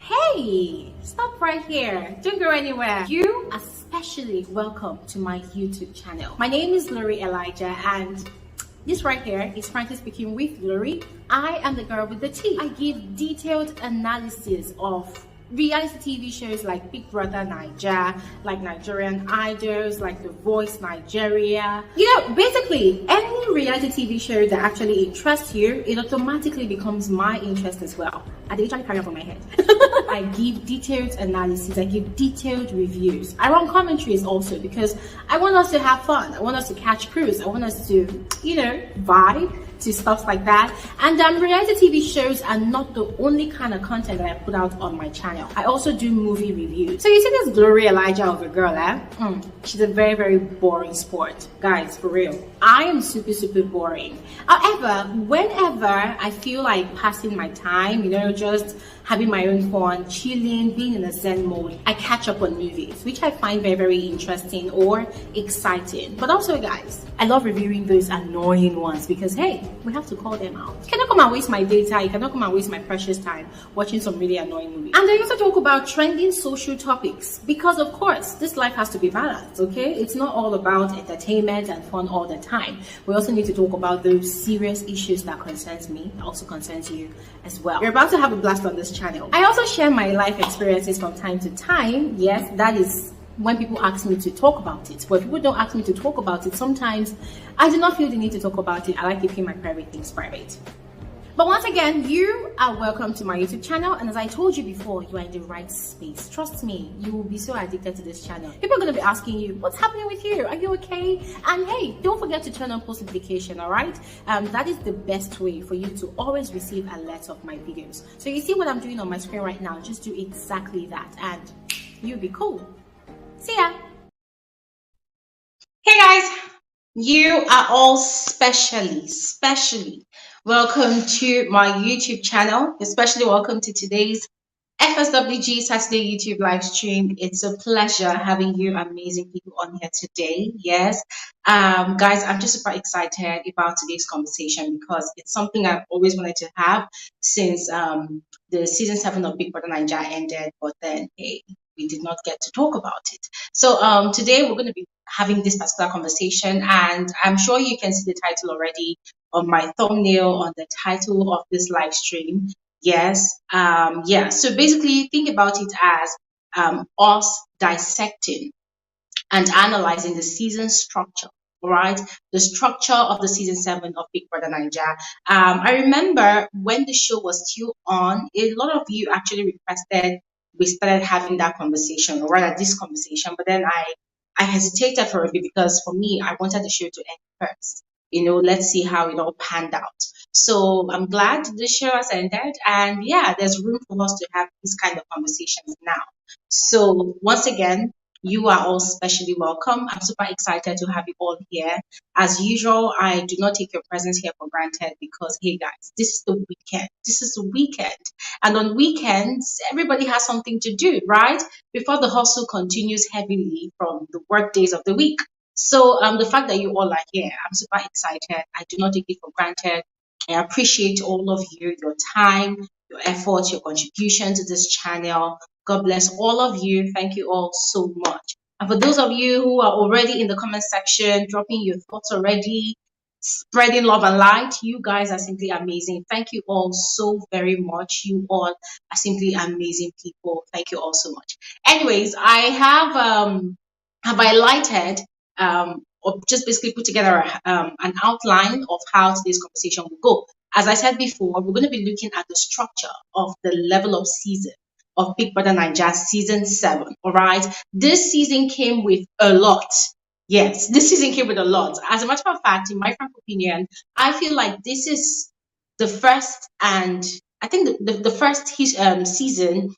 Hey, stop right here. Don't go anywhere. You are especially welcome to my YouTube channel. My name is Bbnaija, and this right here is frankly speaking with Glory. I am the girl with the tea. I give detailed analysis of reality TV shows like Big Brother Naija, like Nigerian Idols, like The Voice Nigeria. Basically any reality TV show that actually interests you, it automatically becomes my interest as well. I literally carry on for my head. I give detailed analysis, I give detailed reviews. I run commentaries also because I want us to have fun. I want us to catch cruise. I want us to, vibe to stuff like that. And reality TV shows are not the only kind of content that I put out on my channel. I also do movie reviews. So you see this Bbnaija of a girl, she's a very, very boring sport. Guys, for real. I am super, super boring. However, whenever I feel like passing my time, just having my own fun, chilling, being in a zen mode, I catch up on movies, which I find very, very interesting or exciting. But also, guys, I love reviewing those annoying ones because, hey, we have to call them out. You cannot come and waste my data. You cannot come and waste my precious time watching some really annoying movies. And I also talk about trending social topics because, of course, this life has to be balanced, okay? It's not all about entertainment and fun all the time. We also need to talk about those serious issues that concerns me, also concerns you as well. You're about to have a blast on this channel. I also share my life experiences from time to time. Yes, that is when people ask me to talk about it. But if people don't ask me to talk about it, sometimes I do not feel the need to talk about it. I like keeping my private things private. But once again, you are welcome to my YouTube channel. And as I told you before, you are in the right space. Trust me, you will be so addicted to this channel. People are going to be asking you, what's happening with you? Are you okay? And hey, don't forget to turn on post notification, all right? That is the best way for you to always receive alerts of my videos. So you see what I'm doing on my screen right now? Just do exactly that and you'll be cool. See ya. Hey guys, you are all specially welcome to my YouTube channel, especially welcome to today's FSWG Saturday YouTube live stream. It's a pleasure having you amazing people on here today. Yes, guys, I'm just super excited about today's conversation because it's something I've always wanted to have since the season 7 of Big Brother Naija ended, but then hey, we did not get to talk about it. So today we're going to be having this particular conversation, and I'm sure you can see the title already on my thumbnail, on the title of this live stream. Yes, so basically think about it as us dissecting and analyzing the season structure, right? The structure of the season 7 of Big Brother Naija. I remember when the show was still on, a lot of you actually requested we started having that conversation, or rather this conversation, but then I hesitated for a bit because for me, I wanted the show to end first. Let's see how it all panned out. So I'm glad the show has ended, and yeah, there's room for us to have these kind of conversations now. So once again, you are all specially welcome. I'm super excited to have you all here. As usual, I do not take your presence here for granted because, hey guys, this is the weekend. This is the weekend. And on weekends, everybody has something to do, right? Before the hustle continues heavily from the work days of the week. So the fact that you all are here, I'm super excited. I do not take it for granted. I appreciate all of you, your time, your effort, your contribution to this channel. God bless all of you. Thank you all so much. And for those of you who are already in the comment section, dropping your thoughts already, spreading love and light, you guys are simply amazing. Thank you all so very much. You all are simply amazing people. Thank you all so much. Anyways, I have highlighted or just basically put together an outline of how today's conversation will go. As I said before, we're going to be looking at the structure of the level of season of Big Brother Naija season 7. All right, this season came with a lot. Yes, this season came with a lot. As a matter of fact, in my frank opinion, I feel like this is the first, and I think the first season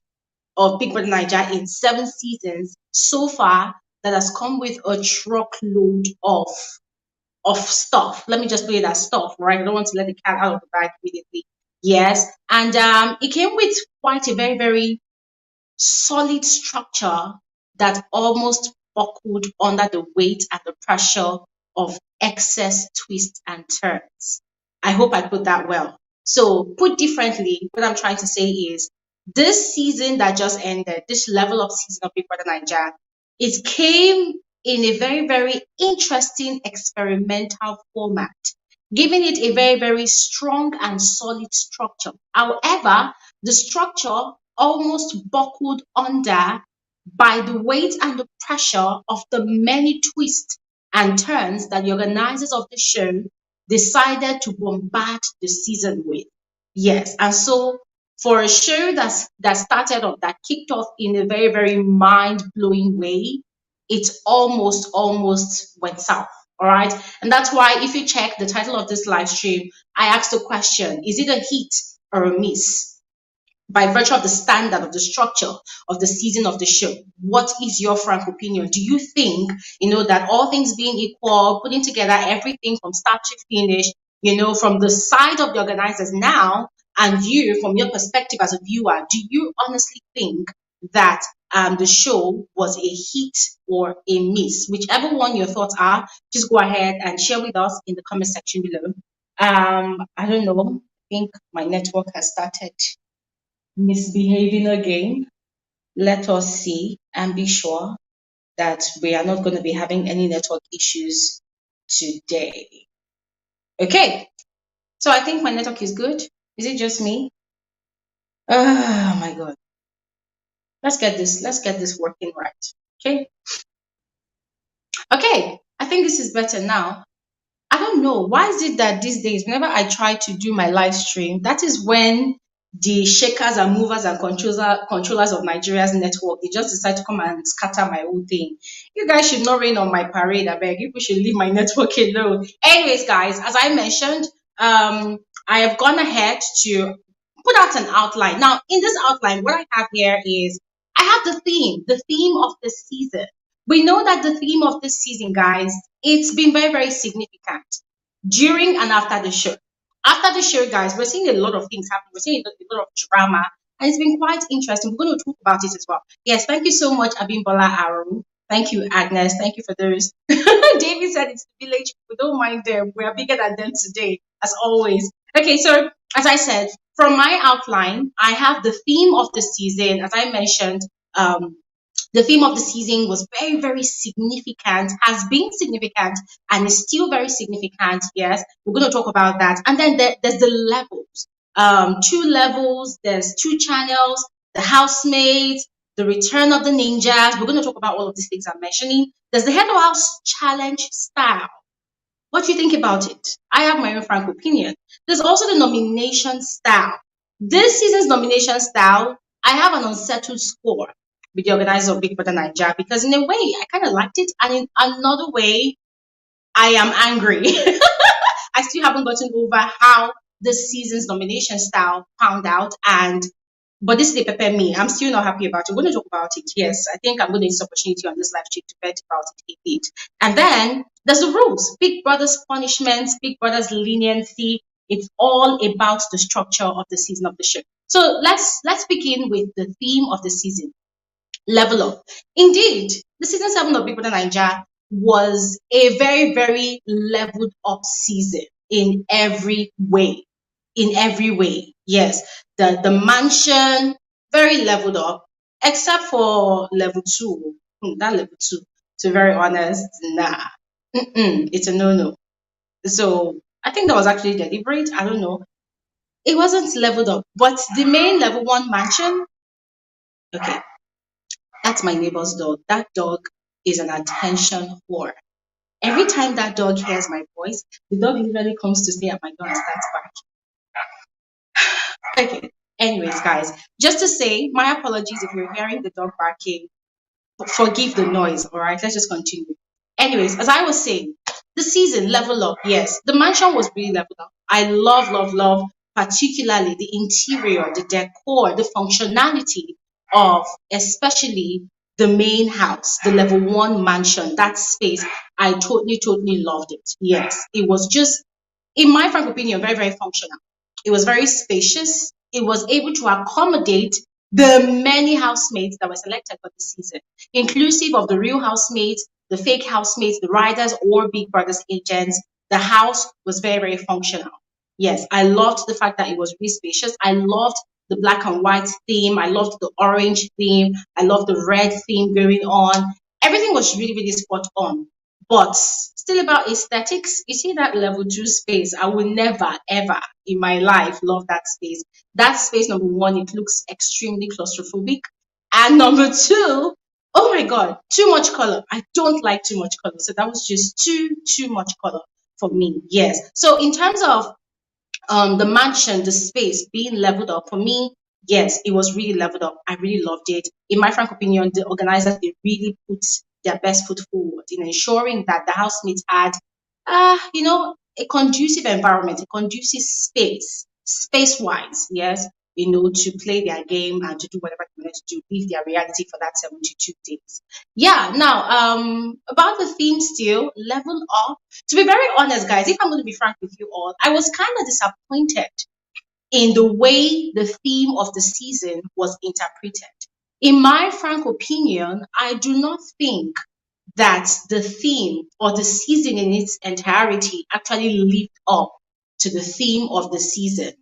of Big Brother Naija in 7 seasons so far that has come with a truckload of stuff. Let me just put it as stuff, right? I don't want to let the cat out of the bag immediately. Yes, and it came with quite a very, very solid structure that almost buckled under the weight and the pressure of excess twists and turns. I hope I put that well. So, put differently, what I'm trying to say is this season that just ended, this level of season of Big Brother Nigeria, it came in a very, very interesting experimental format, giving it a very, very strong and solid structure. However, the structure almost buckled under by the weight and the pressure of the many twists and turns that the organizers of the show decided to bombard the season with. Yes, and so for a show that started off, that kicked off in a very, very mind-blowing way, it almost went south. All right. And that's why if you check the title of this live stream, I asked the question, is it a hit or a miss? By virtue of the standard of the structure of the season of the show, what is your frank opinion? Do you think, that all things being equal, putting together everything from start to finish, from the side of the organizers now, and you, from your perspective as a viewer, do you honestly think that the show was a hit or a miss? Whichever one your thoughts are, just go ahead and share with us in the comment section below. I don't know. I think my network has started misbehaving again. Let us see and be sure that we are not going to be having any network issues today. Okay, so I think my network is good. Is it just me? Oh my god. Let's get this working right. Okay. Okay, I think this is better now. I don't know. Why is it that these days, whenever I try to do my live stream, that is when the shakers and movers and controllers of Nigeria's network, they just decide to come and scatter my whole thing. You guys should not rain on my parade, I beg. You people should leave my network alone. Anyways, guys, as I mentioned, I have gone ahead to put out an outline. Now, in this outline, what I have here is I have the theme of the season. We know that the theme of this season, guys, it's been very, very significant during and after the show. After the show, guys, we're seeing a lot of things happening. We're seeing a lot of drama, and it's been quite interesting. We're going to talk about it as well. Yes, thank you so much, Abimbola Aru. Thank you, Agnes. Thank you for those. David said it's the village. We don't mind them. We are bigger than them today, as always. Okay, so as I said, from my outline, I have the theme of the season. As I mentioned, the theme of the season was very, very significant, has been significant, and is still very significant. Yes, we're going to talk about that. And then there's the levels. Two levels, there's two channels, the housemates, the return of the ninjas. We're going to talk about all of these things I'm mentioning. There's the head of house challenge style. What do you think about it? I have my own frank opinion. There's also the nomination style. This season's nomination style, I have an unsettled score with the organizer of Big Brother Nigeria because in a way I kind of liked it, and in another way I am angry. I still haven't gotten over how this season's nomination style found out, but this is the prepare me. I'm still not happy about it. We're going to talk about it. Yes, I think I'm going to use this opportunity on this live stream to vent about it a bit. And then there's the rules. Big Brother's punishments, Big Brother's leniency. It's all about the structure of the season of the show. So let's begin with the theme of the season. Level up. Indeed, the season 7 of Big Brother Nigeria was a very, very leveled up season in every way. In every way. Yes. The mansion, very leveled up, except for level 2. That level 2, to be very honest, nah. It's a no-no. So I think that was actually deliberate. I don't know. It wasn't leveled up. But the main level 1 mansion, okay, that's my neighbor's dog. That dog is an attention whore. Every time that dog hears my voice, the dog literally comes to stay at my door and starts barking. Okay. Anyways, guys, just to say, my apologies if you're hearing the dog barking. Forgive the noise, all right? Let's just continue. Anyways, as I was saying, the season level up. Yes, the mansion was really leveled up. I love, particularly the interior, the decor, the functionality of especially the main house, the level 1 mansion, that space. I totally loved it. Yes, it was just, in my frank opinion, very, very functional. It was very spacious. It was able to accommodate the many housemates that were selected for the season, inclusive of the real housemates, the fake housemates, the riders, or Big Brother's agents. The house was very, very functional. Yes, I loved the fact that it was really spacious. I loved the black and white theme. I loved the orange theme. I loved the red theme going on. Everything was really, really spot on. But still about aesthetics, you see that level two space. I will never, ever in my life love that space. That space, number one, it looks extremely claustrophobic. And number two, oh my God, too much color. I don't like too much color. So that was just too much color for me. Yes. So in terms of the mansion, the space being leveled up for me, yes, it was really leveled up. I really loved it. In my frank opinion, the organizers, they really put their best foot forward in ensuring that the housemates had a conducive environment, a conducive space wise, yes, to play their game and to do whatever they wanted to do, live their reality for that 72 days. Yeah, now about the theme, still level up. To be very honest, guys, if I'm going to be frank with you all, I was kind of disappointed in the way the theme of the season was interpreted. In my frank opinion, I do not think that the theme or the season in its entirety actually lived up to the theme of the season.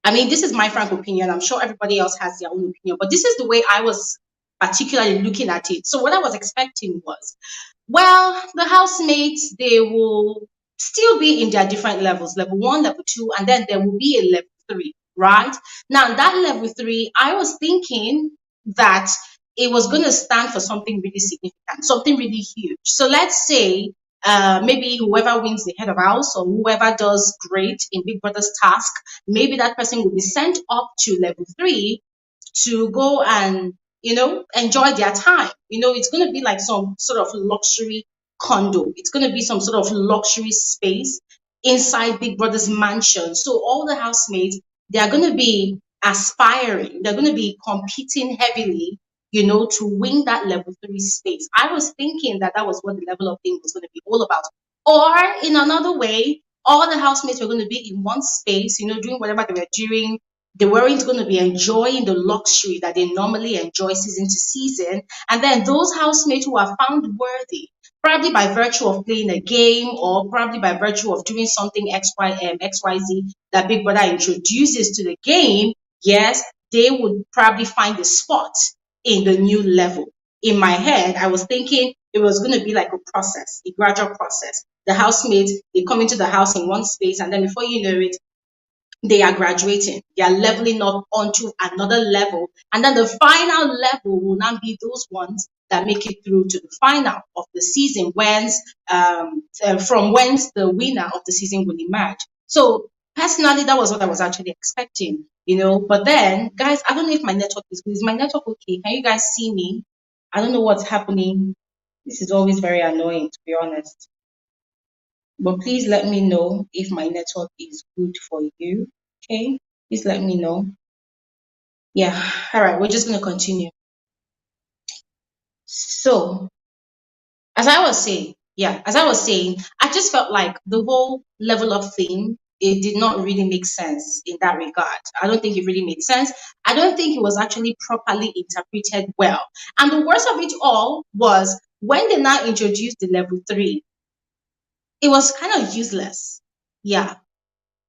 I mean, this is my frank opinion. I'm sure everybody else has their own opinion, but this is the way I was particularly looking at it. So, what I was expecting was, well, the housemates, they will still be in their different levels, level one, level two, and then there will be a level three, right? Now, that level three, I was thinking that it was going to stand for something really significant, something really huge. So let's say maybe whoever wins the head of house or whoever does great in Big Brother's task, maybe that person will be sent up to level three to go and enjoy their time. It's going to be like some sort of luxury condo. It's going to be some sort of luxury space inside Big Brother's mansion. So all the housemates, they are going to be aspiring, they're going to be competing heavily, to win that level three space. I was thinking that that was what the level of thing was going to be all about. Or in another way, all the housemates were going to be in one space, doing whatever they were doing. They weren't going to be enjoying the luxury that they normally enjoy season to season. And then those housemates who are found worthy, probably by virtue of playing a game or probably by virtue of doing something XYZ that Big Brother introduces to the game, yes, they would probably find a spot in the new level. In my head, I was thinking it was going to be like a process, a gradual process. The housemates, they come into the house in one space, and then before you know it, they are graduating, they are leveling up onto another level, and then the final level will now be those ones that make it through to the final of the season, from whence the winner of the season will emerge. So personally, that was what I was actually expecting, but then, guys, I don't know if my network is good. Is my network okay? Can you guys see me? I don't know what's happening. This is always very annoying, to be honest. But please let me know if my network is good for you. Okay, please let me know. Yeah, all right, we're just going to continue. So, as I was saying, I just felt like the whole level of thing, it did not really make sense in that regard. I don't think it really made sense. I don't think it was actually properly interpreted well. And the worst of it all was when they now introduced the level three, it was kind of useless. Yeah,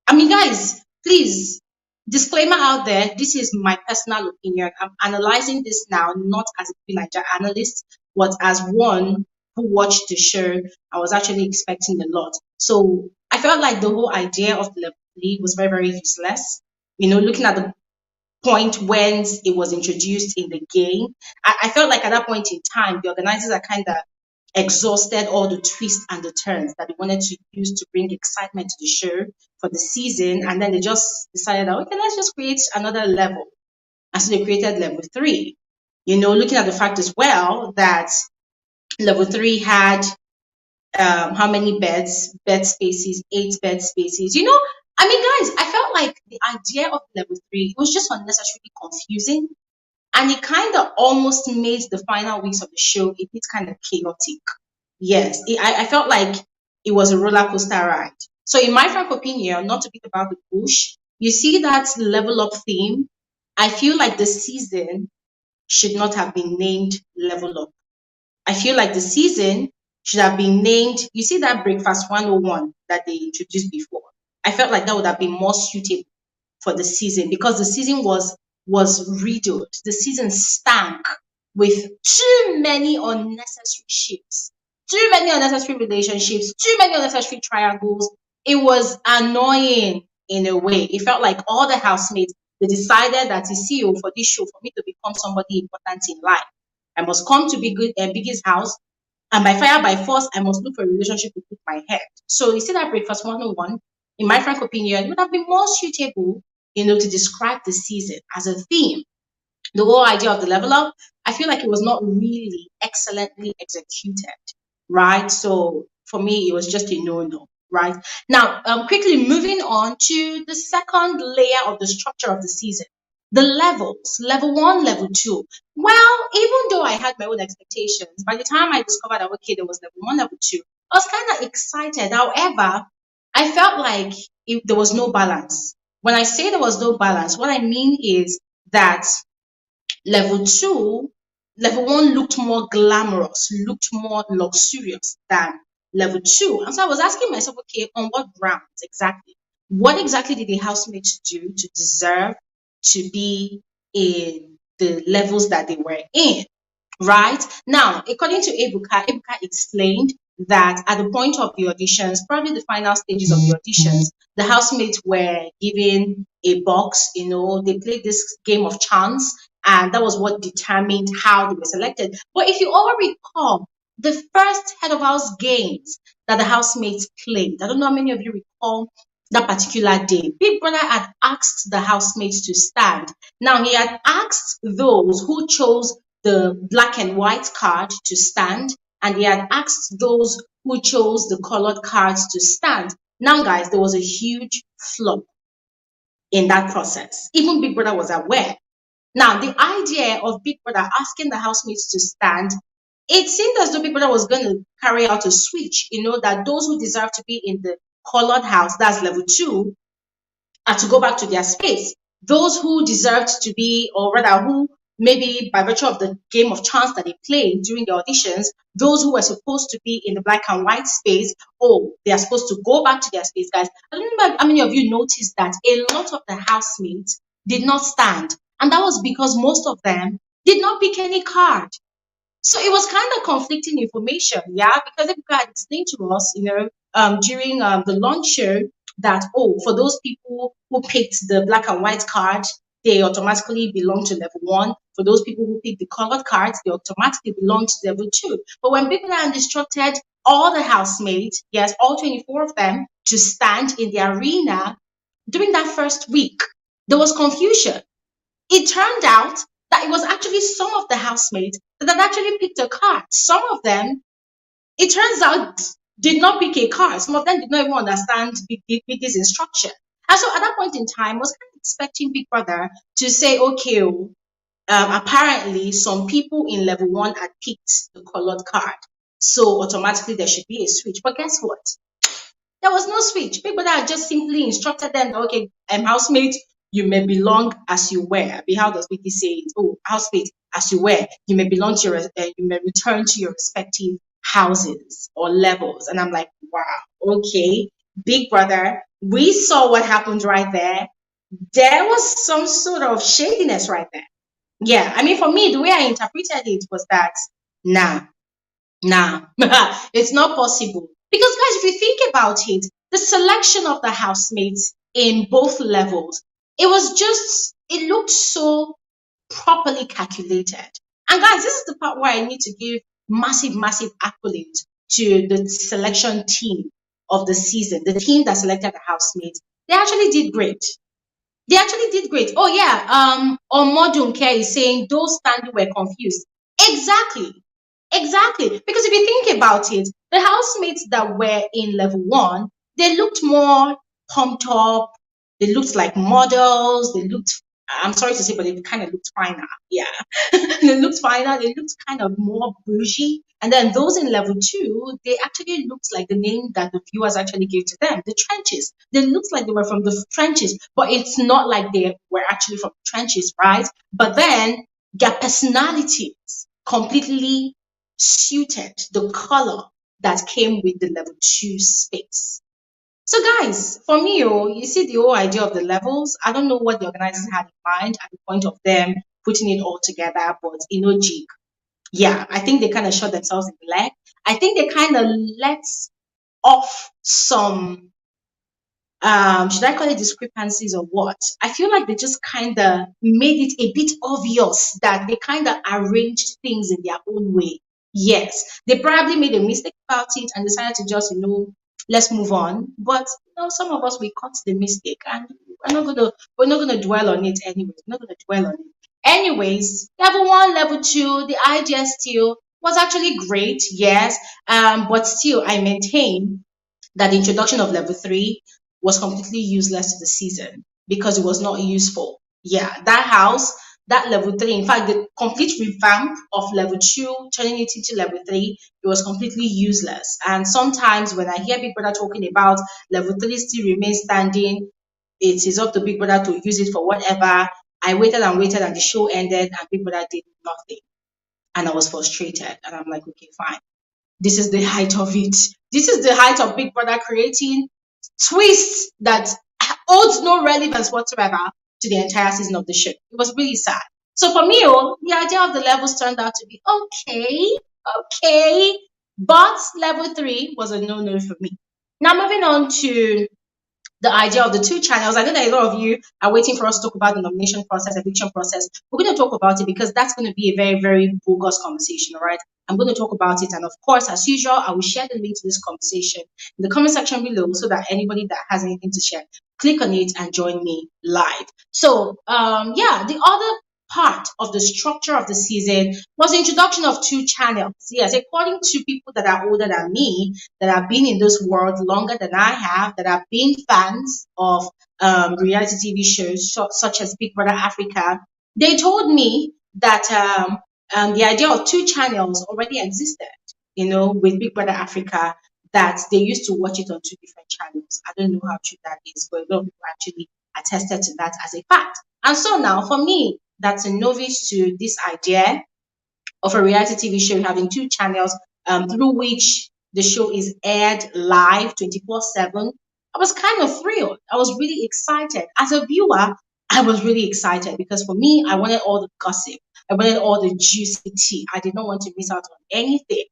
I mean, guys, please, disclaimer out there, this is my personal opinion. I'm analyzing this now, not as a Bbnaija analyst, but as one who watched the show. I was actually expecting a lot. So I felt like the whole idea of the level three was very, very useless. Looking at the point when it was introduced in the game, I felt like at that point in time, the organizers are kind of exhausted all the twists and the turns that they wanted to use to bring excitement to the show for the season. And then they just decided that, okay, let's just create another level. And so they created level three. Looking at the fact as well that level three had how many bed spaces, 8 bed spaces. I mean, guys, I felt like the idea of level three was just unnecessarily confusing. And it kind of almost made the final weeks of the show a bit kind of chaotic. Yes, I felt like it was a roller coaster ride. So, in my frank opinion, not to beat about the bush, you see that level up theme. I feel like the season should not have been named Level Up. I feel like the season should have been named, you see that Breakfast 101 that they introduced before. I felt like that would have been more suitable for the season because the season was riddled. The season stank with too many unnecessary ships, too many unnecessary relationships, too many unnecessary triangles. It was annoying in a way. It felt like all the housemates they decided that it's CEO for this show for me to become somebody important in life. I must come to Biggie's house, and by fire by force, I must look for a relationship to put my head. So you see that breakfast 101, in my frank opinion, would have been more suitable, to describe the season as a theme. The whole idea of the level up, I feel like it was not really excellently executed, right? So for me, it was just a no-no, right? Now, quickly moving on to the second layer of the structure of the season, the levels, level one, level two. Well, even though I had my own expectations, by the time I discovered that, okay, there was level one, level two, I was kind of excited. However, I felt like there was no balance. When I say there was no balance, what I mean is that level two, level one looked more glamorous, looked more luxurious than level two. And so I was asking myself, okay, on what grounds exactly? What exactly did the housemates do to deserve to be in the levels that they were in? Right now, according to Ebuka explained that at the point of the auditions, probably the final stages of the auditions, the housemates were given a box. They played this game of chance, and that was what determined how they were selected. But if you all recall, the first head of house games that the housemates played, I don't know how many of you recall that particular day. Big Brother had asked the housemates to stand. Now, he had asked those who chose the black and white card to stand, and he had asked those who chose the colored cards to stand. Now, guys, there was a huge flop in that process. Even Big Brother was aware. Now, the idea of Big Brother asking the housemates to stand, it seemed as though Big Brother was going to carry out a switch, that those who deserve to be in the colored house, that's level two, are to go back to their space. Those who deserved to be, or rather, who maybe by virtue of the game of chance that they played during the auditions, those who were supposed to be in the black and white space, oh, they are supposed to go back to their space, guys. I don't know how many of you noticed that a lot of the housemates did not stand, and that was because most of them did not pick any card. So it was kind of conflicting information, yeah, because if you had explained to us, during the launch show that, oh, for those people who picked the black and white card, they automatically belong to level one. For those people who picked the colored cards, they automatically belong to level two. But when people are instructed all the housemates, yes, all 24 of them, to stand in the arena during that first week, there was confusion. It turned out that it was actually some of the housemates that had actually picked a card. Some of them, it turns out, did not pick a card. Some of them did not even understand Biggie's instruction. And so at that point in time, I was kind of expecting Big Brother to say, okay, apparently some people in level one had picked the colored card. So automatically there should be a switch. But guess what? There was no switch. People that just simply instructed them, okay, housemate, you may belong as you were. How does Vicky say it? Oh, housemate, as you were, you may belong to you may return to your respective houses or levels. And I'm like, wow, okay, Big Brother, we saw what happened right there. There was some sort of shadiness right there. Yeah, I mean, for me, the way I interpreted it was that, nah, nah, it's not possible. Because, guys, if you think about it, the selection of the housemates in both levels, it looked so properly calculated. And, guys, this is the part where I need to give massive, massive accolades to the selection team of the season, the team that selected the housemates. They actually did great. They actually did great. Oh yeah, Omodun Care is saying those standing were confused. Exactly. Exactly. Because if you think about it, the housemates that were in level one, they looked more pumped up. They looked like models. I'm sorry to say, but they kind of looked finer. Yeah. They looked finer. They looked kind of more bougie. And then those in level two, they actually looked like the name that the viewers actually gave to them, the trenches. They looked like they were from the trenches, but it's not like they were actually from the trenches, right? But then their personalities completely suited the color that came with the level two space. So, guys, for me, you see the whole idea of the levels. I don't know what the organizers had in mind at the point of them putting it all together, but jig. Yeah, I think they kind of shot themselves in the leg. I think they kind of let off some should I call it discrepancies or what? I feel like they just kind of made it a bit obvious that they kind of arranged things in their own way. Yes, they probably made a mistake about it and decided to just, let's move on. But some of us we caught the mistake and we're not gonna dwell on it anyways. We're not gonna dwell on it. Anyways, level one, level two, the idea still was actually great, yes. But still I maintain that the introduction of level three was completely useless to the season because it was not useful. Yeah, that house, that level three, in fact, the complete revamp of level two, turning it into level three, it was completely useless. And sometimes when I hear Big Brother talking about level three still remains standing, it is up to Big Brother to use it for whatever. I waited and waited, and the show ended, and Big Brother did nothing. And I was frustrated. And I'm like, okay, fine. This is the height of it. This is the height of Big Brother creating twists that holds no relevance whatsoever to the entire season of the show. It was really sad. So for me, the idea of the levels turned out to be okay, okay, but level three was a no-no for me. Now moving on to the idea of the two channels. I know that a lot of you are waiting for us to talk about the nomination process, eviction process. We're going to talk about it because that's going to be a very, very bogus conversation, all right? I'm going to talk about it. And of course, as usual, I will share the link to this conversation in the comment section below so that anybody that has anything to share, click on it and join me live. So, yeah, the other part of the structure of the season was the introduction of two channels. Yes, according to people that are older than me, that have been in this world longer than I have, that have been fans of reality TV shows such as Big Brother Africa, they told me that the idea of two channels already existed, with Big Brother Africa, that they used to watch it on two different channels. I don't know how true that is, but a lot of people actually attested to that as a fact. And so now, for me, that's a novice to this idea of a reality TV show having two channels through which the show is aired live 24/7. I was kind of thrilled. I was really excited. As a viewer, I was really excited because for me, I wanted all the gossip. I wanted all the juicy tea. I did not want to miss out on anything.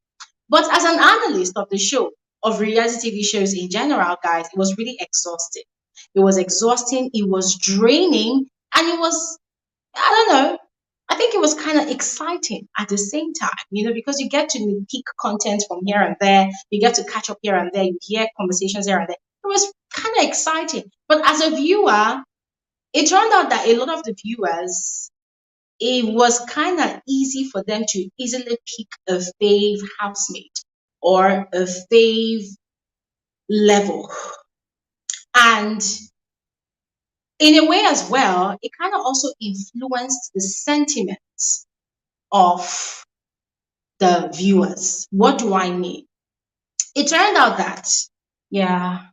But as an analyst of the show, of reality TV shows in general, guys, it was really exhausting. It was exhausting, it was draining, and it was, I don't know, I think it was kind of exciting at the same time, because you get to pick content from here and there, you get to catch up here and there, you hear conversations here and there. It was kind of exciting. But as a viewer, it turned out that a lot of the viewers, it was kind of easy for them to easily pick a fave housemate or a fave level. And in a way as well, it kind of also influenced the sentiments of the viewers. What do I mean? It turned out that, yeah,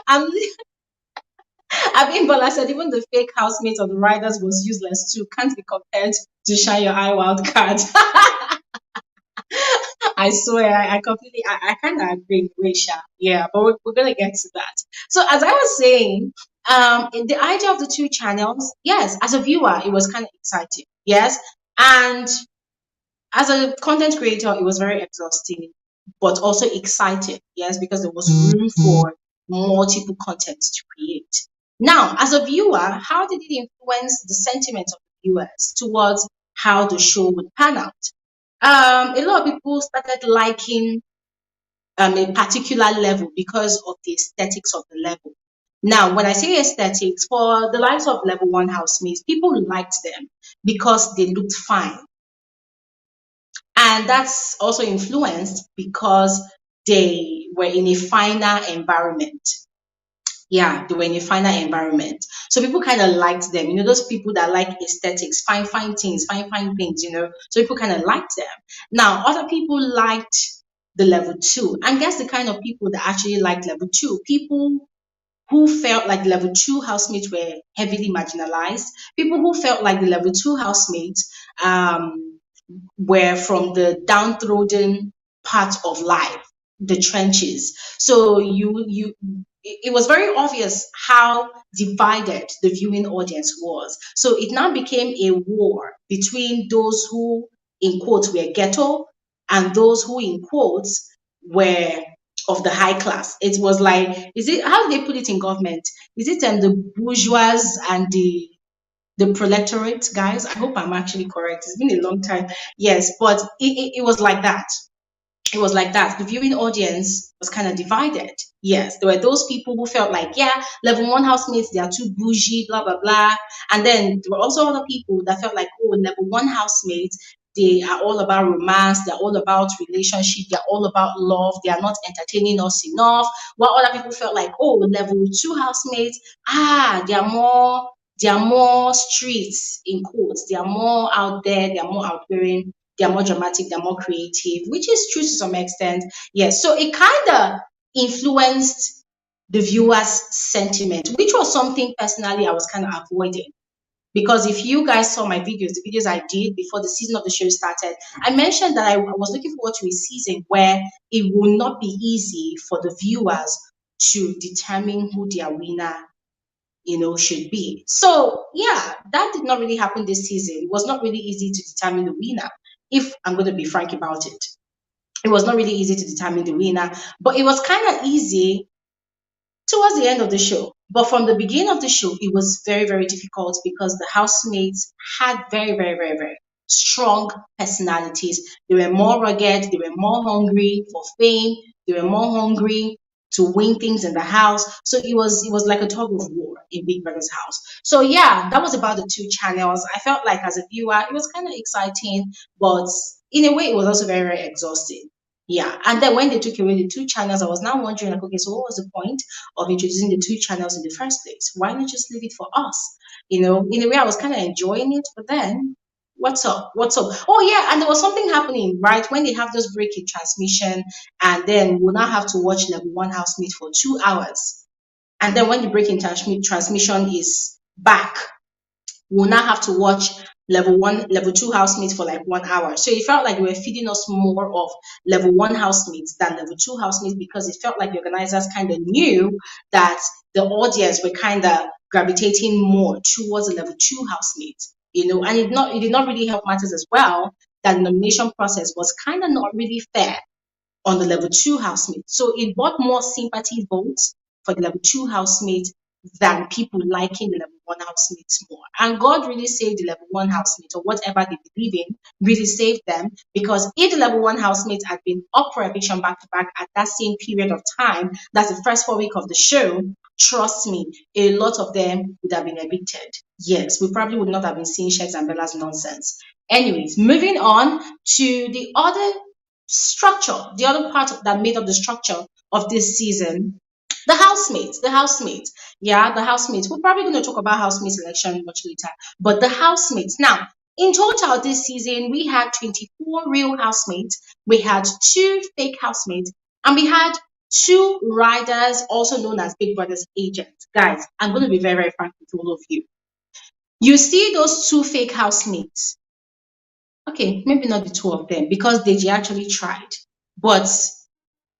I'm, I mean, Bola said even the fake housemates of the riders was useless too. Can't be compared to Shine Your Eye Wild Card. I swear, I completely, I kind of agree with Risha. Yeah, but we're going to get to that. So, as I was saying, in the idea of the two channels, yes, as a viewer, it was kind of exciting. Yes. And as a content creator, it was very exhausting, but also exciting. Yes, because there was room for multiple content to create. Now, as a viewer, how did it influence the sentiments of the viewers towards how the show would pan out? A lot of people started liking a particular level because of the aesthetics of the level. Now, when I say aesthetics, for the likes of level one housemates, people liked them because they looked fine. And that's also influenced because they were in a finer environment. Yeah, they were in a finer environment. So people kind of liked them. Those people that like aesthetics, fine, fine things, fine, fine things, So people kind of liked them. Now, other people liked the level two. And guess the kind of people that actually liked level two? People who felt like the level two housemates were heavily marginalized. People who felt like the level two housemates were from the downtrodden part of life. the trenches. So it was very obvious how divided the viewing audience was. So it now became a war between those who, in quotes, were ghetto and those who, in quotes, were of the high class. It was like, is it, how do they put it in government? Is it the bourgeois and the proletariat, guys? I hope I'm actually correct. It's been a long time. Yes, but it was like that. It was like that. The viewing audience was kind of divided. Yes, there were those people who felt like, yeah, level one housemates, they are too bougie, blah, blah, blah. And then there were also other people that felt like, oh, level one housemates, they are all about romance, they're all about relationship, they're all about love, they are not entertaining us enough. While other people felt like, oh, level two housemates, they are more streets in quotes, they are more out there, they are more outgoing, they're more dramatic, they're more creative, which is true to some extent. Yes. So it kind of influenced the viewer's sentiment, which was something personally I was kind of avoiding. Because if you guys saw my videos, the videos I did before the season of the show started, I mentioned that I was looking forward to a season where it will not be easy for the viewers to determine who their winner should be. So yeah, that did not really happen this season. It was not really easy to determine the winner, if I'm going to be frank about it. It was not really easy to determine the winner, but it was kind of easy towards the end of the show. But from the beginning of the show, it was very, very difficult because the housemates had very, very, very, very strong personalities. They were more rugged, they were more hungry for fame, they were more hungry to win things in the house. So it was like a tug of war in Big Brother's house. So yeah, that was about the two channels. I felt like as a viewer, it was kind of exciting, but in a way, it was also very, very exhausting. Yeah, and then when they took away the two channels, I was now wondering, like, okay, so what was the point of introducing the two channels in the first place? Why not just leave it for us? In a way, I was kind of enjoying it, but then what's up? What's up? Oh, yeah, and there was something happening, right? When they have those break in transmission, and then we'll now have to watch level one housemate for 2 hours. And then when the break in transmission is back, we'll now have to watch level one, level two housemates for like 1 hour. So it felt like they were feeding us more of level one housemates than level two housemates because it felt like the organizers kind of knew that the audience were kind of gravitating more towards the level two housemates. And it did not really help matters as well that the nomination process was kind of not really fair on the level two housemate. So it brought more sympathy votes for the level two housemate than people liking the level one housemates more. And God really saved the level one housemate or whatever they believe in, really saved them because if the level one housemates had been up for eviction back to back at that same period of time, that's the first 4 weeks of the show, trust me, a lot of them would have been evicted. Yes, we probably would not have been seeing Sheiks and Bella's nonsense. Anyways, moving on to the other structure, the other part that made up the structure of this season, the housemates. Yeah, the housemates. We're probably going to talk about housemates selection much later, but the housemates. Now, in total this season, we had 24 real housemates, we had two fake housemates, and we had two riders, also known as Big Brother's agents. Guys, I'm going to be very, very frank with all of you. You see those two fake housemates. Okay, maybe not the two of them because Deji actually tried. But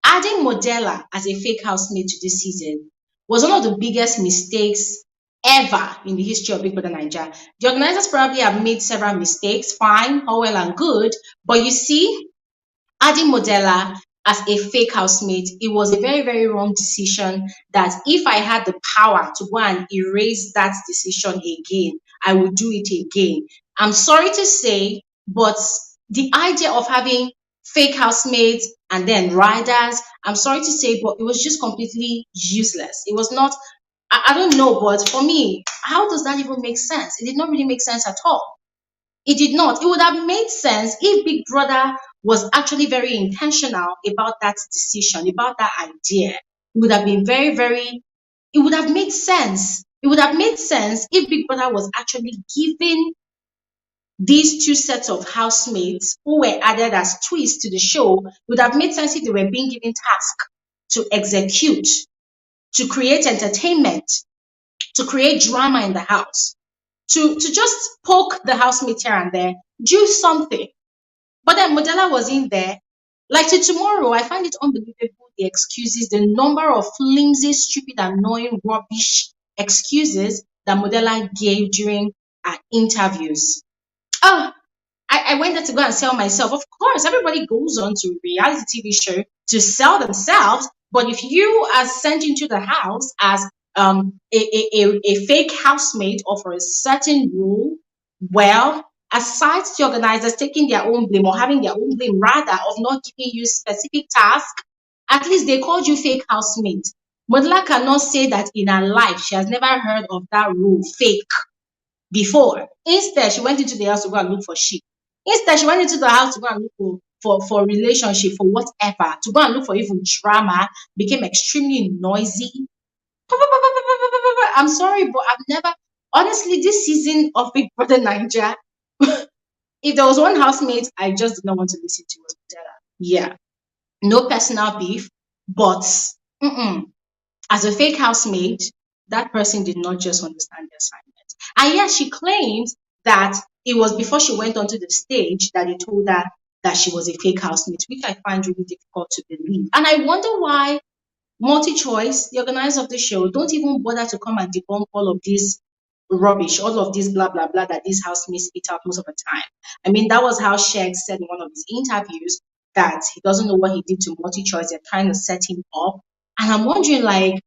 adding Modella as a fake housemate to this season was one of the biggest mistakes ever in the history of Big Brother Nigeria. The organizers probably have made several mistakes, fine, all well and good. But you see, adding Modella as a fake housemate, it was a very, very wrong decision. That if I had the power to go and erase that decision again, I would do it again. I'm sorry to say, but the idea of having fake housemates and then riders, I'm sorry to say, but it was just completely useless. It was not, I don't know, but for me, how does that even make sense? It did not really make sense at all. It did not. It would have made sense if Big Brother was actually very intentional about that decision, about that idea. It would have been very, very, it would have made sense. It would have made sense if Big Brother was actually giving these two sets of housemates who were added as twists to the show. It would have made sense if they were being given tasks to execute, to create entertainment, to create drama in the house, to just poke the housemates here and there, do something. But then Modella was in there. Like to tomorrow, I find it unbelievable the excuses, the number of flimsy, stupid, annoying, rubbish excuses that Modella gave during our interviews. Oh, I went there to go and sell myself. Of course, everybody goes on to reality TV show to sell themselves. But if you are sent into the house as a fake housemate or for a certain role, well, aside the organizers taking their own blame or having their own blame rather of not giving you specific task, at least they called you fake housemate. Modela cannot say that in her life she has never heard of that rule fake before. Instead, she went into the house to go and look for sheep. Instead, she went into the house to go and look for relationship, for whatever, to go and look for even drama, became extremely noisy. I'm sorry, but I've never, honestly, this season of Big Brother Niger, if there was one housemate I just did not want to listen to was Stella. Yeah, no personal beef, but mm-mm, as a fake housemate, that person did not just understand the assignment. And yet she claims that it was before she went onto the stage that they told her that she was a fake housemate, which I find really difficult to believe. And I wonder why Multi-Choice, the organizer of the show, don't even bother to come and debunk all of this rubbish, all of this blah blah blah that these housemates spit out most of the time. I mean, that was how Sheg said in one of his interviews that he doesn't know what he did to Multi-Choice. They're trying to set him up. And I'm wondering, like,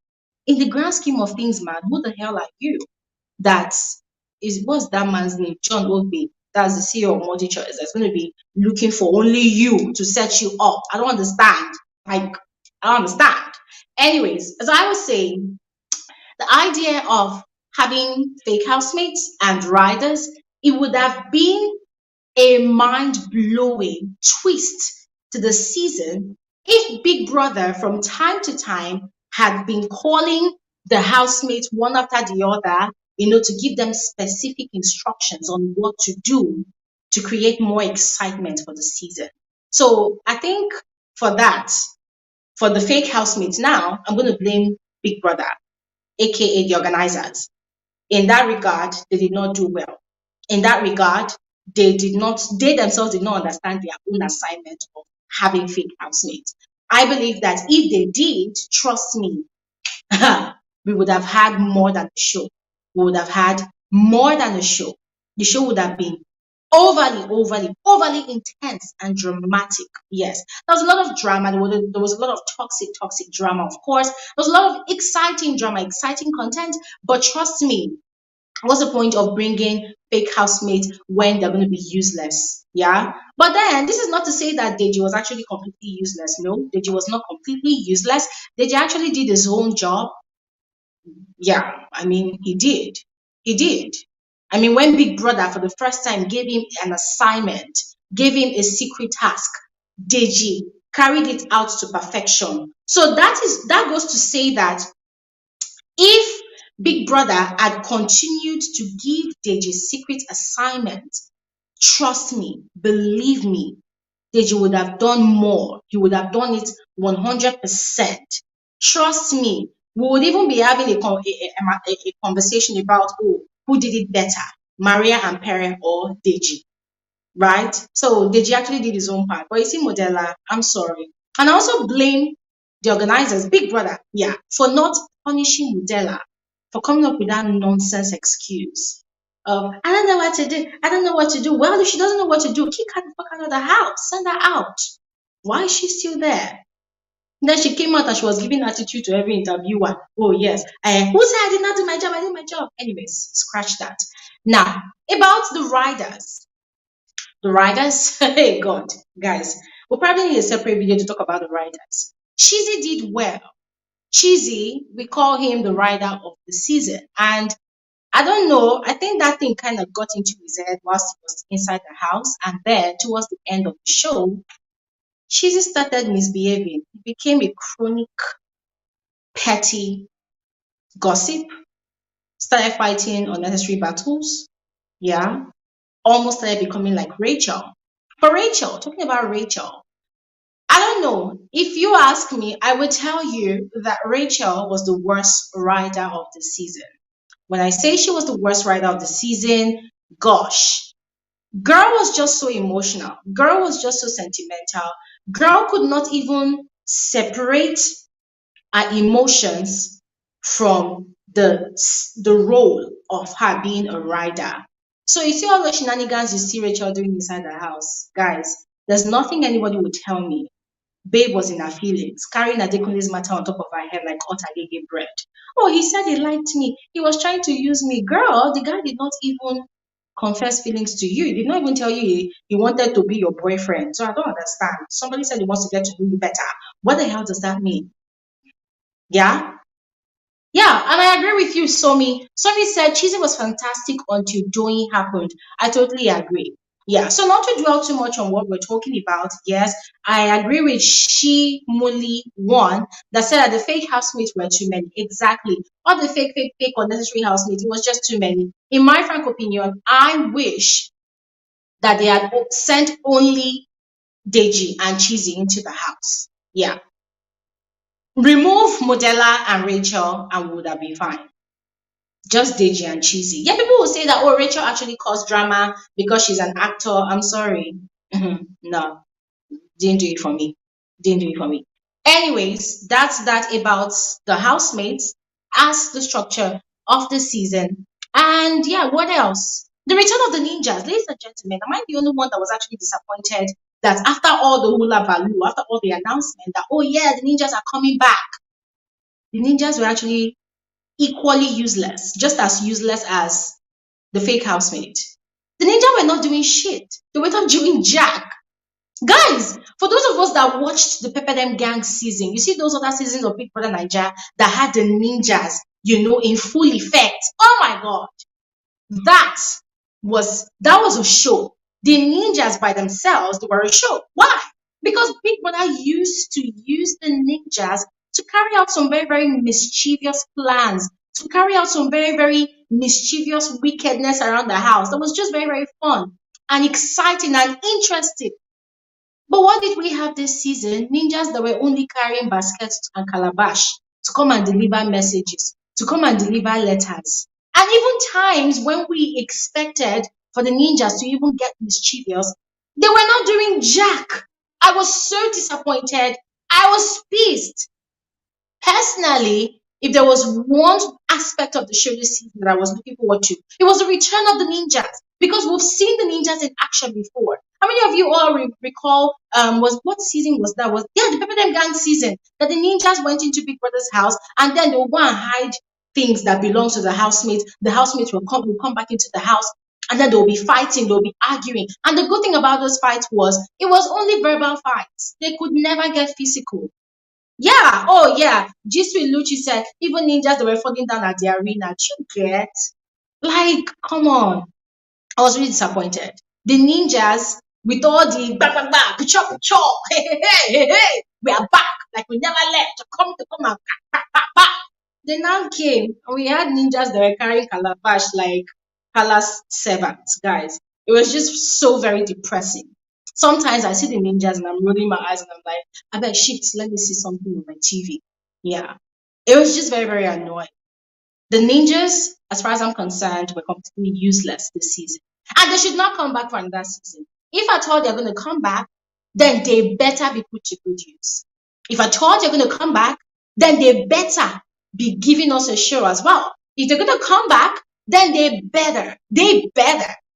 in the grand scheme of things, man, who the hell are you? That is, what's that man's name? John Ogbe. That's the CEO of Multi-Choice. That's going to be looking for only you to set you up. I don't understand. Like, I don't understand. Anyways, as I was saying, the idea of having fake housemates and riders, it would have been a mind blowing twist to the season if Big Brother from time to time had been calling the housemates one after the other, to give them specific instructions on what to do to create more excitement for the season. So I think for that, for the fake housemates now, I'm going to blame Big Brother, aka the organizers. In that regard, they did not do well. In that regard, they themselves did not understand their own assignment of having fake housemates. I believe that if they did, trust me, we would have had more than a show. We would have had more than a show. The show would have been overly intense and dramatic. Yes, there was a lot of drama. There was a lot of toxic drama, of course. There was a lot of exciting drama, exciting content. But trust me, what's the point of bringing fake housemates when they're going to be useless? Yeah. But then this is not to say that Deji was actually completely useless. No, Deji was not completely useless. Deji actually did his own job. Yeah, I mean, he did. He did. I mean, when Big Brother for the first time gave him an assignment, gave him a secret task, Deji carried it out to perfection. So that goes to say that if Big Brother had continued to give Deji secret assignment, trust me, believe me, Deji would have done more. He would have done it 100%. Trust me, we would even be having a conversation about, oh, who did it better, Maria and Pere or Deji, right? So Deji actually did his own part. But you see, Modella, I'm sorry. And I also blame the organizers, Big Brother, yeah, for not punishing Modella for coming up with that nonsense excuse. I don't know what to do. I don't know what to do. Well, if she doesn't know what to do, kick her the fuck out of the house. Send her out. Why is she still there? Then she came out and she was giving attitude to every interviewer. Oh, yes. Who said I did not do my job? I did my job. Anyways, scratch that. Now, about the riders. The riders, hey, God, guys, we'll probably need a separate video to talk about the riders. Cheesy did well. Cheesy, we call him the rider of the season. And I don't know. I think that thing kind of got into his head whilst he was inside the house. And then, towards the end of the show, Cheesy started misbehaving. He became a chronic, petty gossip, started fighting unnecessary battles. Yeah. Almost started becoming like Rachel. For Rachel, talking about Rachel, I don't know. If you ask me, I would tell you that Rachel was the worst rider of the season. When I say she was the worst rider of the season, gosh, girl was just so emotional. Girl was just so sentimental. Girl could not even separate her emotions from the role of her being a rider. So you see all the shenanigans you see Rachel doing inside the house, guys. There's nothing anybody would tell me. Babe was in her feelings, carrying Adekunle's matter on top of her head like hot agege bread. Oh, he said he liked me. He was trying to use me. Girl, the guy did not even confess feelings to you. He did not even tell you he wanted to be your boyfriend. So I don't understand. Somebody said he wants to get to know you better. What the hell does that mean? Yeah? Yeah, and I agree with you, Somi. Somi said cheesy was fantastic until doing happened. I totally agree. Yeah, so not to dwell too much on what we're talking about, yes, I agree with She Muli one that said that the fake housemates were too many. Exactly. All the fake, unnecessary housemates, it was just too many. In my frank opinion, I wish that they had sent only Deji and Cheesy into the house. Yeah. Remove Modella and Rachel and we would have been fine. Just Deji and Cheesy. Yeah, people will say that, oh, Rachel actually caused drama because she's an actor. I'm sorry. No, didn't do it for me. Didn't do it for me. Anyways, that's that about the housemates as the structure of the season. And yeah, what else? The return of the ninjas. Ladies and gentlemen, am I the only one that was actually disappointed that after all the hula baloo, after all the announcement that, oh yeah, the ninjas are coming back, the ninjas were actually equally useless, just as useless as the fake housemate. The ninja were not doing shit. They were not doing jack. Guys, for those of us that watched the Pepper Them Gang season, you see those other seasons of Big Brother Nigeria that had the ninjas, in full effect. Oh my god. That that was a show. The ninjas by themselves, they were a show. Why? Because Big Brother used to use the ninjas to carry out some very, very mischievous plans, to carry out some very, very mischievous wickedness around the house. That was just very, very fun and exciting and interesting. But what did we have this season? Ninjas that were only carrying baskets and calabash to come and deliver messages, to come and deliver letters. And even times when we expected for the ninjas to even get mischievous, they were not doing jack. I was so disappointed. I was pissed. Personally, if there was one aspect of the show this season that I was looking forward to, it was the return of the ninjas because we've seen the ninjas in action before. How many of you all recall? Was what season was that? Was yeah, the Pepper Them Gang season that the ninjas went into Big Brother's house and then they'll go and hide things that belong to the housemates. The housemates will come back into the house and then they'll be fighting, they'll be arguing. And the good thing about those fights was it was only verbal fights. They could never get physical. Yeah, oh yeah. G Sweet Lucci said even ninjas that were falling down at the arena. You get? Like, come on. I was really disappointed. The ninjas with all the ba ba ba, chop chop, hey hey hey hey hey, we are back like we never left. To come and pa pa pa. They now came and we had ninjas that were carrying calabash like palace servants, guys. It was just so very depressing. Sometimes I see the ninjas and I'm rolling my eyes and I'm like, I bet shit, let me see something on my TV. Yeah. It was just very, very annoying. The ninjas, as far as I'm concerned, were completely useless this season. And they should not come back for another season. If at all they're going to come back, then they better be put to good use. If at all they're going to come back, then they better be giving us a show as well. If they're going to come back, then they better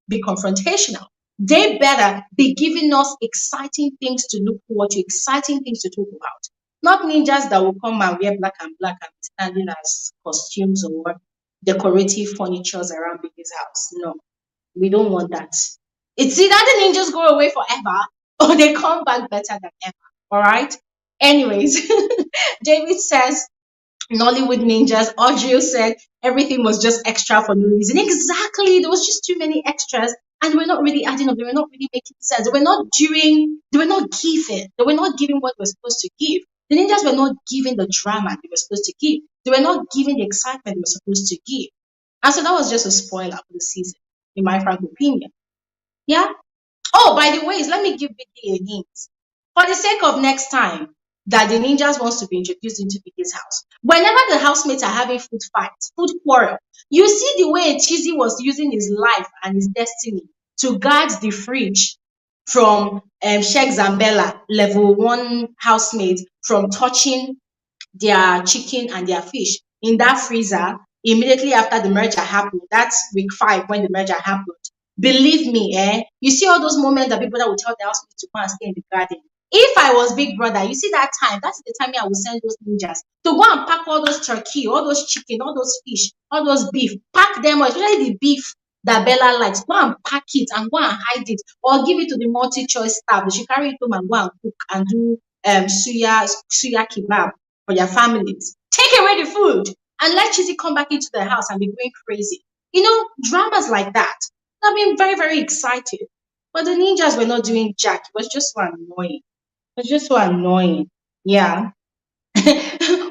be confrontational. They better be giving us exciting things to look forward to, exciting things to talk about. Not ninjas that will come and wear black and be standing as costumes or decorative furnitures around Biggie's house. No, we don't want that. It's either the ninjas go away forever or they come back better than ever. All right. Anyways, David says Nollywood ninjas. Audrey said everything was just extra for no reason. Exactly. There was just too many extras and they were not really adding up. They were not really making sense. They were not giving. They were not giving what they were supposed to give. The ninjas were not giving the drama they were supposed to give. They were not giving the excitement they were supposed to give. And so that was just a spoiler for the season, in my frank opinion. Yeah. Oh, by the ways, let me give Biggie a hint. For the sake of next time that the ninjas wants to be introduced into Biggie's house, whenever the housemates are having food fights, food quarrel, you see the way Cheesy was using his life and his destiny to guard the fridge from Sheikh Zambella, level one housemates, from touching their chicken and their fish in that freezer immediately after the merger happened. That's week 5 when the merger happened. Believe me, you see all those moments that people that will tell their husband to go and stay in the garden. If I was big brother, you see that time, that's the time I would send those ninjas to go and pack all those turkey, all those chicken, all those fish, all those beef, pack them, especially the beef that Bella likes. Go and pack it and go and hide it, or give it to the multi-choice staff. They should carry it home and go and cook and do suya kebab for their families. Take away the food and let Chizzy come back into the house and be going crazy. Dramas like that. I've been very, very excited. But the ninjas were not doing jack. It was just so annoying. It was just so annoying. Yeah.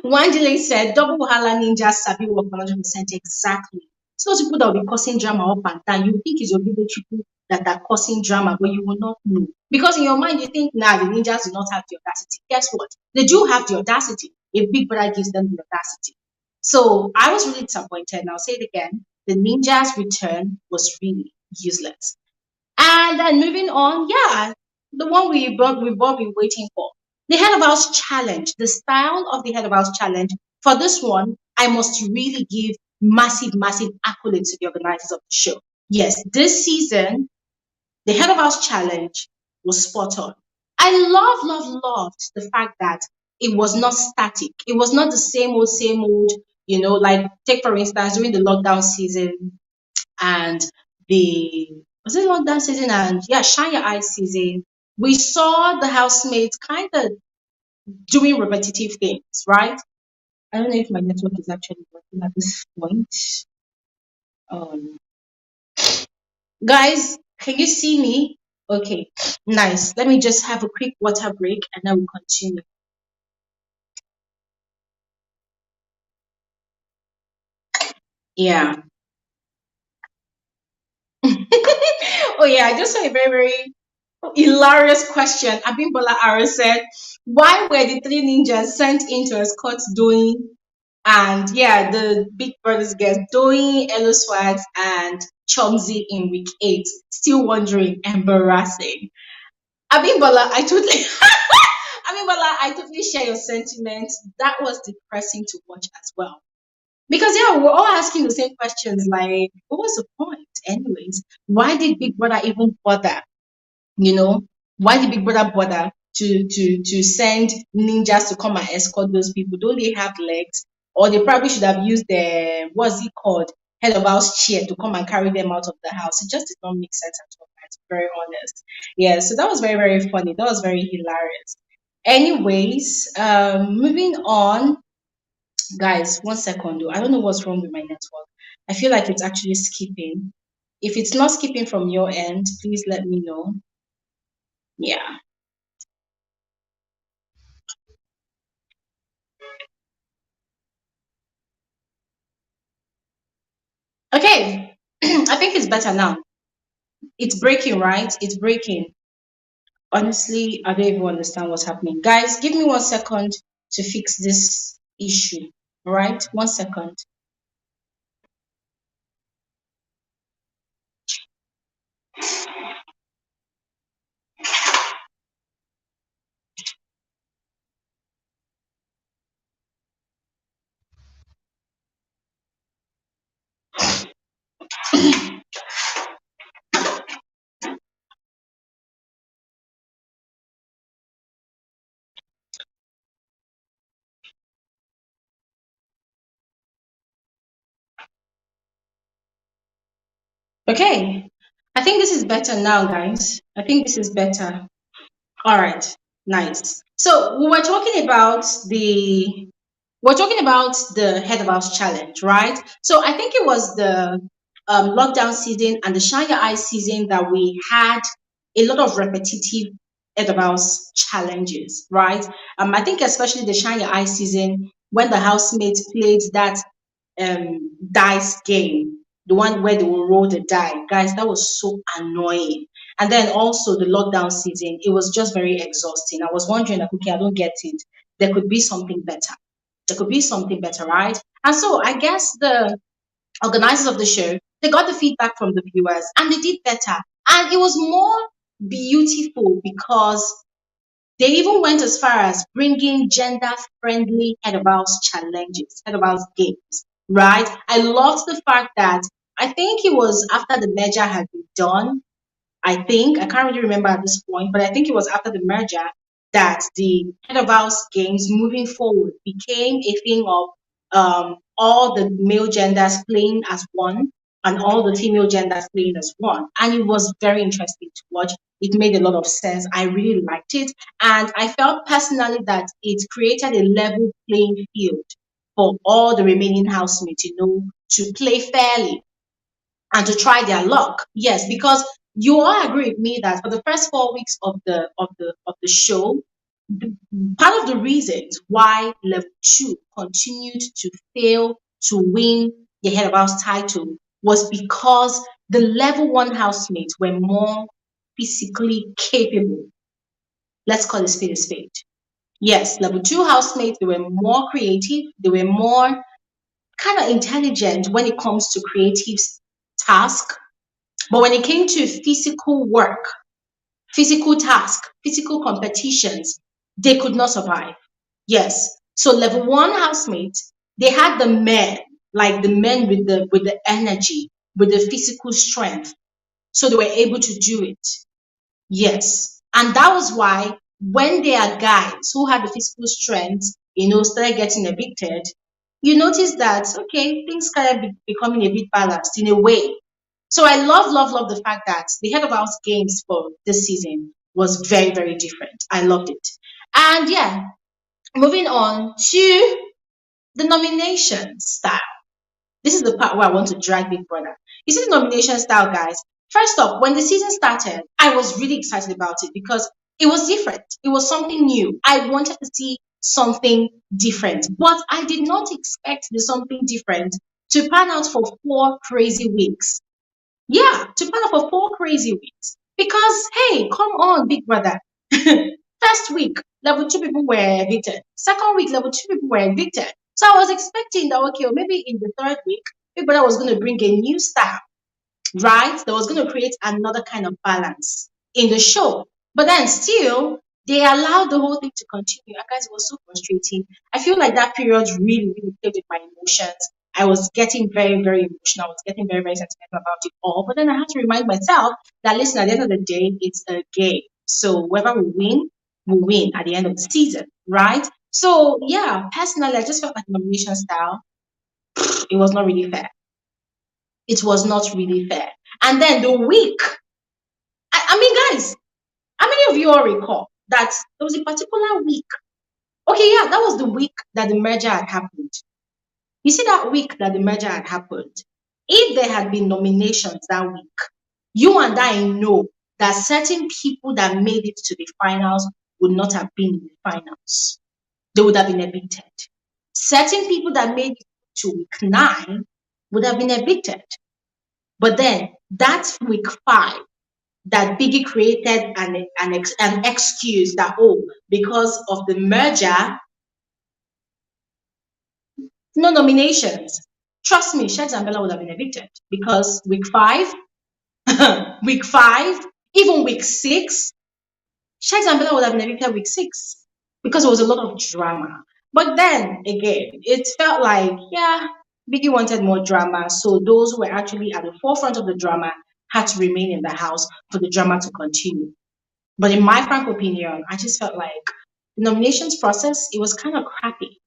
One delay said, double wahala ninjas sabi work 100% exactly. It's those people that will be causing drama up and down. You think it's your village people that are causing drama, but you will not know. Because in your mind, you think, nah, the ninjas do not have the audacity. Guess what? They do have the audacity if Big Brother gives them the audacity. So I was really disappointed, and I'll say it again. The ninjas' return was really useless. And then moving on, yeah, the one we've all been waiting for. The head of house challenge, the style of the head of house challenge. For this one, I must really give massive, massive accolades to the organizers of the show. Yes, this season, the head of house challenge was spot on. I loved the fact that it was not static. It was not the same old, like take for instance, during the lockdown season, and the was it lockdown season, and yeah, shine your eyes season, we saw the housemates kind of doing repetitive things, right? I don't know if my network is actually working at this point. um Guys, can you see me? Okay, nice. Let me just have a quick water break and then we'll continue. Yeah. Oh yeah, I just saw a very, very hilarious question. Abimbola Ara said, why were the three ninjas sent in to escort doing? And yeah, the Big Brothers guest, Doing, Elo Swags, and Chomzi in week 8. Still wondering, embarrassing. Abimbola, I totally Abimbola, I totally share your sentiments. That was depressing to watch as well. Because yeah, we're all asking the same questions like, what was the point? Anyways, why did Big Brother even bother? You know, why did Big Brother bother to send ninjas to come and escort those people? Don't they have legs? Or they probably should have used the what's it called, head of house chair to come and carry them out of the house. It just did not make sense at all, to be very honest. Yeah, so that was very, very funny. That was very hilarious. Anyways, moving on, guys. 1 second though. I don't know what's wrong with my network. I feel like it's actually skipping. If it's not skipping from your end, please let me know. Yeah. Okay, I think it's better now. It's breaking, right? It's breaking. Honestly, I don't even understand what's happening. Guys, give me 1 second to fix this issue. All right? 1 second. Okay. I think this is better now, guys. I think this is better. All right, nice. So we're talking about the head of house challenge, right? So I think it was the lockdown season and the shine your eyes season that we had a lot of repetitive head of house challenges, right? I think especially the shine your eyes season when the housemates played that dice game, the one where they will roll the die. Guys, that was so annoying. And then also the lockdown season, it was just very exhausting. I was wondering, like, okay, I don't get it. There could be something better. There could be something better, right? And so I guess the organizers of the show, they got the feedback from the viewers and they did better. And it was more beautiful because they even went as far as bringing gender-friendly head-of-house challenges, head-of-house games, right? I loved the fact that I think it was after the merger had been done. I can't really remember at this point, but I think it was after the merger that the head of house games moving forward became a thing of all the male genders playing as one and all the female genders playing as one. And it was very interesting to watch. It made a lot of sense. I really liked it. And I felt personally that it created a level playing field for all the remaining housemates, to play fairly and to try their luck. Yes, because you all agree with me that for the first 4 weeks of the show, the, part of the reasons why level two continued to fail to win the head of house title was because the level one housemates were more physically capable. Let's call it spade a spade. Yes, level two housemates, they were more creative, they were more kind of intelligent when it comes to creative task. But when it came to physical work, physical task, physical competitions, they could not survive. Yes. So level one housemates, they had the men, like the men with the energy, with the physical strength. So they were able to do it. Yes. And that was why when there are guys who had the physical strength, started getting evicted, you notice that, okay, things kind of becoming a bit balanced in a way. So I love, love, love the fact that the head of house games for this season was very, very different. I loved it. And yeah, moving on to the nomination style. This is the part where I want to drag Big Brother. You see the nomination style, guys. First off, when the season started, I was really excited about it because it was different. It was something new. I wanted to see something different, but I did not expect the something different to pan out for 4 crazy weeks. Yeah, to plan for 4 crazy weeks. Because, hey, come on, Big Brother. First week, level two people were evicted. Second week, level two people were evicted. So I was expecting that, okay, well, maybe in the third week, Big Brother was going to bring a new style, right? That was going to create another kind of balance in the show. But then still, they allowed the whole thing to continue. And guys, it was so frustrating. I feel like that period really, really played with my emotions. I was getting very, very emotional. I was getting very, very sentimental about it all. But then I had to remind myself that, listen, at the end of the day, it's a game. So whoever will win at the end of the season, right? So yeah, personally, I just felt like the nomination style, it was not really fair. It was not really fair. And then the week, I mean, guys, how many of you all recall that there was a particular week? Okay, yeah, that was the week that the merger had happened. You see, that week that the merger had happened, if there had been nominations that week, you and I know that certain people that made it to the finals would not have been in the finals. They would have been evicted. Certain people that made it to week nine would have been evicted. But then that's week five that Biggie created an excuse that, oh, because of the merger, no nominations. Trust me, Sheds and Bella would have been evicted because week five, week five, even week six, Sheds and Bella would have been evicted week six because there was a lot of drama. But then again, it felt like, yeah, Biggie wanted more drama. So those who were actually at the forefront of the drama had to remain in the house for the drama to continue. But in my frank opinion, I just felt like the nominations process, it was kind of crappy.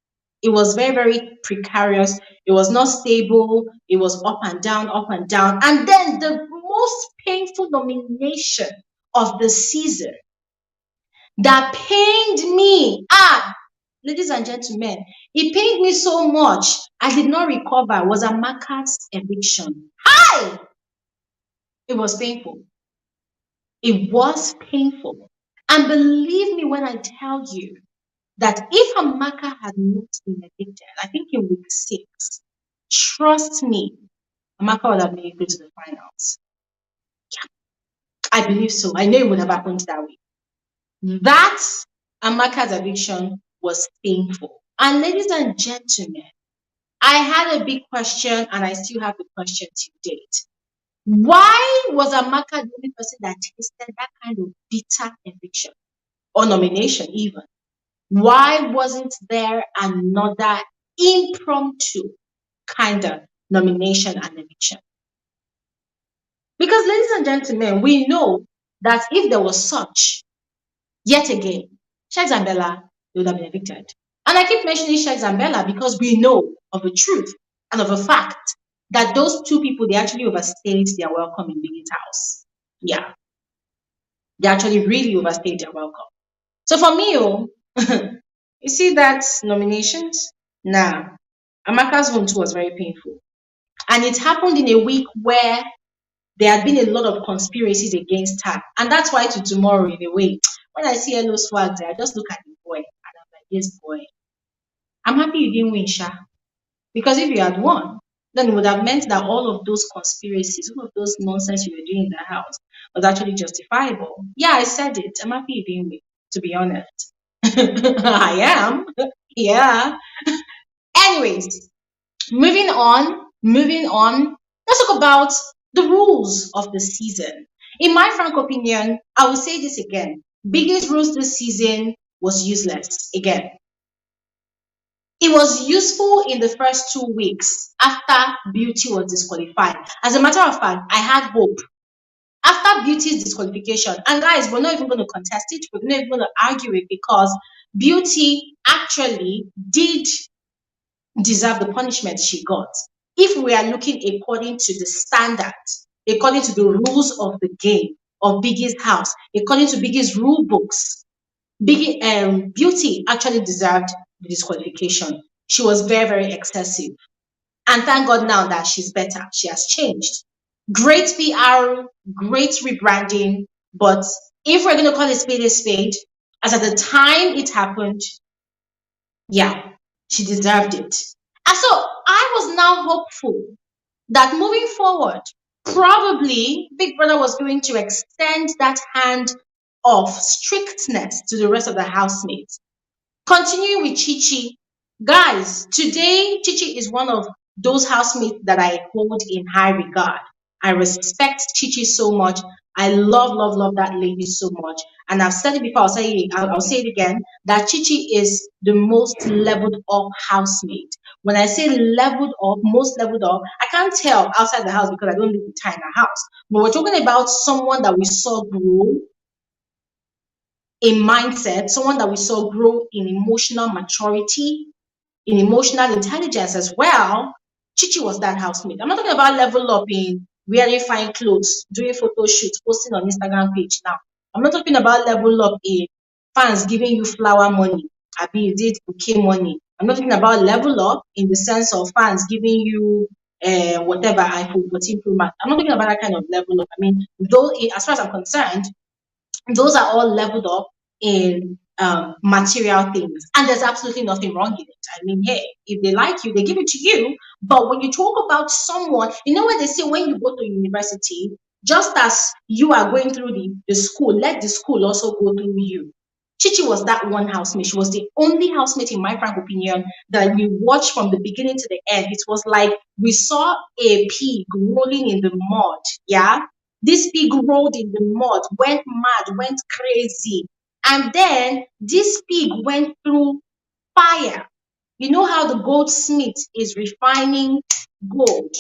It was very, very precarious. It was not stable. It was up and down, up and down. And then the most painful nomination of the season that pained me. Ladies and gentlemen, it pained me so much I did not recover was Amaka's eviction. Hi! It was painful. It was painful. And believe me when I tell you that if Amaka had not been evicted, I think in week six, trust me, Amaka would have made it to the finals. I believe so. I know it would have happened that way. That Amaka's eviction was painful. And ladies and gentlemen, I had a big question and I still have the question to date. Why was Amaka the only person that tasted that kind of bitter eviction or nomination, even? Why wasn't there another impromptu kind of nomination and eviction? Because, ladies and gentlemen, we know that if there was such, yet again, Sheikh and Bella would have been evicted. And I keep mentioning Sheikh and Bella because we know of a truth and of a fact that those two people, they actually overstayed their welcome in Biggie's house. Yeah, they actually really overstayed their welcome. So for me, oh, you see that nominations? Nah, Amaka's one too was very painful. And it happened in a week where there had been a lot of conspiracies against her. And that's why to tomorrow, in a way, when I see yellow swag there, I just look at the boy and I'm like, this boy, I'm happy you didn't win, Sha. Because if you had won, then it would have meant that all of those conspiracies, all of those nonsense you were doing in the house was actually justifiable. Yeah, I said it. I'm happy you didn't win, to be honest. I am. Yeah. Anyways, moving on. Let's talk about the rules of the season. In my frank opinion, I will say this again. Biggest rules this season was useless. Again, it was useful in the first 2 weeks after Beauty was disqualified. As a matter of fact, I had hope after Beauty's disqualification. And guys, we're not even going to contest it. We're not even going to argue it because Beauty actually did deserve the punishment she got. If we are looking according to the standards, according to the rules of the game of Biggie's house, according to Biggie's rule books, Biggie Beauty actually deserved the disqualification. She was very, very excessive. And thank God now that she's better. She has changed. Great PR, great rebranding. But if we're going to call a spade, as at the time it happened, yeah, she deserved it. And so I was now hopeful that moving forward, probably Big Brother was going to extend that hand of strictness to the rest of the housemates. Continuing with Chichi, guys, today Chichi is one of those housemates that I hold in high regard. I respect Chichi so much. I love that lady so much. And I've said it before, I'll say it again, that Chichi is the most leveled up housemate. When I say leveled up, most leveled up, I can't tell outside the house because I don't live with her in her house. But we're talking about someone that we saw grow in mindset, someone that we saw grow in emotional maturity, in emotional intelligence as well. Chichi was that housemate. I'm not talking about level up in wearing fine clothes, doing photo shoots, posting on Instagram page now. I'm not talking about level up in fans giving you flower money. I mean, you did bouquet money. I'm not talking about level up in the sense of fans giving you whatever iPhone 14 Pro Max. I'm not talking about that kind of level up. I mean, though, as far as I'm concerned, those are all leveled up in material things, and there's absolutely nothing wrong in it. I mean, hey, if they like you, they give it to you. But when you talk about someone, you know what they say, when you go to university, just as you are going through the school, let the school also go through you. Chichi was that one housemate. She was the only housemate, in my frank opinion, that we watched from the beginning to the end. It was like we saw a pig rolling in the mud. Yeah, this pig rolled in the mud, went mad, went crazy. And then this pig went through fire. You know how the goldsmith is refining gold,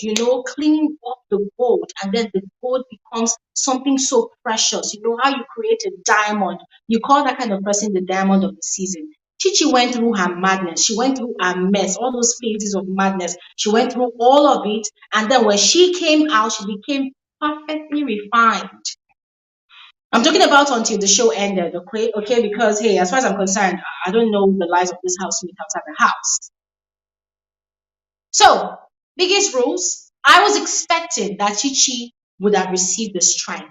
cleaning up the gold, and then the gold becomes something so precious. You know how you create a diamond. You call that kind of person the diamond of the season. Chichi went through her madness. She went through her mess, all those phases of madness. She went through all of it. And then when she came out, she became perfectly refined. I'm talking about until the show ended, okay? Okay, because hey, as far as I'm concerned, I don't know the lies of this housemate outside the house. So, biggest rules. I was expecting that Chichi would have received the strike.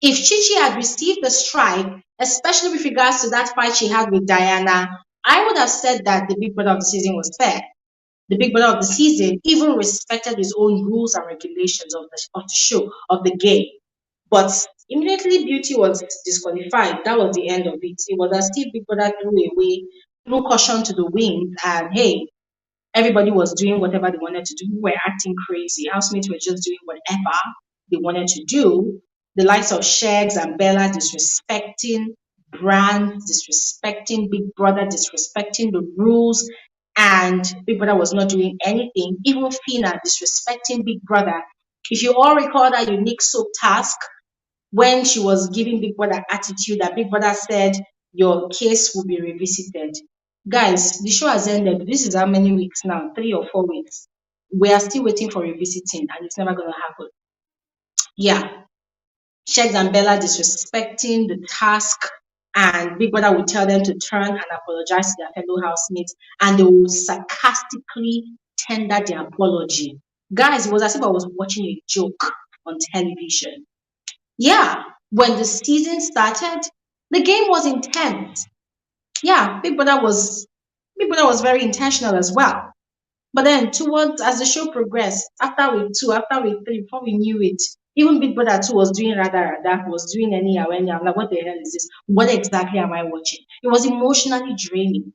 If Chichi had received the strike, especially with regards to that fight she had with Diana, I would have said that the Big Brother of the season was fair. The Big Brother of the season even respected his own rules and regulations of the show, of the game. But immediately Beauty was disqualified. That was the end of it. It was as if Big Brother threw caution to the wind, and hey, everybody was doing whatever they wanted to do. We were acting crazy. Housemates were just doing whatever. they wanted to do. The likes of Shags and Bella disrespecting brands, disrespecting Big Brother, disrespecting the rules, and Big Brother was not doing anything. Even Fina disrespecting Big Brother. If you all recall that unique soap task when she was giving Big Brother attitude, that Big Brother said your case will be revisited. Guys, the show has ended. This is how many weeks now? 3 or 4 weeks. We are still waiting for revisiting, and it's never going to happen. Yeah, Shegs and Bella disrespecting the task, and Big Brother will tell them to turn and apologize to their fellow housemates, and they will sarcastically tender their apology. Guys, it was as if I was watching a joke on television. Yeah, when the season started, the game was intense. Yeah, Big Brother was very intentional as well. But then towards as the show progressed, after week two, after week three, before we knew it, even Big Brother 2 was doing rather, was doing anyhow. I'm like, what the hell is this? What exactly am I watching? It was emotionally draining.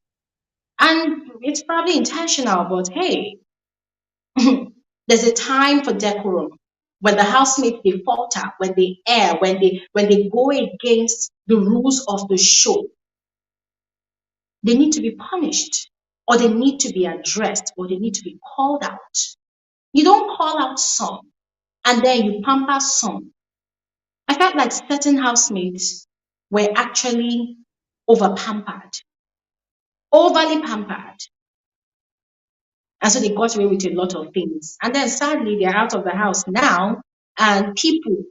And it's probably intentional, but hey, there's a time for decorum. When the housemates they falter, when they err, when they go against the rules of the show, they need to be punished, or they need to be addressed, or they need to be called out. You don't call out some and then you pamper some. I felt like certain housemates were actually over pampered, overly pampered. And so they got away with a lot of things. And then sadly, they're out of the house now, and people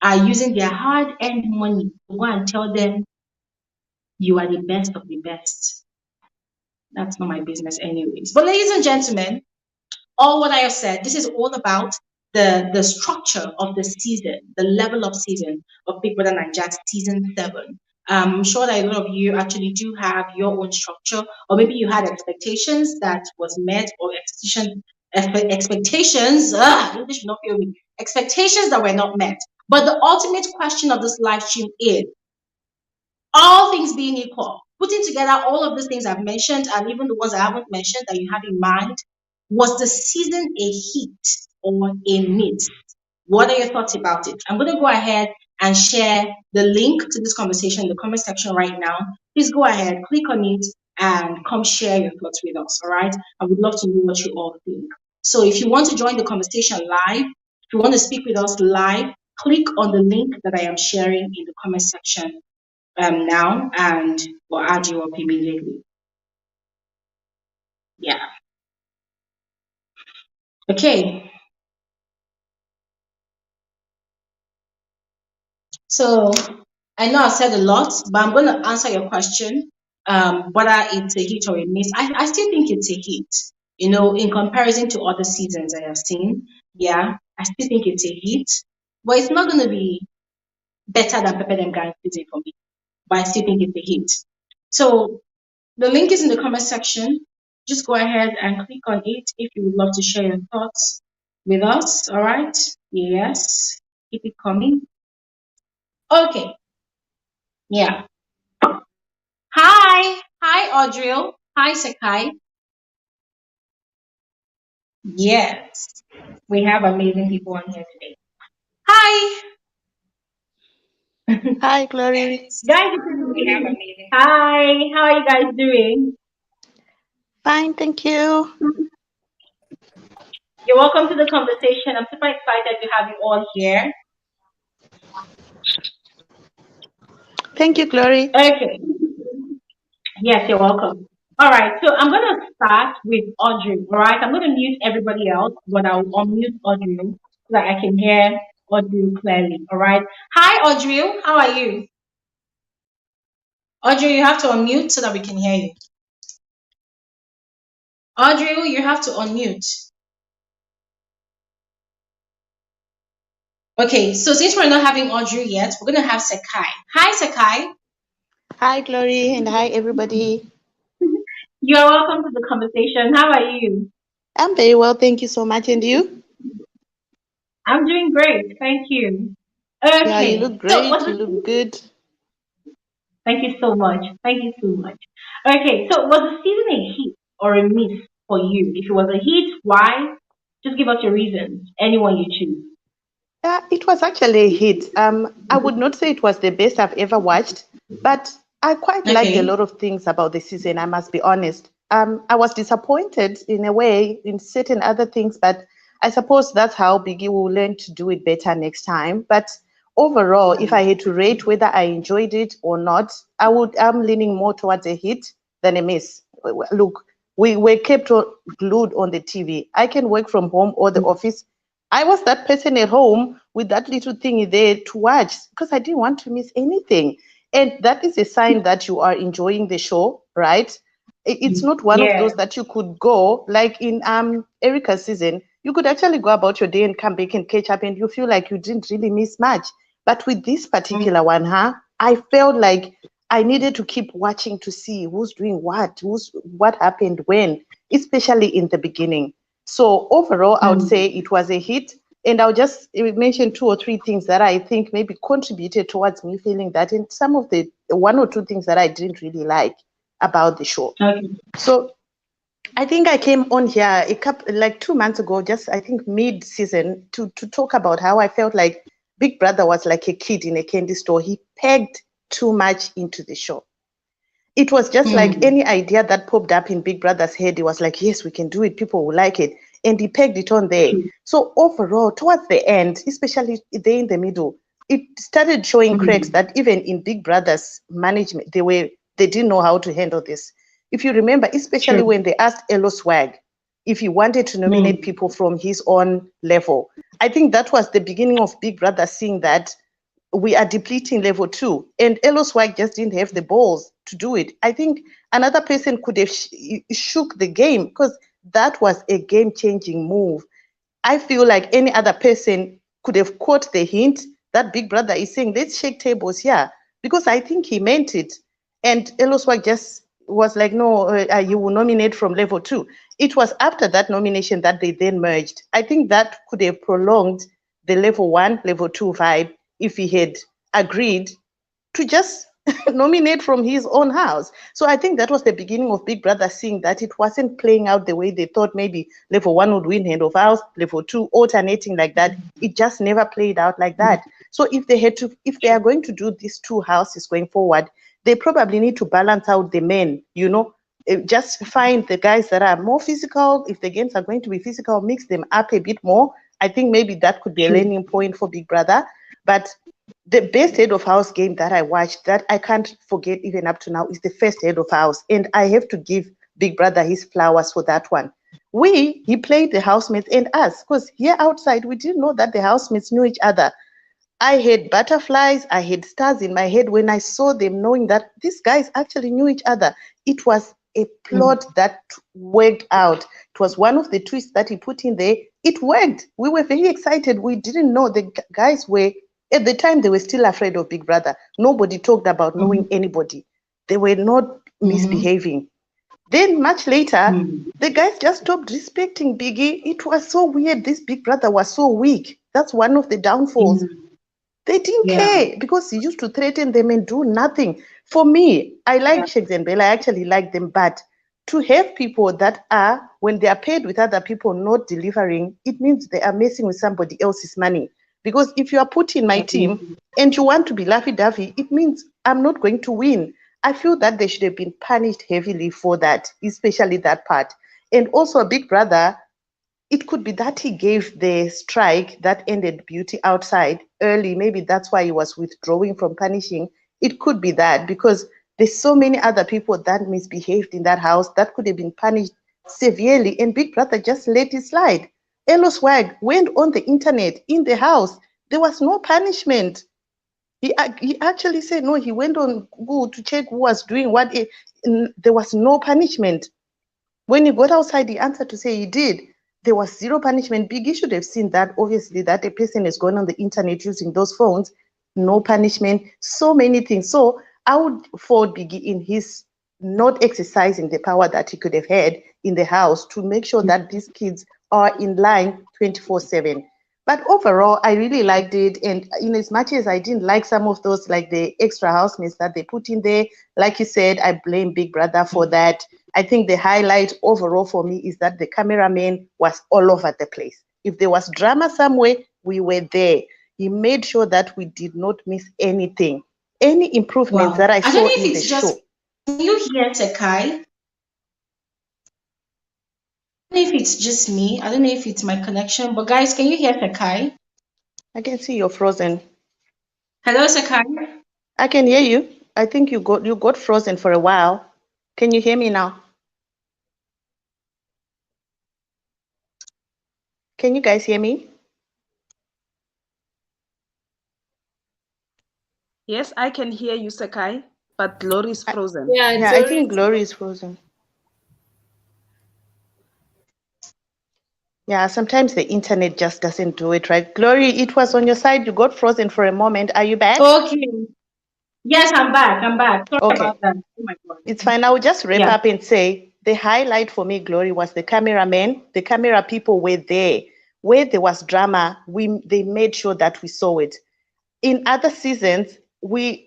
are using their hard earned money to go and tell them, you are the best of the best. That's not my business, anyways. But, ladies and gentlemen, all what I have said, this is all about the structure of the season, the level of season of Big Brother Naija season 7. I'm sure that a lot of you actually do have your own structure, or maybe you had expectations that was met, or expectations. English will not feel me. Expectations that were not met. But the ultimate question of this live stream is, all things being equal, putting together all of these things I've mentioned and even the ones I haven't mentioned that you have in mind, was the season a hit or a miss? What are your thoughts about it? I'm going to go ahead and share the link to this conversation in the comment section right now. Please go ahead, click on it, and come share your thoughts with us. All right. I would love to know what you all think. So if you want to join the conversation live, if you want to speak with us live, click on the link that I am sharing in the comment section now, and we'll add you up immediately. Yeah. Okay. So I know I've said a lot, but I'm going to answer your question. Whether it's a hit or a miss, I still think it's a hit. In comparison to other seasons I have seen, yeah, I still think it's a hit. But it's not going to be better than Pepper Them Gang season for me. But I still think it's a hit. So the link is in the comment section. Just go ahead and click on it if you would love to share your thoughts with us. All right. Yes. Keep it coming. Okay. Yeah. Hi. Hi, Audrey. Hi, Sakai. Yes. We have amazing people on here today. Hi. Hi, Glory. Guys, hi. How are you guys doing? Fine, thank you. You're welcome to the conversation. I'm super excited to have you all here. Thank you, Glory. Okay. Yes, you're welcome. All right, so I'm going to start with Audrey. All right, I'm going to mute everybody else, but I'll unmute Audrey so that I can hear Audrey clearly. All right. Hi, Audrey. How are you? Audrey, you have to unmute so that we can hear you. Audrey, you have to unmute. Okay, so since we're not having Audrey yet, we're going to have Sakai. Hi, Sakai. Hi, Glory, and hi, everybody. You're welcome to the conversation. How are you? I'm very well, thank you so much. And you? I'm doing great. Thank you. Yeah, you Okay, look so great. You look good. thank you so much. Thank you so much. Okay, so was the season a hit or a miss for you? If it was a hit, why? Just give us your reasons. Anyone you choose. It was actually a hit. I would not say it was the best I've ever watched, but I quite liked a Okay. lot of things about the season, I must be honest. I was disappointed in a way in certain other things, but I suppose that's how Biggie will learn to do it better next time. But overall, if I had to rate whether I enjoyed it or not, I'm leaning more towards a hit than a miss. Look, we were kept glued on the TV. I can work from home or the office. I was that person at home with that little thing there to watch because I didn't want to miss anything. And that is a sign that you are enjoying the show, right? It's not one of Yeah. those that you could go like in Erica's season. You could actually go about your day and come back and catch up, and you feel like you didn't really miss much. But with this particular one, I felt like I needed to keep watching to see who's doing what happened when, especially in the beginning. So overall, I would say it was a hit. And I'll just mention two or three things that I think maybe contributed towards me feeling that, and some of the one or two things that I didn't really like about the show. Okay. So I think I came on here a couple like 2 months ago, just I think mid-season, to talk about how I felt like Big Brother was like a kid in a candy store. He pegged too much into the show. It was just like Mm. any idea that popped up in Big Brother's head. He was like, yes, we can do it. People will like it. And he pegged it on there. So overall, towards the end, especially there in the middle, it started showing cracks Mm. that even in Big Brother's management, they didn't know how to handle this. If you remember, especially True. when they asked Elo Swag if he wanted to nominate Mm. people from his own level, I think that was the beginning of Big Brother seeing that we are depleting level two. And Elos White just didn't have the balls to do it. I think another person could have shook the game because that was a game changing move. I feel like any other person could have caught the hint that Big Brother is saying, let's shake tables here, because I think he meant it. And Eloswag just was like, no, you will nominate from level two. It was after that nomination that they then merged. I think that could have prolonged the level one, level two vibe if he had agreed to just nominate from his own house. So I think that was the beginning of Big Brother seeing that it wasn't playing out the way they thought maybe level one would win hand of house, level two alternating like that. It just never played out like that. So if they are going to do these two houses going forward, they probably need to balance out the men, just find the guys that are more physical. If the games are going to be physical, mix them up a bit more. I think maybe that could be a True. learning point for Big Brother. But the best head of house game that I watched that I can't forget even up to now is the first head of house. And I have to give Big Brother his flowers for that one. He played the housemates and us, because here outside, we didn't know that the housemates knew each other. I had butterflies, I had stars in my head when I saw them, knowing that these guys actually knew each other. It was a Mm. plot that worked out. It was one of the twists that he put in there. It worked. We were very excited. We didn't know the guys were, at the time, they were still afraid of Big Brother. Nobody talked about knowing Mm. anybody. They were not Mm. misbehaving. Then, much later, Mm. the guys just stopped respecting Biggie. It was so weird. This Big Brother was so weak. That's one of the downfalls. Mm. They didn't Yeah. care because he used to threaten them and do nothing. For me, I like Shakes and Bella. I actually like them, but to have people that are, when they are paid with other people, not delivering, it means they are messing with somebody else's money. Because if you are put in my Okay. team and you want to be Laffy Daffy, it means I'm not going to win. I feel that they should have been punished heavily for that, especially that part. And also, a Big Brother, it could be that he gave the strike that ended Beauty outside early. Maybe that's why he was withdrawing from punishing. It could be that because there's so many other people that misbehaved in that house that could have been punished severely, and Big Brother just let it slide. Elo Swag went on the internet in the house. There was no punishment. He actually said no. He went on Google to check who was doing what. There was no punishment. When he got outside, he answered to say he did. There was zero punishment. Biggie should have seen that, obviously, that a person is going on the internet using those phones. No punishment, so many things. So I would fault Biggie in his not exercising the power that he could have had in the house to make sure that these kids are in line 24/7. But overall, I really liked it. And in as much as I didn't like some of those, like the extra housemates that they put in there, like you said, I blame Big Brother for that. I think the highlight overall for me is that the cameraman was all over the place. If there was drama somewhere, we were there. He made sure that we did not miss anything. Any improvements that Wow. I I don't saw know if in the it's just show. me. Can you hear Tekai? I don't know if it's just me. I don't know if it's my connection. But guys, can you hear Tekai? I can see you're frozen. Hello, Tekai. I can hear you. I think you got frozen for a while. Can you hear me now? Can you guys hear me? Yes, I can hear you, Sakai, but Glory is I, frozen. Yeah, yeah, I think Glory. Glory is frozen. Yeah, sometimes the internet just doesn't do it right. Glory, it was on your side. You got frozen for a moment. Are you back? Okay. Yes, I'm back. I'm back. Sorry about Okay, that. Oh my God. it's fine. I will just wrap Yeah. up and say the highlight for me, Glory, was the cameraman. The camera people were there. Where there was drama, they made sure that we saw it. In other seasons, they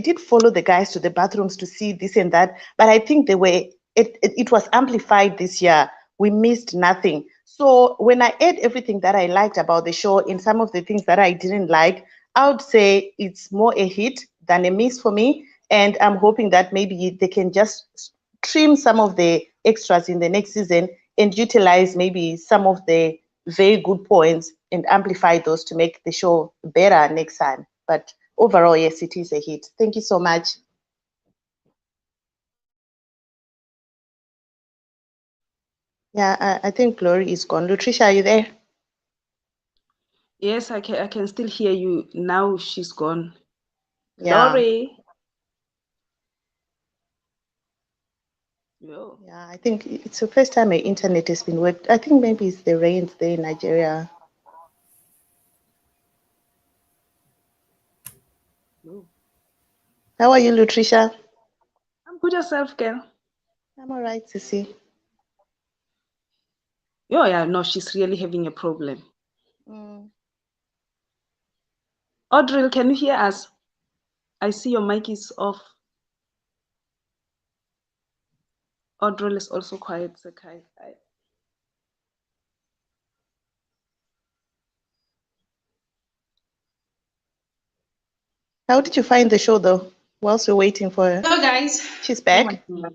did follow the guys to the bathrooms to see this and that, but I think it was amplified this year. We missed nothing. So when I add everything that I liked about the show in some of the things that I didn't like, I would say it's more a hit than a miss for me. And I'm hoping that maybe they can just trim some of the extras in the next season and utilize maybe some of the very good points and amplify those to make the show better next time. But overall, yes, it is a hit. Thank you so much. Yeah, I think Glory is gone. Lutricia, are you there? Yes, I can still hear you. Now she's gone. Yeah, Glory. Yo. yeah. I think it's the first time my internet has been worked. I think maybe it's the rains there in Nigeria. Yo. How are you, Lutricia? I'm good yourself, girl. I'm all right, Sissy. Oh yeah, no, she's really having a problem. Mm. Audrey, can you hear us? I see your mic is off. Audrey is also quiet, Sakai. How did you find the show, though? Whilst we're waiting for her, Hello, guys. she's Oh my back. God.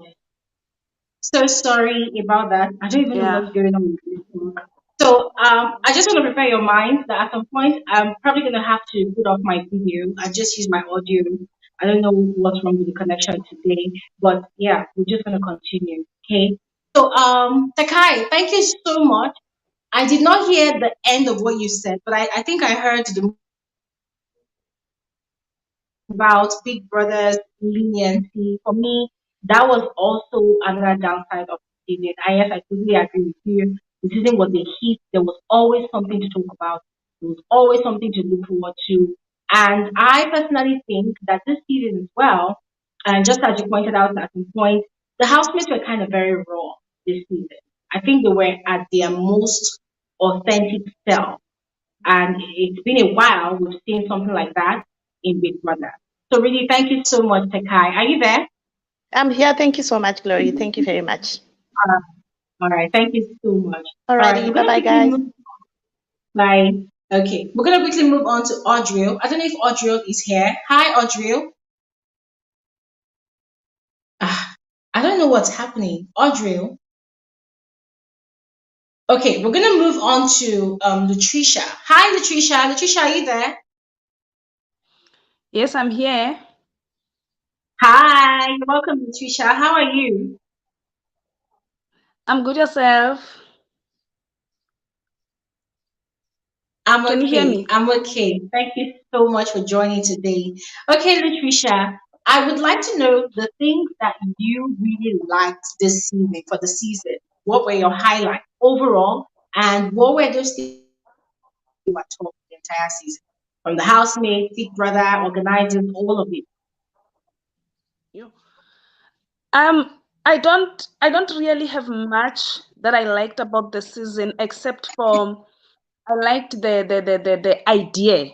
So sorry about that. I don't even know Yeah. what's going on with this phone. So I just want to prepare your mind that at some point I'm probably gonna have to put off my video. I just use my audio. I don't know what's wrong with the connection today, but yeah, we're just gonna continue. Okay. So Takai, thank you so much. I did not hear the end of what you said, but I think I heard the about Big Brother's leniency. For me, that was also another downside of the season. Yes, I totally agree with you. The season was a hit. There was always something to talk about. There was always something to look forward to. And I personally think that this season as well, and just as you pointed out at some point, the housemates were kind of very raw this season. I think they were at their most authentic self. And it's been a while we've seen something like that in Big Brother. So really, thank you so much, Takai. Are you there? I'm here. Thank you so much, Glory. Thank you very much. Uh, all right, thank you so much. All right, Alrighty, we're bye gonna bye, quickly guys. move. Bye. Okay, we're gonna quickly move on to Audriel. I don't know if Audriel is here. Hi, Audriel. I don't know what's happening. Audriel. Okay, we're gonna move on to Latricia. Hi, Latricia. Latricia, are you there? Yes, I'm here. Hi, welcome, Latricia. How are you? I'm good yourself. I'm Can you hear okay. me? I'm okay. Thank you so much for joining today. Okay, Latricia, I would like to know the things that you really liked this season for the season. What were your highlights overall, and what were those things you were taught the entire season? From the housemaid, Big Brother, organizers, all of it. Yo. I don't really have much that I liked about the season except for I liked the idea.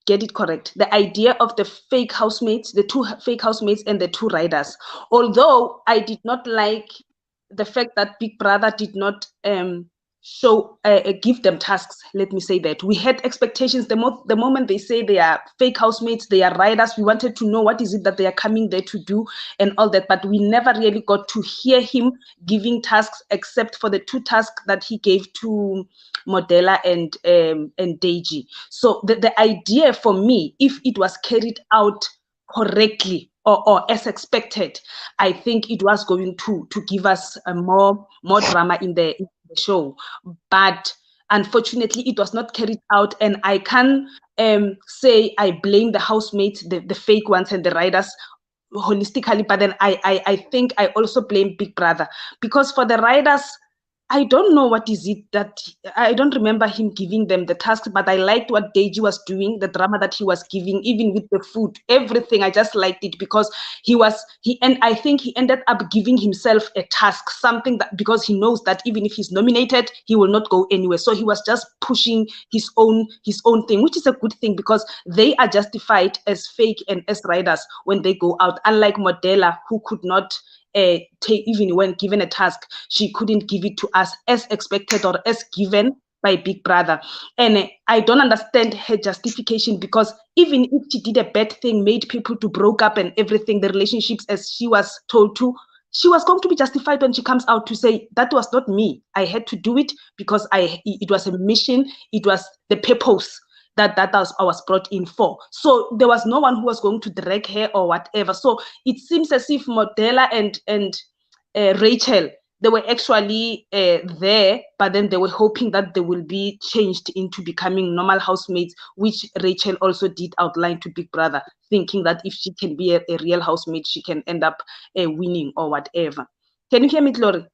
Get it correct. The idea of the fake housemates, the two fake housemates and the two riders. Although I did not like the fact that Big Brother did not show give them tasks. Let me say that we had expectations. The moment they say they are fake housemates, they are riders, we wanted to know what is it that they are coming there to do and all that, but we never really got to hear him giving tasks, except for the 2 tasks that he gave to Modela and Deji. So the idea for me, if it was carried out correctly or as expected, I think it was going to give us a more drama in the show. But unfortunately, it was not carried out, and I can say I blame the housemates, the fake ones, and the riders holistically. But then I think I also blame Big Brother, because for the riders, I don't know what is it that I don't remember him giving them the task, but I liked what Deji was doing, the drama that he was giving, even with the food, everything. I just liked it because and I think he ended up giving himself a task, something that, because he knows that even if he's nominated, he will not go anywhere. So he was just pushing his own thing, which is a good thing, because they are justified as fake and as riders when they go out, unlike Modela, who could not even when given a task, she couldn't give it to us as expected or as given by Big Brother. And I don't understand her justification, because even if she did a bad thing, made people to broke up and everything, the relationships as she was told to, she was going to be justified when she comes out to say, that was not me. I had to do it because it was a mission. It was the purpose that I was brought in for. So there was no one who was going to drag her or whatever. So it seems as if Modela and Rachel, they were actually there, but then they were hoping that they will be changed into becoming normal housemates, which Rachel also did outline to Big Brother, thinking that if she can be a real housemate, she can end up winning or whatever. Can you hear me, Glory?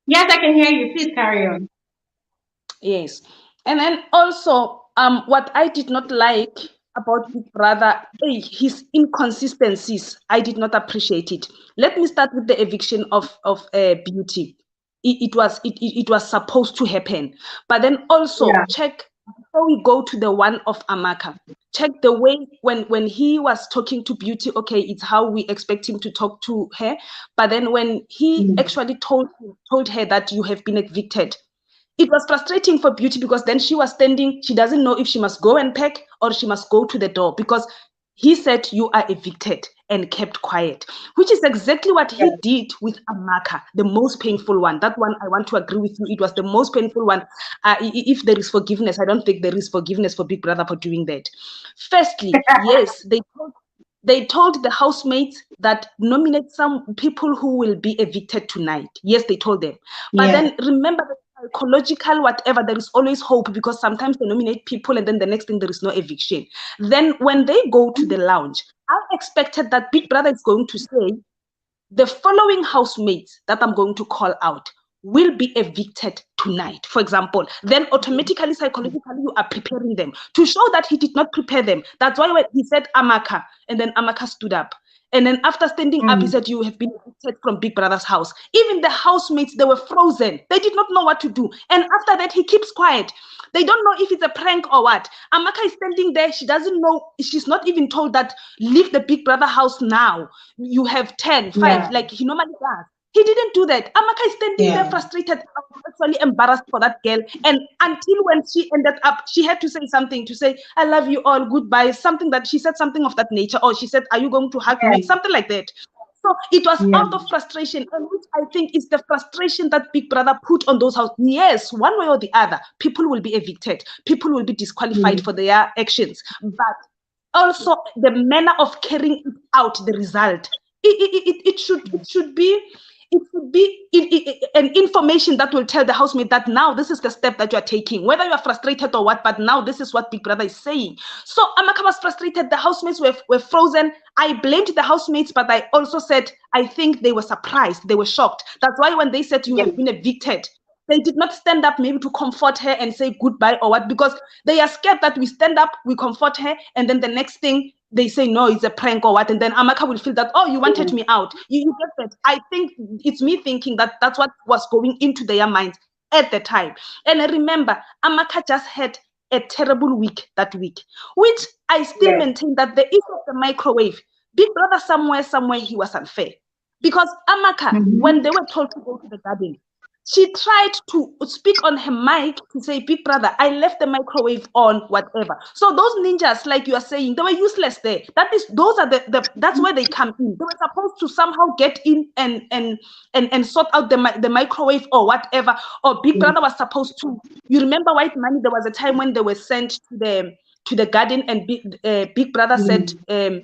Yes, I can hear you. Please carry on. Yes. And then also, what I did not like about Big Brother, his inconsistencies, I did not appreciate it. Let me start with the eviction of Beauty. It was supposed to happen, but then also check, before we go to the one of Amaka, check the way when he was talking to Beauty. Okay, it's how we expect him to talk to her, but then when he actually told her that you have been evicted, it was frustrating for Beauty, because then she was standing, she doesn't know if she must go and pack or she must go to the door, because he said you are evicted and kept quiet, which is exactly what he did with Amaka, the most painful one. That one, I want to agree with you, it was the most painful one. If there is forgiveness, I don't think there is forgiveness for Big Brother for doing that. Firstly, yes, they told the housemates that nominate some people who will be evicted tonight. Yes, they told them. But then remember, the psychological whatever, there is always hope, because sometimes they nominate people and then the next thing there is no eviction. Then when they go to the lounge, I expected that Big Brother is going to say, the following housemates that I'm going to call out will be evicted tonight, for example. Then automatically, psychologically, you are preparing them to show that he did not prepare them. That's why when he said Amaka, and then Amaka stood up. And then after standing up, he said, you have been evicted from Big Brother's house. Even the housemates, they were frozen. They did not know what to do. And after that, he keeps quiet. They don't know if it's a prank or what. Amaka is standing there. She doesn't know. She's not even told that leave the Big Brother house now. You have 10, 5, like he normally does. He didn't do that. Amaka is standing there frustrated, actually embarrassed for that girl. And until when she ended up, she had to say something, to say, I love you all, goodbye. Something that she said, something of that nature. Or she said, are you going to hug me? Something like that. So it was out of frustration, and which I think is the frustration that Big Brother put on those houses. Yes, one way or the other, people will be evicted. People will be disqualified for their actions. But also the manner of carrying out the result. It should be an information that will tell the housemate that now this is the step that you are taking, whether you are frustrated or what, but now this is what Big Brother is saying. So Amaka was frustrated. The housemates were frozen. I blamed the housemates, but I also said, I think they were surprised. They were shocked. That's why when they said you have been evicted, they did not stand up maybe to comfort her and say goodbye or what, because they are scared that we stand up, we comfort her, and then the next thing they say, no, it's a prank or what, and then Amaka will feel that, oh, you wanted me out. You get that. I think it's me thinking that that's what was going into their minds at the time. And I remember, Amaka just had a terrible week that week, which I still maintain that the issue of the microwave, Big Brother somewhere, he was unfair. Because Amaka, when they were told to go to the garden, She tried to speak on her mic to say, Big Brother, I left the microwave on, whatever. So those ninjas, like you are saying, they were useless there. Those are that's where they come in. They were supposed to somehow get in and sort out the microwave or whatever. Or Big Brother was supposed to. You remember White Money? There was a time when they were sent to the garden, and Big Brother said, oh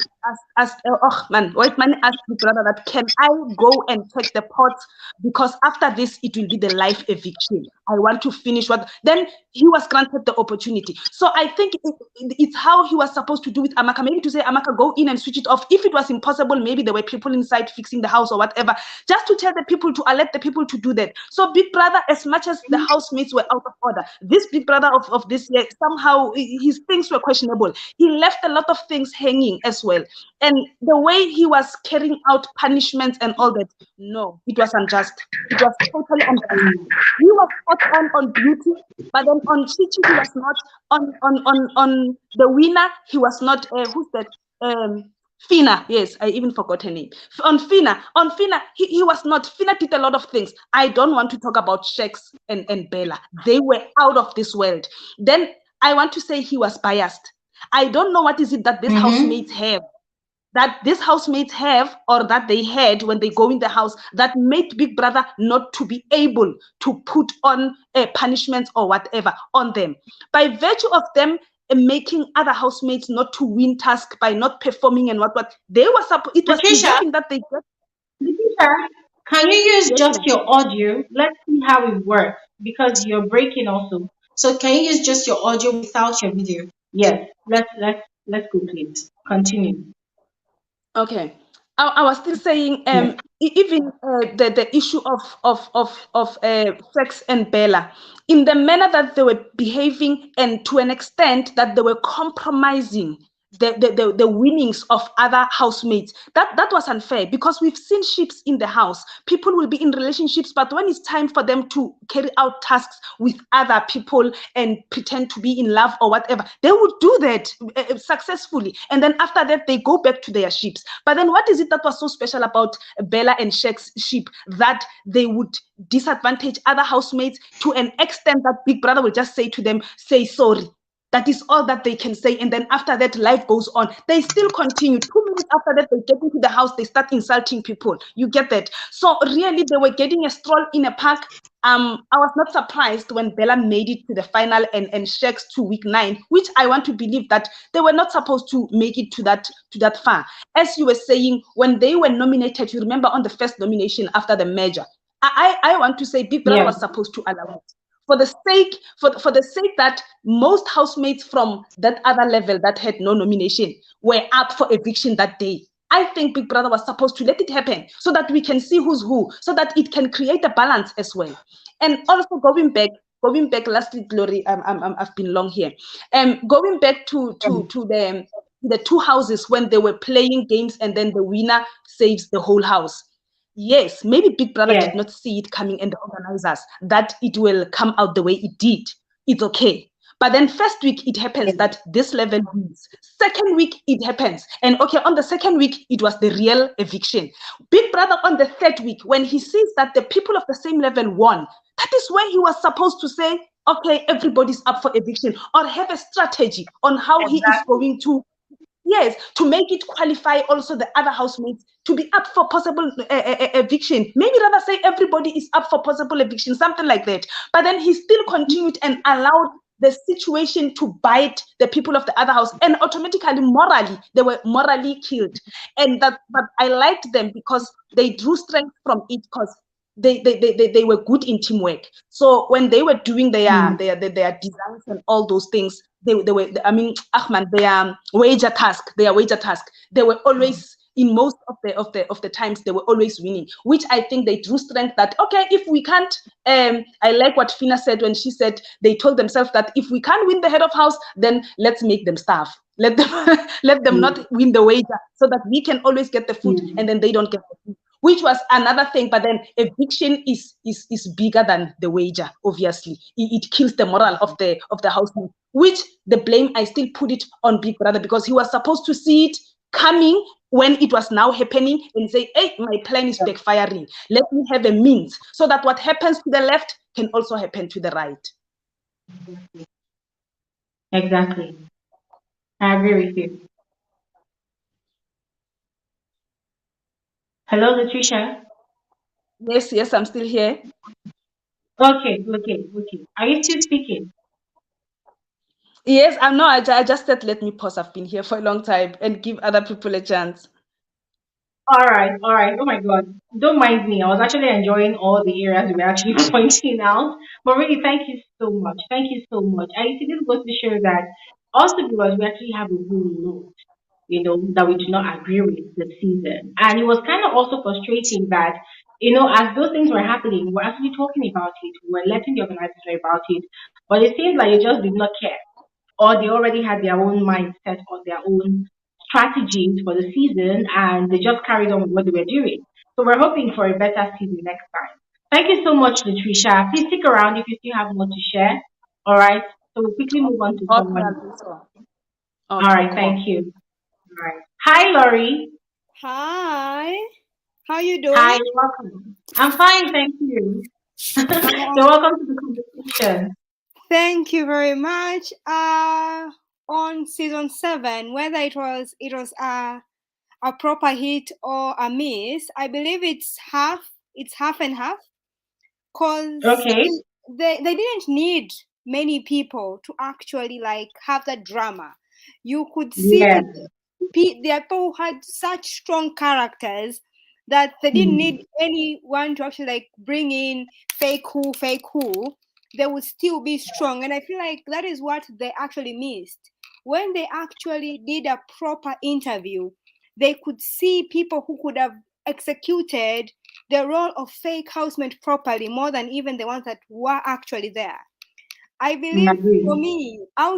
man, White Money asked Big Brother that, can I go and check the pot, because after this it will be the life eviction. I want to finish what. Then he was granted the opportunity. So I think it's how he was supposed to do with Amaka. Maybe to say, Amaka, go in and switch it off. If it was impossible, maybe there were people inside fixing the house or whatever, just to tell the people, to alert the people to do that. So Big Brother, as much as the housemates were out of order, this Big Brother of this year, somehow his things were questionable. He left a lot of things hanging as well. And the way he was carrying out punishments and all that, no, it was unjust. It was totally unjust. He was spot on duty, but then on Chichi he was not. On the winner he was not. Who's that? Fina, yes, I even forgot her name. On Fina, he was not. Fina did a lot of things. I don't want to talk about Shex and Bella. They were out of this world. Then I want to say he was biased. I don't know what is it that these housemates have, or that they had when they go in the house, that made Big Brother not to be able to put on punishments or whatever on them. By virtue of them making other housemates not to win task by not performing and what they were it was deserving that they get. Patricia, can you use just your audio? Let's see how it works, because you're breaking also. So can you use just your audio without your video? Yes. Let's go, please. Continue. Okay, I was still saying, even the issue of Sex and Bella, in the manner that they were behaving, and to an extent that they were compromising the winnings of other housemates, that was unfair, because we've seen ships in the house. People will be in relationships, but when it's time for them to carry out tasks with other people and pretend to be in love or whatever, they would do that successfully, and then after that they go back to their ships. But then what is it that was so special about Bella and Shek's ship, that they would disadvantage other housemates to an extent that Big Brother will just say to them, say sorry? That is all that they can say. And then after that, life goes on. They still continue. 2 minutes after that, they get into the house, they start insulting people. You get that? So really, they were getting a stroll in a park. I was not surprised when Bella made it to the final and Shex to week 9, which I want to believe that they were not supposed to make it to that far. As you were saying, when they were nominated, you remember on the first nomination after the merger, I want to say Big Brother was supposed to allow it. For the sake that most housemates from that other level that had no nomination were up for eviction that day, I think Big Brother was supposed to let it happen, so that we can see who's who, so that it can create a balance as well. And also going back, lastly, Glory, I've been long here. Going back to the two houses when they were playing games, and then the winner saves the whole house. Yes, maybe Big Brother did not see it coming, and the organizers, that it will come out the way it did. It's okay. But then first week, it happens that this level wins. Second week, it happens. And okay, on the second week, it was the real eviction. Big Brother on the third week, when he sees that the people of the same level won, that is where he was supposed to say, okay, everybody's up for eviction, or have a strategy on how he is going to, to make it qualify also the other housemates to be up for possible eviction. Maybe rather say everybody is up for possible eviction, something like that. But then he still continued and allowed the situation to bite the people of the other house, and automatically, morally, they were morally killed. And but I liked them because they drew strength from it, because they were good in teamwork. So when they were doing their designs and all those things, they were, I mean, Ahmed, their wager task, they were always, in most of the times, they were always winning, which I think they drew strength that, okay, if we can't, I like what Fina said when she said they told themselves that if we can't win the head of house, then let's make them starve. Let them not win the wager, so that we can always get the food, and then they don't get the food, which was another thing. But then eviction is bigger than the wager. Obviously, it kills the moral of the household, which the blame, I still put it on Big Brother, because he was supposed to see it coming when it was now happening and say, hey, my plan is backfiring. Let me have a means so that what happens to the left can also happen to the right. Exactly. I agree with you. Hello, Latricia. Yes, yes, I'm still here. Okay. Are you still speaking? Yes, I'm not. I just said, let me pause. I've been here for a long time and give other people a chance. All right. Oh my God. Don't mind me. I was actually enjoying all the areas we were actually pointing out. But really, thank you so much. Thank you so much. I think this goes to show that also because we actually have a whole lot, that we do not agree with this season. And it was kind of also frustrating that, as those things were happening, we're actually talking about it, we're letting the organizers know about it, but it seems like they just did not care, or they already had their own mindset or their own strategies for the season and they just carried on with what they were doing. So we're hoping for a better season next time. Thank you so much, Latricia. Please stick around if you still have more to share. All right. So we'll quickly move on to Okay, someone I'll else. do so. All Okay, right. cool. Thank you. All right. Hi, Laurie. Hi, how you Hi, doing? you're welcome. I'm fine. Thank you. Uh, You're welcome to the conversation. Thank you very much. On season 7, whether it was a proper hit or a miss, I believe it's half and half, cause Okay. they didn't need many people to actually like have that drama. You could see Yeah. the people who had such strong characters that they didn't Mm-hmm. need anyone to actually like bring in fake who. They would still be strong, and I feel like that is what they actually missed when they actually did a proper interview. They could see people who could have executed the role of fake housemate properly more than even the ones that were actually there. I I believe for agree. me, I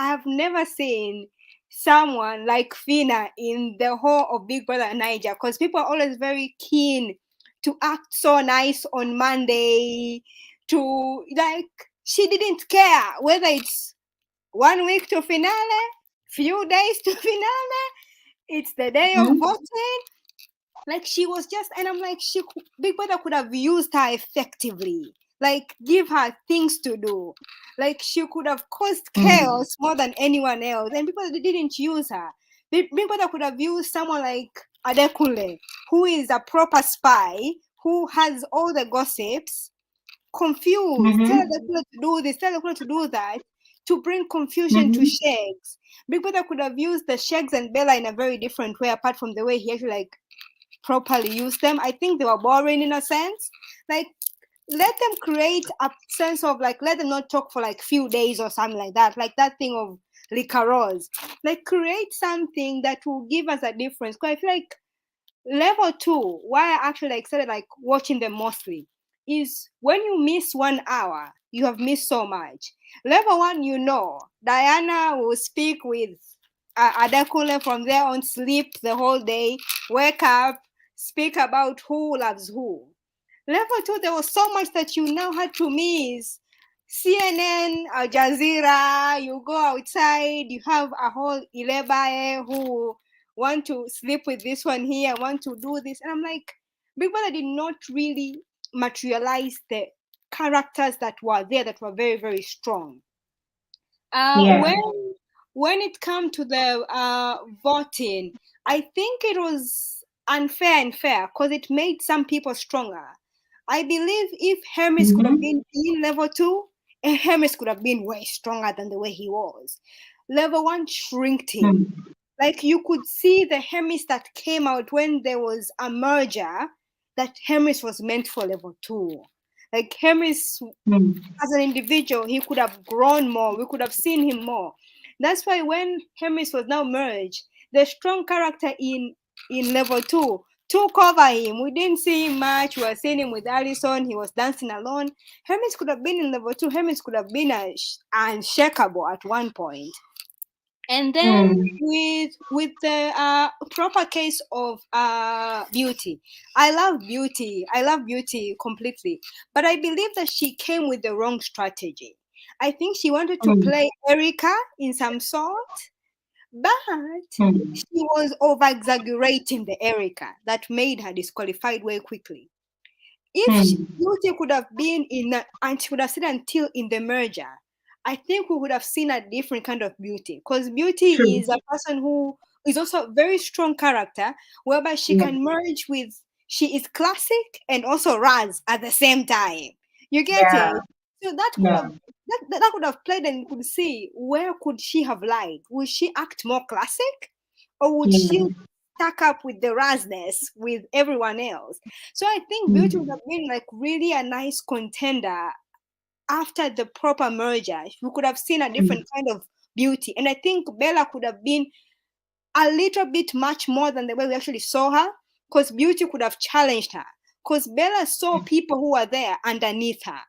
have never seen someone like Fina in the whole of Big Brother Niger, because people are always very keen to act so nice on Monday, to like, she didn't care whether it's 1 week to finale, few days to finale, it's the day of Mm-hmm. voting. Like, she was just, and I'm like, Big Brother could have used her effectively, like give her things to do. Like, she could have caused Mm-hmm. chaos more than anyone else, and because they didn't use her, Big Brother could have used someone like Adekunle, who is a proper spy, who has all the gossips, confused, tell Mm-hmm. the people to do this, tell the people to do that, to bring confusion to Mm-hmm. Shegs. Big Brother could have used the Shegs and Bella in a very different way, apart from the way he actually like properly use them. I think they were boring in a sense. Like, let them create a sense of like, let them not talk for like few days or something like that. Like that thing of Licaros. Like, create something that will give us a difference. Because I feel like level 2, why I actually like started like watching them mostly, is when you miss 1 hour, you have missed so much. Level 1, Diana will speak with Adakule from there on, sleep the whole day, wake up, speak about who loves who. Level 2, there was so much that you now had to miss. CNN, Al Jazeera, you go outside, you have a whole Ilebae who want to sleep with this one here, want to do this. And I'm like, Big Brother did not really materialize the characters that were there that were very, very strong. Uh, Yeah. when when it come to the voting, I think it was unfair and fair because it made some people stronger. I believe if Hermes could have Mm-hmm. been in level 2, Hermes could have been way stronger than the way he was. Level 1 shrinked him. Mm-hmm. Like, you could see the Hermes that came out when there was a merger, that Hermes was meant for level 2. Like, Hermes as an individual, he could have grown more. We could have seen him more. That's why when Hermes was now merged, the strong character in level 2 took over him. We didn't see him much. We were seeing him with Allison. He was dancing alone. Hermes could have been in level 2. Hermes could have been unshakable at one point. And then Mm-hmm. with the proper case of Beauty, I love Beauty completely, but I believe that she came with the wrong strategy. I think she wanted to play Erica in some sort, But Hmm. she was over exaggerating the Erica that made her disqualified very quickly. If Hmm. Beauty could have been and she would have stayed until in the merger, I think we would have seen a different kind of Beauty. Because Beauty True. is a person who is also a very strong character, whereby she Yeah. can merge with, she is classic and also Raz at the same time. You get Yeah. it? So that could Yeah. have that could have played, and you could see where could she have lied. Would she act more classic? Or would she Hmm. stack up with the Razness with everyone else? So I think Beauty would Hmm. have been like really a nice contender after the proper merger. We could have seen a Hmm. different kind of Beauty. And I think Bella could have been a little bit much more than the way we actually saw her, because Beauty could have challenged her. Because Bella saw people who were there underneath her.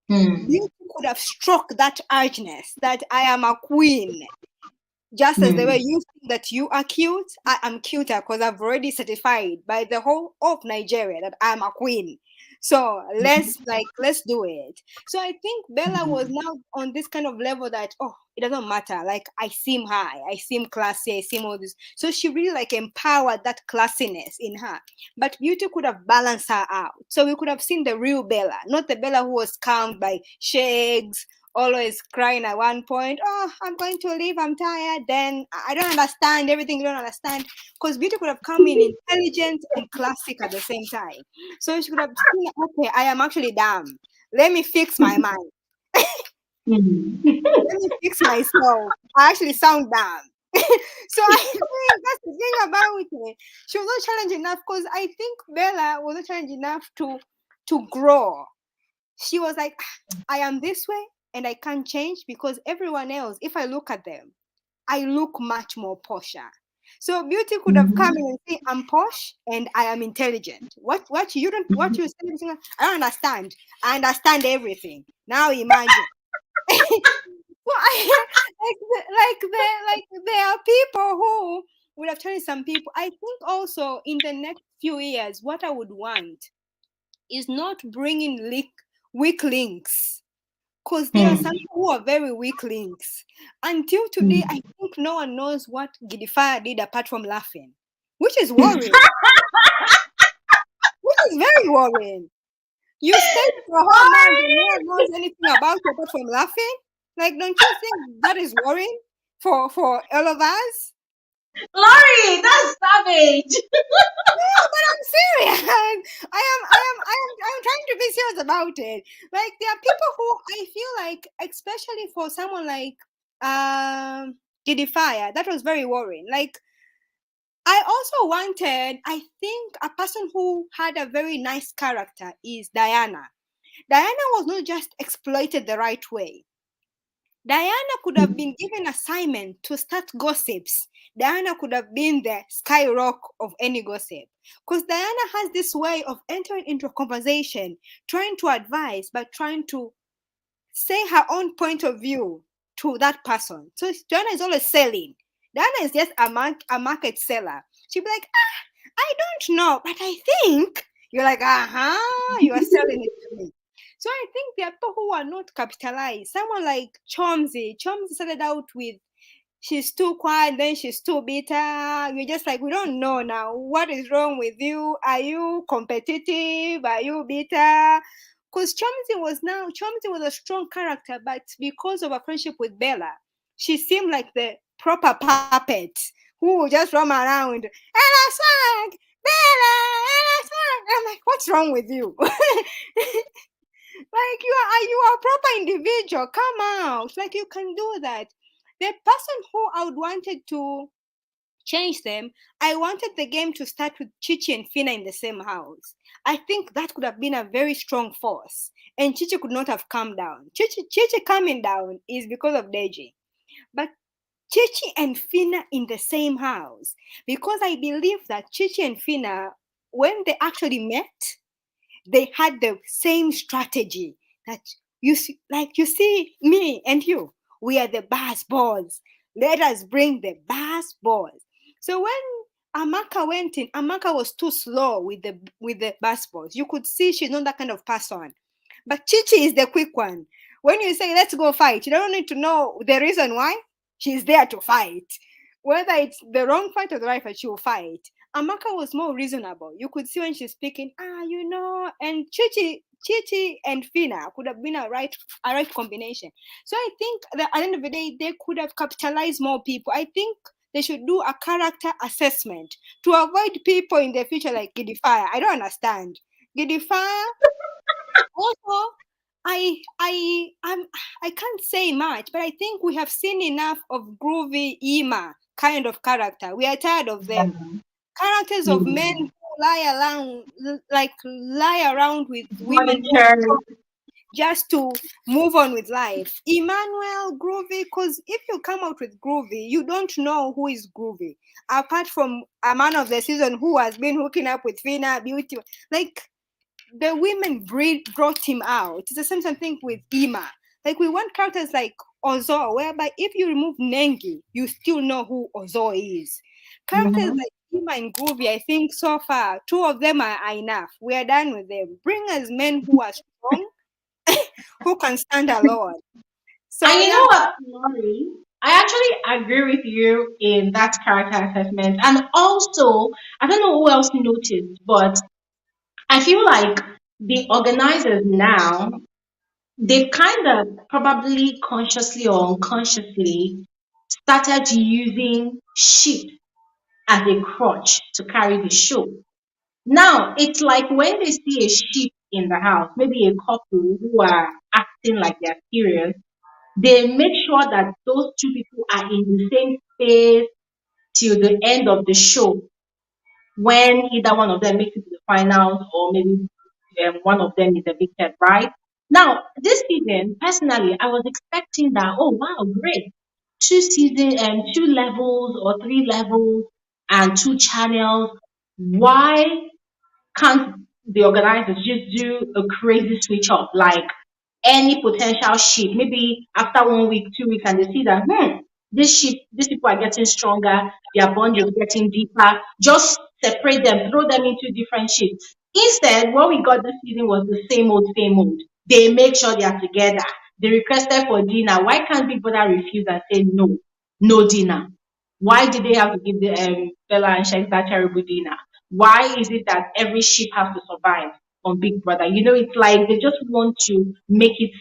Hmm. Beauty could have struck that urgeness that I am a queen. Just as the way Hmm. you think that you are cute, I am cuter because I've already certified by the whole of Nigeria that I'm a queen. So let's do it. So I think Bella was Hmm. now on this kind of level that, oh, it doesn't matter. Like, I seem high, I seem classy, I seem all this. So she really like empowered that classiness in her. But Beauty could have balanced her out. So we could have seen the real Bella, not the Bella who was calmed by shakes, always crying at one point, oh, I'm going to leave, I'm tired. Then I don't understand everything, you don't understand. Because Beauty could have come in intelligent and classic at the same time. So she could have seen, okay, I am actually dumb. Let me fix my mind. Hmm. Let me fix myself. I actually sound dumb. So I think that's the thing about it. She was not challenged enough, because I think Bella was not challenged enough to grow. She was like, I am this way and I can't change, because everyone else, if I look at them, I look much more posher. So Beauty could have come in Hmm. and say, I'm posh and I am intelligent. What you don't, what you say, I don't understand. I understand everything. Now imagine. Well, like there are people who would have challenged some people. I think also in the next few years, what I would want is not bringing weak links, because there are some Hmm. people who are very weak links. Until today, I Hmm. think no one knows what Gidifire did apart from laughing, which is worrying. Which is very worrying. You stayed for a whole month and no one knows anything about you apart from laughing. Like, don't you think that is worrying for all of us? Lori, that's savage. No, but I'm serious. I'm trying to be serious about it. Like, there are people who I feel like, especially for someone like Diddy Fire, that was very worrying. Like, I also wanted, I think a person who had a very nice character is Diana. Diana was not just exploited the right way. Diana could have been given assignment to start gossips. Diana could have been the skyrock of any gossip. Because Diana has this way of entering into a conversation, trying to advise, but trying to say her own point of view to that person. So Diana is always selling. Diana is just a market seller. She'd be like, I don't know, but I think. You're like, you are selling it to me. So I think there are people who are not capitalized. Someone like Chomsy. Chomsy started out with, she's too quiet, then she's too bitter. You're just like, we don't know now. What is wrong with you? Are you competitive? Are you bitter? Because Chomsy was a strong character, but because of her friendship with Bella, she seemed like the proper puppet who would just roam around. Ella Swag! Bella! Ella Swag! I'm like, what's wrong with you? Like, you are a proper individual. Come out. Like, you can do that. The person who I would wanted to change them, I wanted the game to start with Chichi and Fina in the same house. I think that could have been a very strong force. And Chichi could not have come down. Chichi coming down is because of Deji. But Chichi and Fina in the same house. Because I believe that Chichi and Fina, when they actually met, they had the same strategy that you see me and you, we are the bass balls, let us bring the bass balls. So when Amaka went in, Amaka was too slow with the bass balls. You could see she's not that kind of person, but Chichi is the quick one. When you say let's go fight, you don't need to know the reason why. She's there to fight. Whether it's the wrong fight or the right fight, she'll fight. Amaka was more reasonable. You could see when she's speaking, and Chichi and Fina could have been a right combination. So I think that at the end of the day, they could have capitalized more people. I think they should do a character assessment to avoid people in the future like Gidifire. I don't understand. Gidifire also, I can't say much, but I think we have seen enough of groovy Ima kind of character. We are tired of them. Characters of men who lie around with women just to move on with life. Emmanuel, groovy, because if you come out with groovy, you don't know who is groovy. Apart from a man of the season who has been hooking up with Fina, Beauty, like the women brought him out. It's the same thing with Ima. Like we want characters like Ozo, whereby if you remove Nengi, you still know who Ozo is. Characters like Ima and Groovy, I think so far, two of them are enough. We are done with them. Bring us men who are strong, who can stand alone. So And you yeah. know what, Lori? I actually agree with you in that character assessment. And also, I don't know who else noticed, but I feel like the organizers now, they've kind of probably consciously or unconsciously started using sheep as a crutch to carry the show. Now, it's like when they see a sheep in the house, maybe a couple who are acting like they're serious, they make sure that those two people are in the same space till the end of the show when either one of them makes it to the finals or maybe one of them is evicted, right? Now, this season, personally, I was expecting that, oh, wow, great. Two levels or three levels and two channels. Why can't the organizers just do a crazy switch up like any potential ship? Maybe after 1 week, 2 weeks, and they see that these people are getting stronger, their bond is getting deeper. Just separate them, throw them into different ships. Instead, what we got this season was the same old, same old. They make sure they are together. They requested for dinner. Why can't Big Brother refuse and say no, no dinner? Why did they have to give the Bella and Sheikh that terrible dinner? Why is it that every ship has to survive on Big Brother? You know, it's like they just want to make it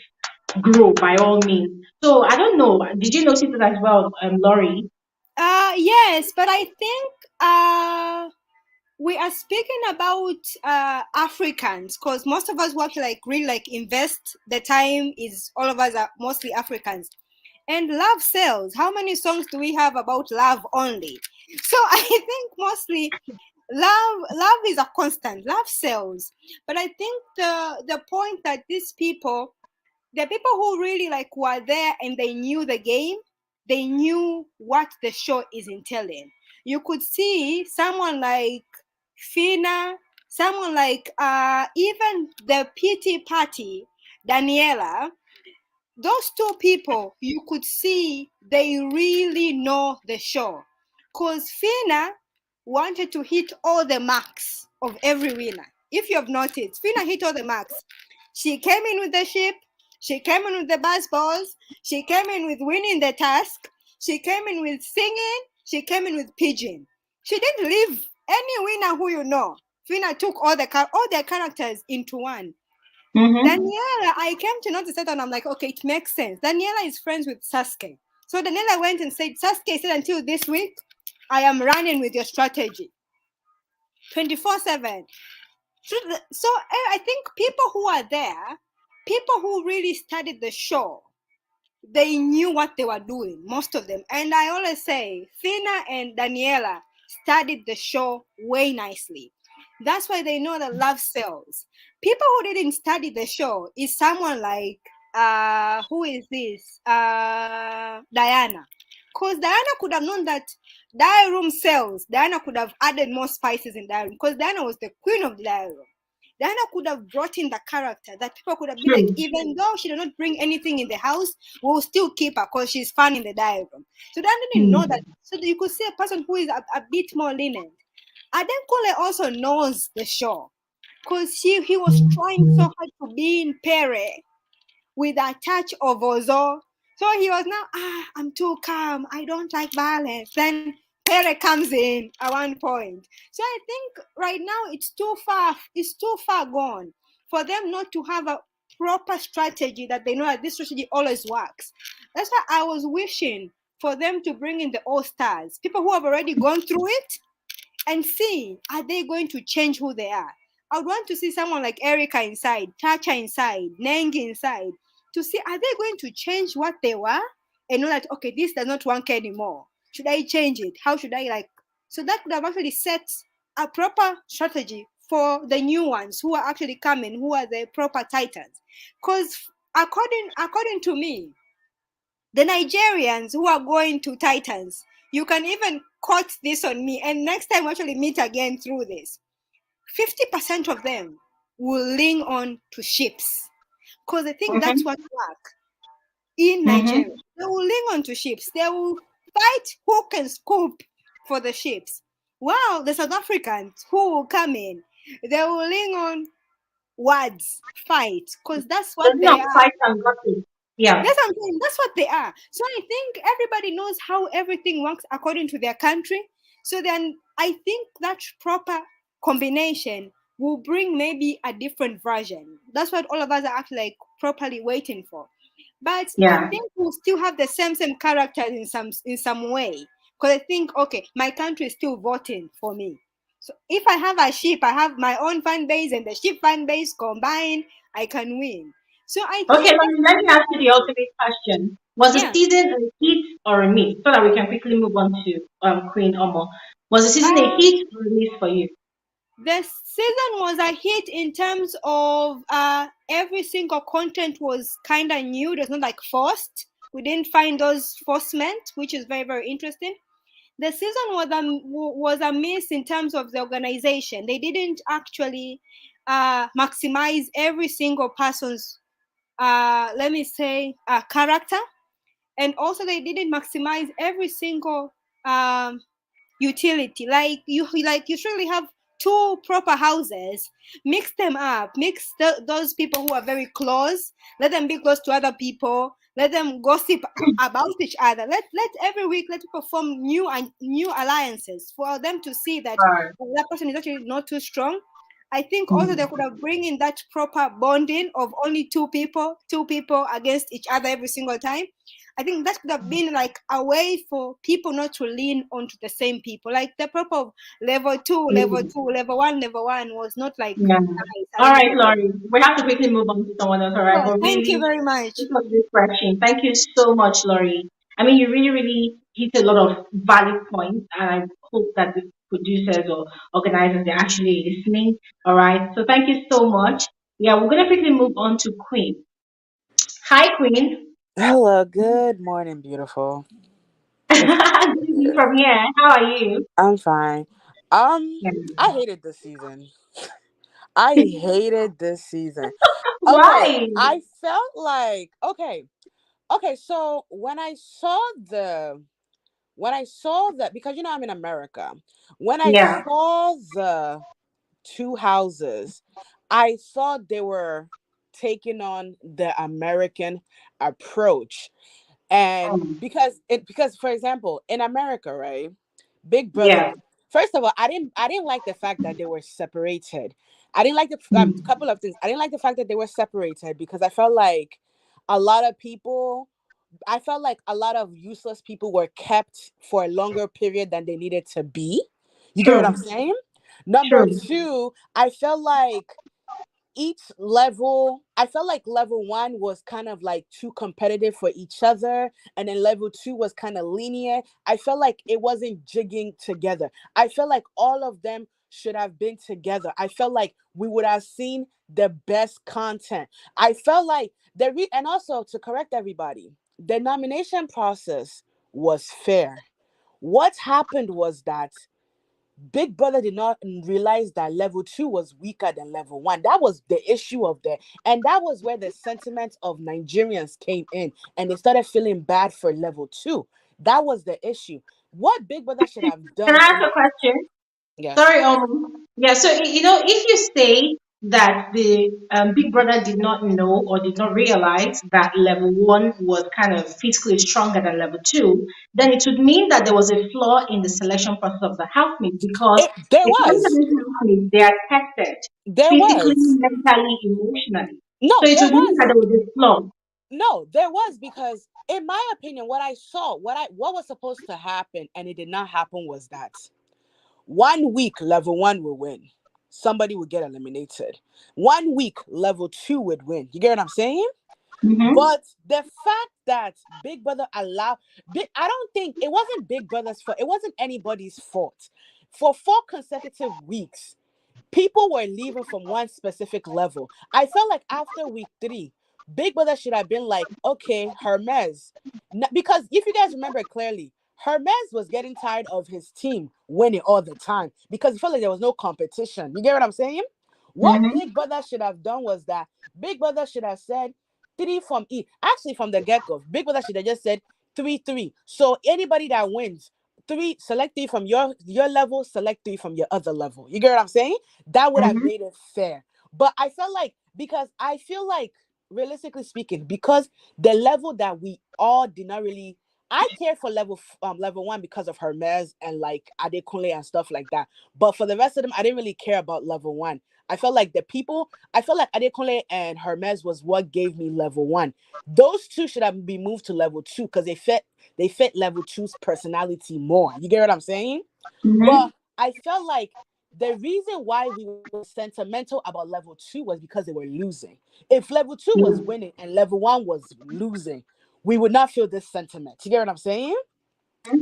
grow by all means. So I don't know. Did you notice it as well, Laurie? Yes, but I think we are speaking about Africans because most of us who actually like really like invest the time is all of us are mostly Africans. And love sells. How many songs do we have about love only? So I think mostly love is a constant. Love sells. But I think the point that these people, the people who really like were there and they knew the game, they knew what the show is entailing. You could see someone like Fina, someone like even the PT party, Daniela, those two people, you could see they really know the show. Because Fina wanted to hit all the marks of every winner. If you have noticed, Fina hit all the marks. She came in with the ship, she came in with the buzz balls, she came in with winning the task, she came in with singing, she came in with pigeon. She didn't leave any winner who you know. Fina took all their characters into one. Daniela, I came to notice that and I'm like, okay, it makes sense. Daniela is friends with Sasuke. So Daniela went and said, Sasuke said, until this week, I am running with your strategy. 24/7. So I think people who are there, people who really studied the show, they knew what they were doing, most of them. And I always say, Fina and Daniela studied the show way nicely. That's why they know that love sells. People who didn't study the show is someone like who is this? Diana. Because Diana could have known that diary room sells. Diana could have added more spices in diary room because Diana was the queen of the diary room. Diana could have brought in the character that people could have been like, even though she did not bring anything in the house, we'll still keep her because she's fun in the diary room. So Diana didn't know that. So you could see a person who is a bit more lenient. Adenkule also knows the show because he was trying so hard to be in Pere with a touch of Ozo. So he was now, I'm too calm. I don't like violence. Then Pere comes in at one point. So I think right now it's too far gone for them not to have a proper strategy that they know that this strategy always works. That's why I was wishing for them to bring in the all stars, people who have already gone through it, and see, are they going to change who they are? I would want to see someone like Erica inside, Chacha inside, Nengi inside, to see, are they going to change what they were and know that, okay, this does not work anymore. Should I change it? How should I like? So that could have actually set a proper strategy for the new ones who are actually coming, who are the proper titans. Because according to me, the Nigerians who are going to Titans, you can even quote this on me, and next time we actually meet again through this, 50% of them will lean on to ships. Because I think that's Mm-hmm. what works in Nigeria. Mm-hmm. They will lean on to ships. They will fight who can scoop for the ships. While the South Africans who will come in, they will lean on words, fight, because that's what There's no they are. fight and gossip. Yeah. That's what I'm saying. That's what they are. So I think everybody knows how everything works according to their country. So then I think that proper combination will bring maybe a different version. That's what all of us are actually like properly waiting for. But I Yeah. think we'll still have the same characters in some way. Because I think, okay, my country is still voting for me. So if I have a ship, I have my own fan base and the ship fan base combined, I can win. So I Okay, think that's let me ask you the ultimate question. Was the yeah. season a hit or a miss? So that we can quickly move on to Queen Omo. Was the season a Um, hit or a miss for you? the season was a hit in terms of every single content was kind of new. It was not like forced. We didn't find those forcement, which is very very interesting. The season was a miss in terms of the organization. They didn't actually maximize every single person's let me say character, and also they didn't maximize every single utility. Like you surely have two proper houses, mix them up, mix those people who are very close, let them be close to other people, let them gossip about each other, let every week let people form new alliances for them to see that Right. that person is actually not too strong. I think also they could have bring in that proper bonding of only two people against each other every single time. I think that could have been like a way for people not to lean onto the same people. Like the proper level two, level Mm. two, level one was not like Yeah. nice. I All don't right, know. Laurie. We have to quickly move on to someone else. All right, Well, but thank you really, very much. this was refreshing. Thank you so much, Laurie. I mean, you really, really hit a lot of valid points, and I hope that the producers or organizers are actually listening. All right. So thank you so much. Yeah, we're gonna quickly move on to Queen. Hi, Queen. Hello, good morning, beautiful. It's Good evening from here. How are you? I'm fine. Yeah. I hated this season. I hated this season. Okay, Why? I felt like okay. So when I saw that because I'm in America, when I Yeah. saw the two houses, I thought they were taking on the American approach. And Um, because for example, in America, right? Big Brother. yeah. First of all, I didn't like the fact that they were separated. I didn't like the Mm. couple of things. I didn't like the fact that they were separated because I felt like a lot of people I felt like a lot of useless people were kept for a longer period than they needed to be. You get what I'm True. saying? Number True. two, I felt like level one was kind of like too competitive for each other, and then level two was kind of lenient. I felt like it wasn't jigging together. I felt like all of them should have been together. I felt like we would have seen the best content. I felt like and also to correct everybody, the nomination process was fair. What happened was that Big Brother did not realize that level two was weaker than level one. That was the issue of that. And that was where the sentiment of Nigerians came in and they started feeling bad for level two. That was the issue. What Big Brother should have Can done I ask in a question? yes. Sorry. Yeah. So if you stay that the Big Brother did not know or did not realize that level one was kind of physically stronger than level two, then it would mean that there was a flaw in the selection process of the housemates because There if you was. enter housemates, they are tested There physically, was. mentally, emotionally. So No, it there would mean that was. there was a flaw. No, there was, because in my opinion, what I saw, what was supposed to happen and it did not happen was that 1 week level one will win. Somebody would get eliminated. 1 week level two would win. You get what I'm saying? Mm-hmm. But the fact that Big Brother allowed I don't think it wasn't Big Brother's fault. It wasn't anybody's fault. For 4 consecutive weeks, people were leaving from one specific level. I felt like after week 3, Big Brother should have been like, okay, Hermes. Because if you guys remember clearly, Hermes was getting tired of his team winning all the time because he felt like there was no competition. You get what I'm saying? What Mm-hmm. Big Brother should have done was that Big Brother should have said three from E. Actually, from the get go, Big Brother should have just said 3-3. So anybody that wins, select three from your level, select three from your other level. You get what I'm saying? That would have Mm-hmm. made it fair. But I felt like, because I feel like, realistically speaking, because the level that we all did not really, I cared for level one because of Hermes and like Adekunle and stuff like that. But for the rest of them, I didn't really care about level one. I felt like Adekunle and Hermes was what gave me level one. Those two should have been moved to level two because they fit level two's personality more. You get what I'm saying? Mm-hmm. But I felt like the reason why we were sentimental about level two was because they were losing. If level two was Yeah. winning and level one was losing, we would not feel this sentiment. You get what I'm saying?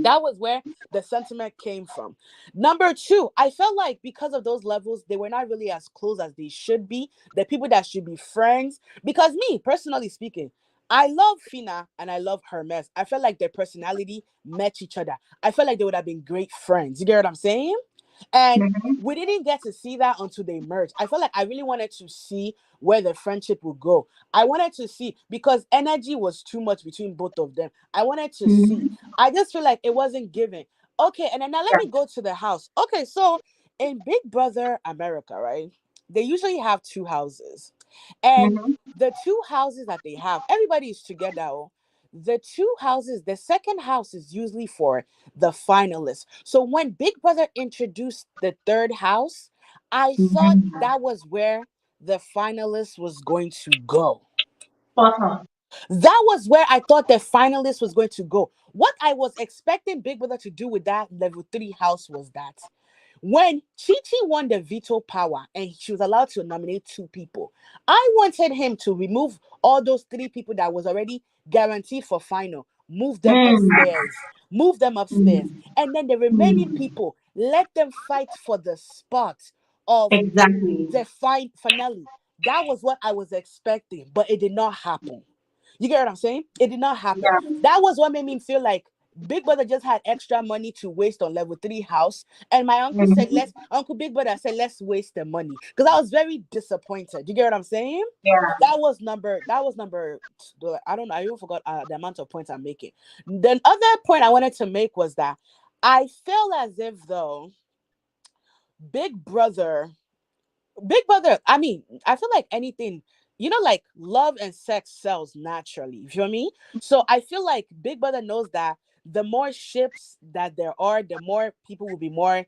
That was where the sentiment came from. Number two, I felt like because of those levels, they were not really as close as they should be. The people that should be friends. Because me, personally speaking, I love Fina and I love Hermes. I felt like their personality match each other. I felt like they would have been great friends. You get what I'm saying? And Mm-hmm. we didn't get to see that until they merged. I felt like I really wanted to see where the friendship would go. I wanted to see, because energy was too much between both of them. I wanted to see. Mm-hmm. I just feel like it wasn't given. Okay, and then now let Yeah. me go to the house. Okay, so in Big Brother America, right? They usually have two houses. And Mm-hmm. the two houses that they have, everybody is together. Oh. The two houses, the second house is usually for the finalists. So when Big Brother introduced the third house, I thought Mm-hmm. that was where the finalist was going to go. Spot on. That was where I thought the finalist was going to go. What I was expecting Big Brother to do with that level 3 house was that when Chi Chi won the veto power and she was allowed to nominate two people, I wanted him to remove all those three people that was already guaranteed for final, move them Mm. upstairs, move them upstairs, Mm. and then the remaining Mm. people, let them fight for the spot of Exactly. the finale. That was what I was expecting, but it did not happen. You get what I'm saying? It did not happen. Yeah. That was what made me feel like Big Brother just had extra money to waste on level 3 house. And my uncle said, Mm-hmm. Uncle Big Brother said, let's waste the money. Because I was very disappointed. You get what I'm saying? Yeah. That was number, I don't know. I even forgot the amount of points I'm making. The other point I wanted to make was that I feel as if, though, Big Brother I mean, I feel like anything, like love and sex sells naturally. You feel me? So I feel like Big Brother knows that the more ships that there are, the more people will be more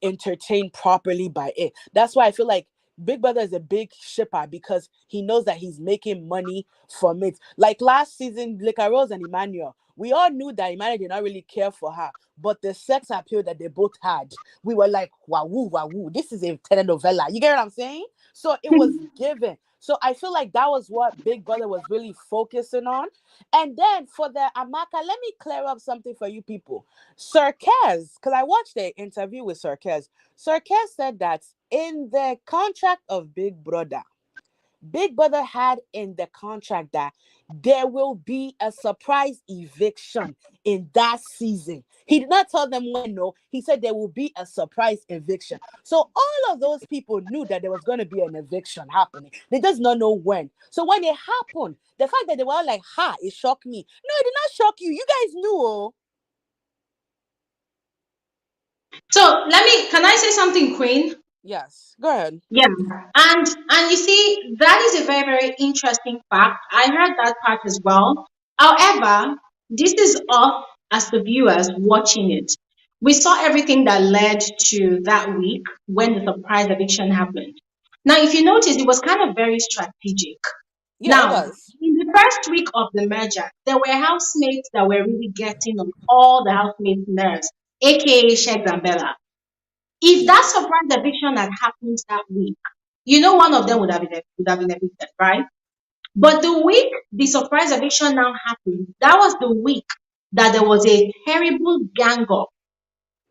entertained properly by it. That's why I feel like Big Brother is a big shipper because he knows that he's making money from it. Like last season, Lika Rose and Emmanuel, we all knew that Emmanuel did not really care for her, but the sex appeal that they both had, we were like, wow, wow, this is a telenovela. You get what I'm saying? So it was given. So I feel like that was what Big Brother was really focusing on. And then for the Amaka, let me clear up something for you people. Sarkaz, because I watched the interview with Sarkaz. Sarkaz said that in the contract of Big Brother had in the contract that there will be a surprise eviction in that season. He did not tell them when, no. He said there will be a surprise eviction. So all of those people knew that there was going to be an eviction happening. They just don't know when. So when it happened, the fact that they were all like, it shocked me. No, it did not shock you. You guys knew. Oh. So can I say something, Queen? Yes. Go ahead. Yeah, and you see, that is a very, very interesting fact. I heard that part as well. However, this is us as the viewers watching it. We saw everything that led to that week when the surprise eviction happened. Now, if you notice, it was kind of very strategic. Yeah, it Now, was. in the first week of the merger, there were housemates that were really getting on all the housemates' nerves, aka Shegs and Bella. If that Yes. surprise eviction had happened that week, you know one of them would have been evicted, right? But the week the surprise eviction now happened, that was the week that there was a terrible gang up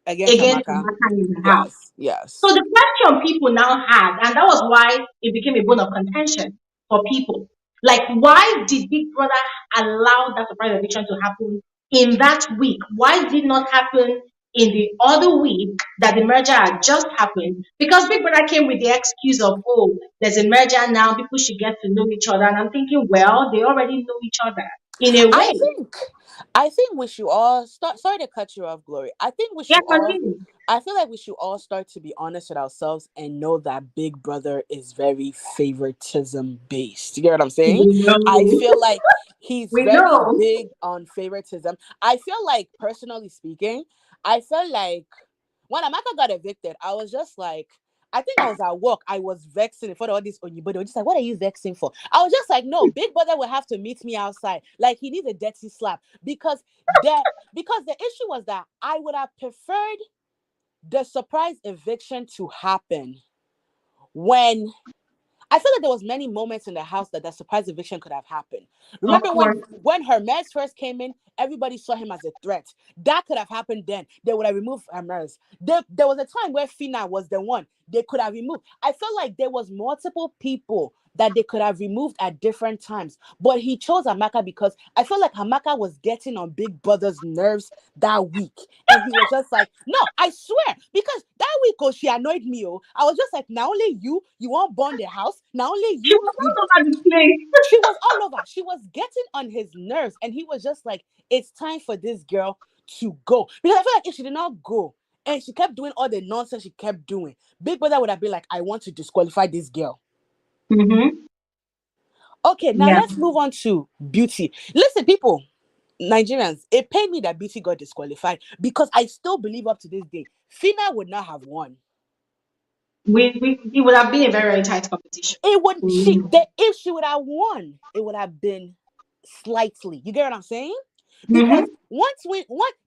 Against against Amaka. Amaka in the house. Yes. So Yes. the question people now had, and that was why it became a bone of contention for people, like why did Big Brother allow that surprise eviction to happen in that week? Why did it not happen in the other week that the merger had just happened? Because Big Brother came with the excuse of, oh, there's a merger now, people should get to know each other. And I'm thinking, well, they already know each other in a I way. think I think we should all start, sorry to cut you off, Glory. I think we Yeah, should all continue. I feel like we should all start to be honest with ourselves and know that Big Brother is very favoritism based. You get what I'm saying? We I know. feel like he's We very know. big on favoritism. I feel like, personally speaking, I felt like when Amaka got evicted, I was just like, I think I was at work. I was vexing in front of all this Onyibo. They were just like, what are you vexing for? I was just like, no, Big Brother will have to meet me outside. Like, he needs a dirty slap. The because the issue was that I would have preferred the surprise eviction to happen when I feel like there was many moments in the house that surprise eviction could have happened. Of Remember course. when Hermes first came in, everybody saw him as a threat. That could have happened then. They would have removed Hermes. There was a time where Fina was the one they could have removed. I felt like there was multiple people that they could have removed at different times. But he chose Amaka because I felt like Amaka was getting on Big Brother's nerves that week. And he was just like, no, I swear, because that week, oh, she annoyed me. Oh, I was just like, now only you won't burn the house. Now only She you, was you. all over the place. She was all over. She was getting on his nerves. And he was just like, it's time for this girl to go. Because I feel like if she did not go, and she kept doing all the nonsense she kept doing, Big Brother would have been like, I want to disqualify this girl. Mm-hmm. Okay, now Yeah. let's move on to Beauty. Listen, people, Nigerians, it pained me that Beauty got disqualified because I still believe up to this day, Fina would not have won. It would have been a very, very tight competition. It would Mm-hmm. if she would have won, it would have been slightly. You get what I'm saying? Because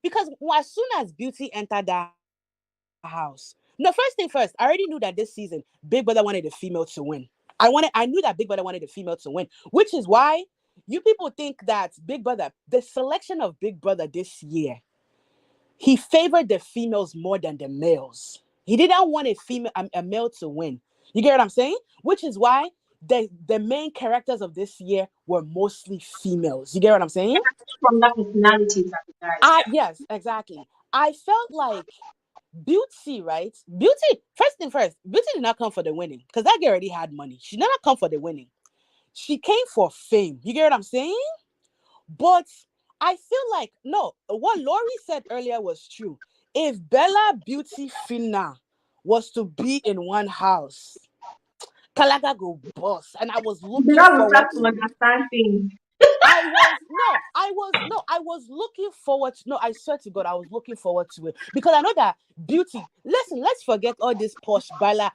because as soon as Beauty entered that house, no, first thing first, I already knew that this season Big Brother wanted the female to win. I knew that Big Brother wanted the female to win, which is why you people think that Big Brother, the selection of Big Brother this year, he favored the females more than the males. He didn't want a male to win. You get what I'm saying? Which is why the main characters of this year were mostly females. You get what I'm saying? From that personality that the guys, yeah. Yes, exactly. I felt like Beauty, right? Beauty, first thing first, Beauty did not come for the winning because that girl already had money. She did not come for the winning. She came for fame. You get what I'm saying? But I feel like, no, what Laurie said earlier was true. If Bella, Beauty, Fina was to be in one house, Kalaga go boss. And I was The looking guy will forward start to to it. understand things. I was looking forward to, no, I swear to God, I was looking forward to it because I know that Beauty, listen, let's forget all this posh Bella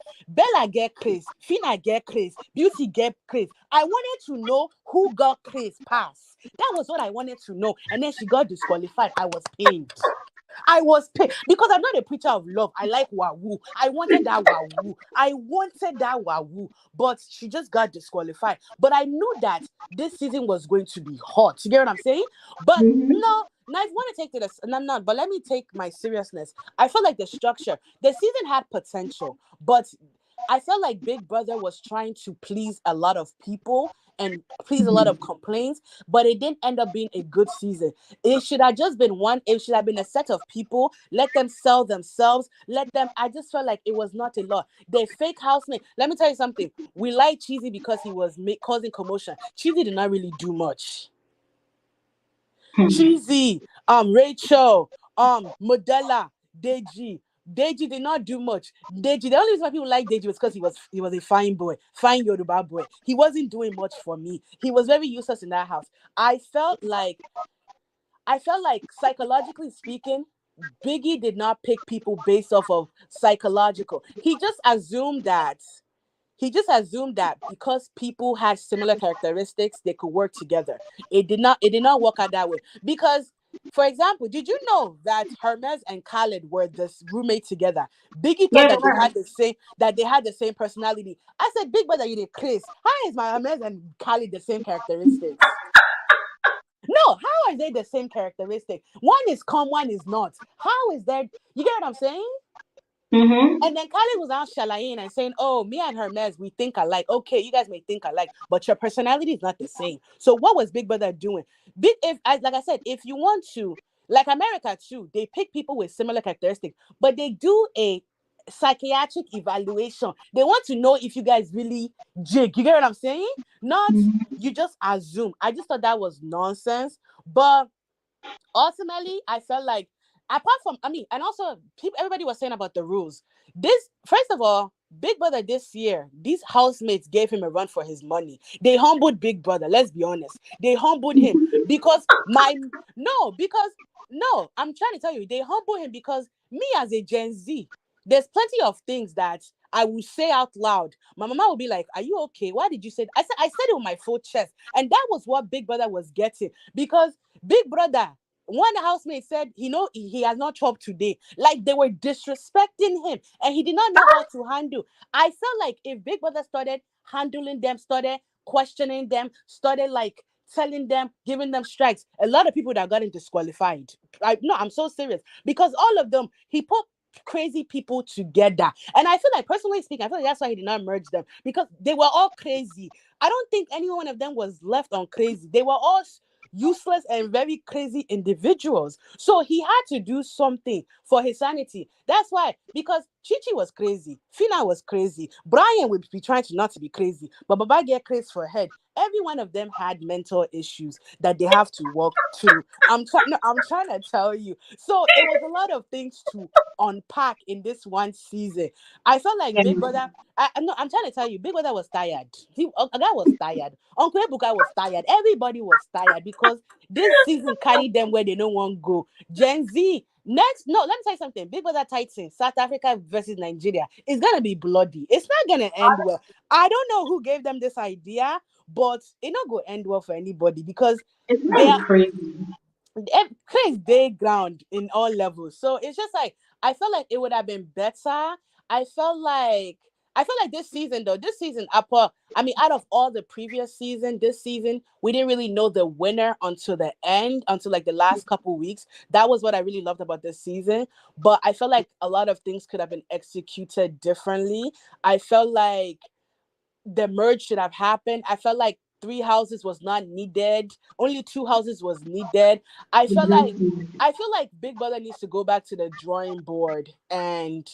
get craze, Fina get craze, Beauty get craze. I wanted to know who got craze pass. That was what I wanted to know. And then she got disqualified. I was pained. I was paid because I'm not a preacher of love. I like wahoo. I wanted that wahoo. But she just got disqualified. But I knew that this season was going to be hot. You get what I'm saying? But Mm-hmm. no, now if you want to take this, no, but let me take my seriousness. I feel like the structure, the season had potential, but I felt like Big Brother was trying to please a lot of people and please a lot of complaints, but it didn't end up being a good season. It should have just been one, it should have been a set of people, let them sell themselves, I just felt like it was not a lot. The fake housemate, let me tell you something. We like Cheesy because he was causing commotion. Cheesy did not really do much. Cheesy, Rachel, Modella, Deji, Deji did not do much. Deji, the only reason why people like Deji was because he was a fine boy, fine Yoruba boy. He wasn't doing much for me. He was very useless in that house. I felt like psychologically speaking, Biggie did not pick people based off of psychological. He just assumed that because people had similar characteristics, they could work together. It did not work out that way. Because, for example, did you know that Hermes and Khaled were this roommate together? Biggie thought Yeah, that they had the same personality. I said, Big Brother, you did Chris. How is my Hermes and Khaled the same characteristics? No, how are they the same characteristic? One is calm, one is not. How is that? You get what I'm saying? mm-hmm. And then Khaled was out shalaing and saying, "Oh, me and Hermes, we think alike. Okay, you guys may think alike, but your personality is not the same." So what was Big Brother doing? Like I said, if you want to, like America too, they pick people with similar characteristics, but they do a psychiatric evaluation. They want to know if you guys really jig. You get what I'm saying? Not you just assume. I just thought that was nonsense. But ultimately, I felt like, apart from, and also everybody was saying about the rules. This, first of all, Big Brother this year, these housemates gave him a run for his money. They humbled Big Brother. Let's be honest. They humbled him because I'm trying to tell you, they humbled him because me as a Gen Z, there's plenty of things that I will say out loud. My mama will be like, "Are you okay? Why did you say that?" I said it with my full chest, and that was what Big Brother was getting, because Big Brother, one housemate said, he has not chopped today. Like, they were disrespecting him, and he did not know how to handle. I felt like if Big Brother started handling them, started questioning them, started like telling them, giving them strikes, a lot of people that gotten disqualified. No, I'm so serious, because all of them, he put crazy people together. And I feel like, personally speaking, I feel like that's why he did not merge them, because they were all crazy. I don't think any one of them was left on crazy. They were all useless and very crazy individuals. So he had to do something for his sanity. That's why, because Chichi was crazy, Fina was crazy, Brian would be trying to not to be crazy, but Baba get crazy for head. Every one of them had mental issues that they have to work through. I'm trying to tell you. So it was a lot of things to unpack in this one season. I felt like Yeah. Big Brother. No, I'm trying to tell you, Big Brother was tired. A guy was tired. Uncle Ebuka was tired. Everybody was tired because this season carried them where they don't want to go. Gen Z. Next, no, let me tell you something. Big Brother Titan, South Africa versus Nigeria. It's gonna be bloody. It's not gonna end well. I don't know who gave them this idea, but it not go end well for anybody, because It's they not are crazy. crazy day ground in all levels. So it's just like, I felt like it would have been better. I felt like this season, though, out of all the previous season, this season, we didn't really know the winner until the end, until like the last couple weeks. That was what I really loved about this season. But I felt like a lot of things could have been executed differently. I felt like the merge should have happened. I felt like 3 houses was not needed. Only 2 houses was needed. I felt like Exactly. I feel like Big Brother needs to go back to the drawing board and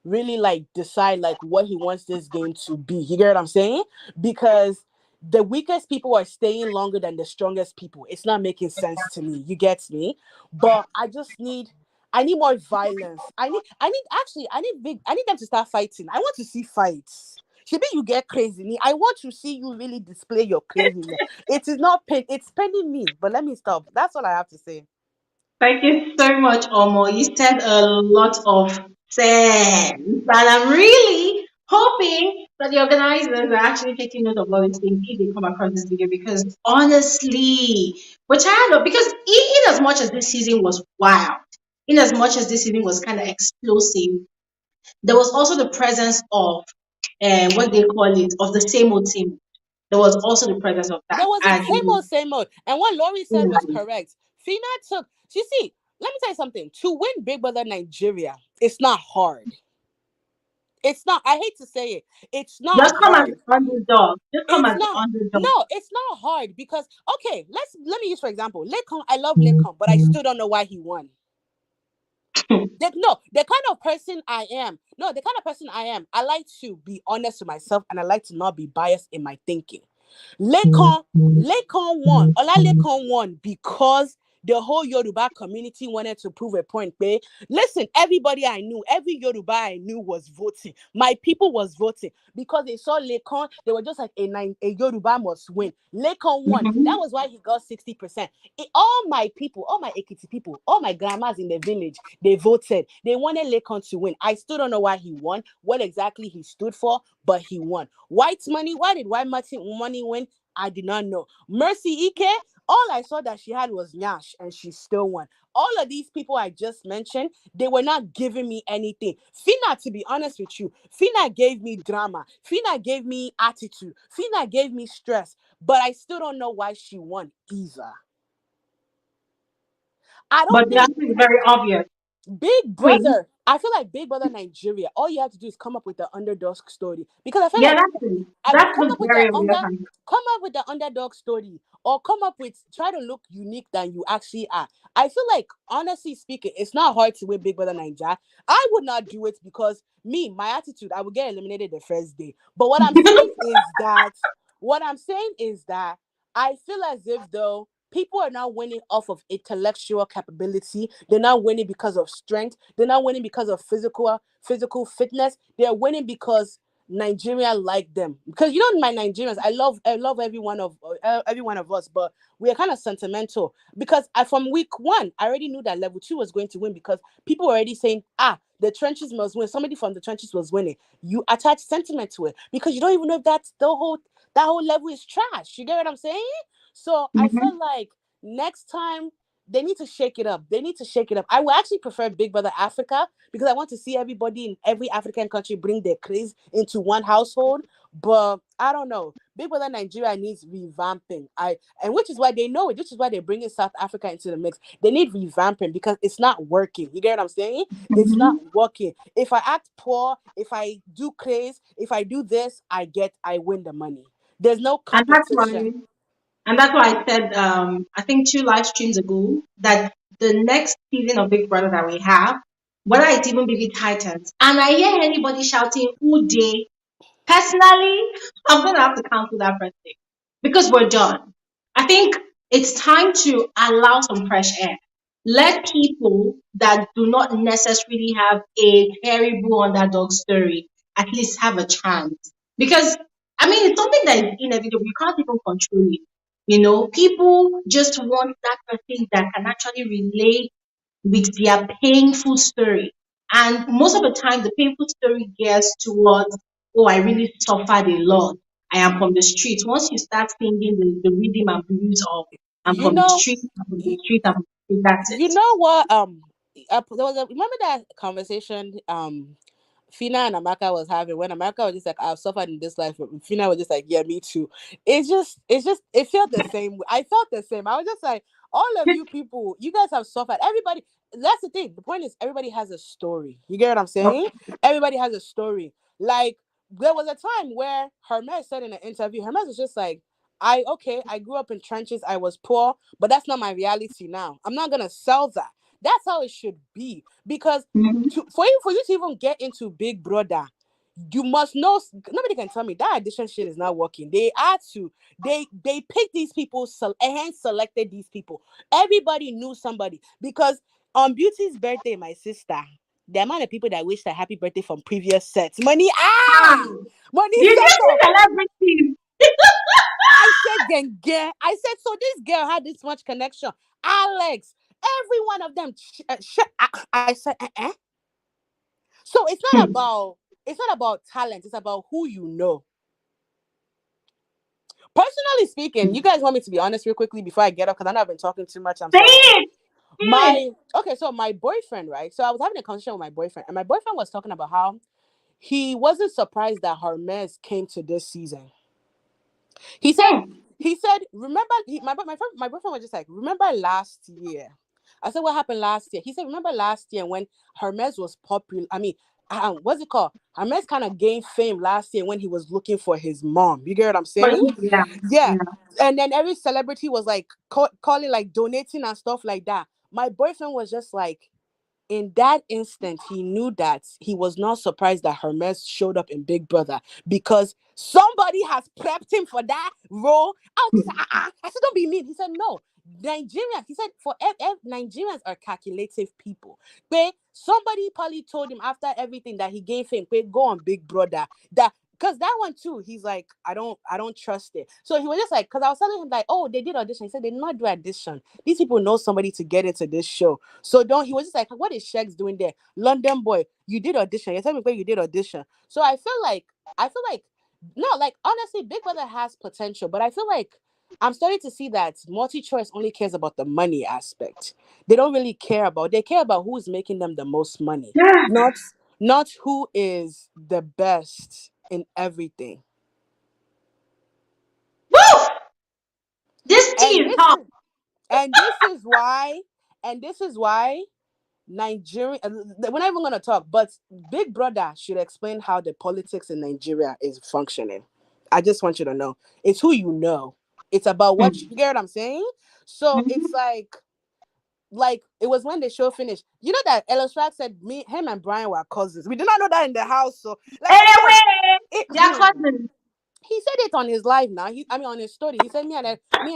really like decide like what he wants this game to be. You get what I'm saying? Because the weakest people are staying longer than the strongest people. It's not making sense to me. You get me? But I need more violence. I need them to start fighting. I want to see fights. Maybe you get crazy. I want to see you really display your craziness. It is not pain. It's paining me. But let me stop. That's all I have to say. Thank you so much, Omo. You said a lot of sense. And I'm really hoping that the organizers are actually taking note of what we're saying if they come across this video, because honestly, we're tired of, because in as much as this season was wild, in as much as this season was kind of explosive, there was also the presence of what they call it, of the same old team. There was also the presence of There that. was a And same old, same old. And what Laurie said was correct. Fina took, you see, let me tell you something. To win Big Brother Nigeria, it's not hard. It's not, I hate to say it, it's not just come as hard. the underdog. Just come It's as the not, underdog. no, it's not hard because, okay, let me use, for example, Lekon. I love Lekon, but I still don't know why he won. The kind of person I am. No, the kind of person I am. I like to be honest with myself, and I like to not be biased in my thinking. Lekon won. Ola Lekon won because The whole Yoruba community wanted to prove a point. Babe. Listen, everybody I knew, every Yoruba I knew was voting. My people was voting because they saw Lekon. They were just like a Yoruba must win. Lekon won. That Mhm. was why he got 60%. All my people, all my Ekiti people, all my grandmas in the village, they voted. They wanted Lekon to win. I still don't know why he won, what exactly he stood for, but he won. White money, why did white money win? I did not know. Mercy Ike, all I saw that she had was Nyash, and she still won. All of these people I just mentioned, they were not giving me anything. Fina, to be honest with you, Fina gave me drama. Fina gave me attitude. Fina gave me stress. But I still don't know why she won either. I But don't the think answer is very obvious. Big Queen. Brother, I feel like Big Brother Nigeria, all you have to do is come up with the underdog story. Because I feel Yeah, like that's it. come That's up the with very obvious answer. the underdog story, or come up with, try to look unique than you actually are. I feel like, honestly speaking, it's not hard to win Big Brother Nigeria. I would not do it because me, my attitude, I would get eliminated the first day. But what I'm saying is that I feel as if though people are not winning off of intellectual capability. They're not winning because of strength. They're not winning because of physical fitness. They're winning because Nigeria like them. Because you know, my Nigerians, I love every one of us, but we are kind of sentimental because from week one I already knew that level two was going to win because people were already saying, the trenches must win. Somebody from the trenches was winning. You attach sentiment to it because you don't even know if that's that whole level is trash. You get what I'm saying? So I Mhm. felt like next time they need to shake it up. They need to shake it up. I would actually prefer Big Brother Africa because I want to see everybody in every African country bring their craze into one household. But I don't know. Big Brother Nigeria needs revamping. And which is why they know it. Which is why they're bringing South Africa into the mix. They need revamping because it's not working. You get what I'm saying? It's not Mhm. working. If I act poor, if I do craze, if I do this, I win the money. There's no And that's competition. why I said I think two live streams ago that the next season of Big Brother that we have, whether it's even BB Titans, and I hear anybody shouting "Who day," personally, I'm gonna have to cancel that birthday because we're done. I think it's time to allow some fresh air. Let people that do not necessarily have a terrible underdog story at least have a chance. Because I mean, it's something that is inevitable. You can't even control it. You know, people just want that person that can actually relate with their painful story. And most of the time, the painful story gears towards, oh, I really suffered a lot. I am from the streets. Once you start singing the rhythm and blues of, I'm You from the know, street, I'm from the you, street, I'm from the street, that's you it. know what? There was remember that conversation Fina and Amaka was having when Amaka was just like, I've suffered in this life. And Fina was just like, yeah, me too. It felt the same. I felt the same. I was just like, all of you people, you guys have suffered. Everybody, that's the thing. The point is, everybody has a story. You get what I'm saying? Everybody has a story. Like, there was a time where Hermes said in an interview, Hermes was just like, I grew up in trenches. I was poor, but that's not my reality now. I'm not gonna sell that. That's how it should be. Because Mhm. for you to even get into Big Brother, you must know. Nobody can tell me that addition shit is not working. They had to. They picked these people, and selected these people. Everybody knew somebody because on Beauty's birthday, my sister, the amount of people that wished her happy birthday from previous sets, Ah, money did you set see off. celebrities? I said, gang. I said, so this girl had this much connection. Alex, every one of them. I said, eh. So it's not about talent. It's about who you know. Personally speaking, you guys want me to be honest real quickly before I get up because I know I've been talking too much. I'm Say sorry. it, say it. So my boyfriend, right? So I was having a conversation with my boyfriend, and my boyfriend was talking about how he wasn't surprised that Hermes came to this season. He said, Hmm. remember, my boyfriend was just like, remember last year? I said, what happened last year? He said, remember last year when Hermes was popular? I mean, what's it called? Hermes kind of gained fame last year when he was looking for his mom. You get what I'm But saying? yeah, Yeah. yeah. And then every celebrity was like calling, like donating and stuff like that. My boyfriend was just like, in that instant, he knew that he was not surprised that Hermes showed up in Big Brother because somebody has prepped him for that role. I was just like, I said, don't be mean. He said, no, Nigerians, he said, Nigerians are calculative people. But somebody probably told him after everything that he gave him, go on Big Brother. That because that one too, he's like, I don't trust it. So he was just like, because I was telling him like, oh, they did audition. He said they did not do audition. These people know somebody to get into this show. So don't. He was just like, what is Shegs doing there? London boy, you did audition. You tell me where you did audition. So I feel like no, like honestly, Big Brother has potential, but I feel like I'm starting to see that multi-choice only cares about the money aspect. They don't really care about. They care about who's making them the most money, Yeah. not who is the best in everything. Woo! This tea And is this hot. is and this is why and this is why Nigeria. We're not even gonna talk, but Big Brother should explain how the politics in Nigeria is functioning. I just want you to know. It's who you know. It's about what you get what I'm saying. So it's Mhm. like it was when the show finished. You know that Elostrat said him and Brian were cousins. We did not know that in the house. So like I said, Anyway, it, they are cousins. he said it on his live now. On his story. He said me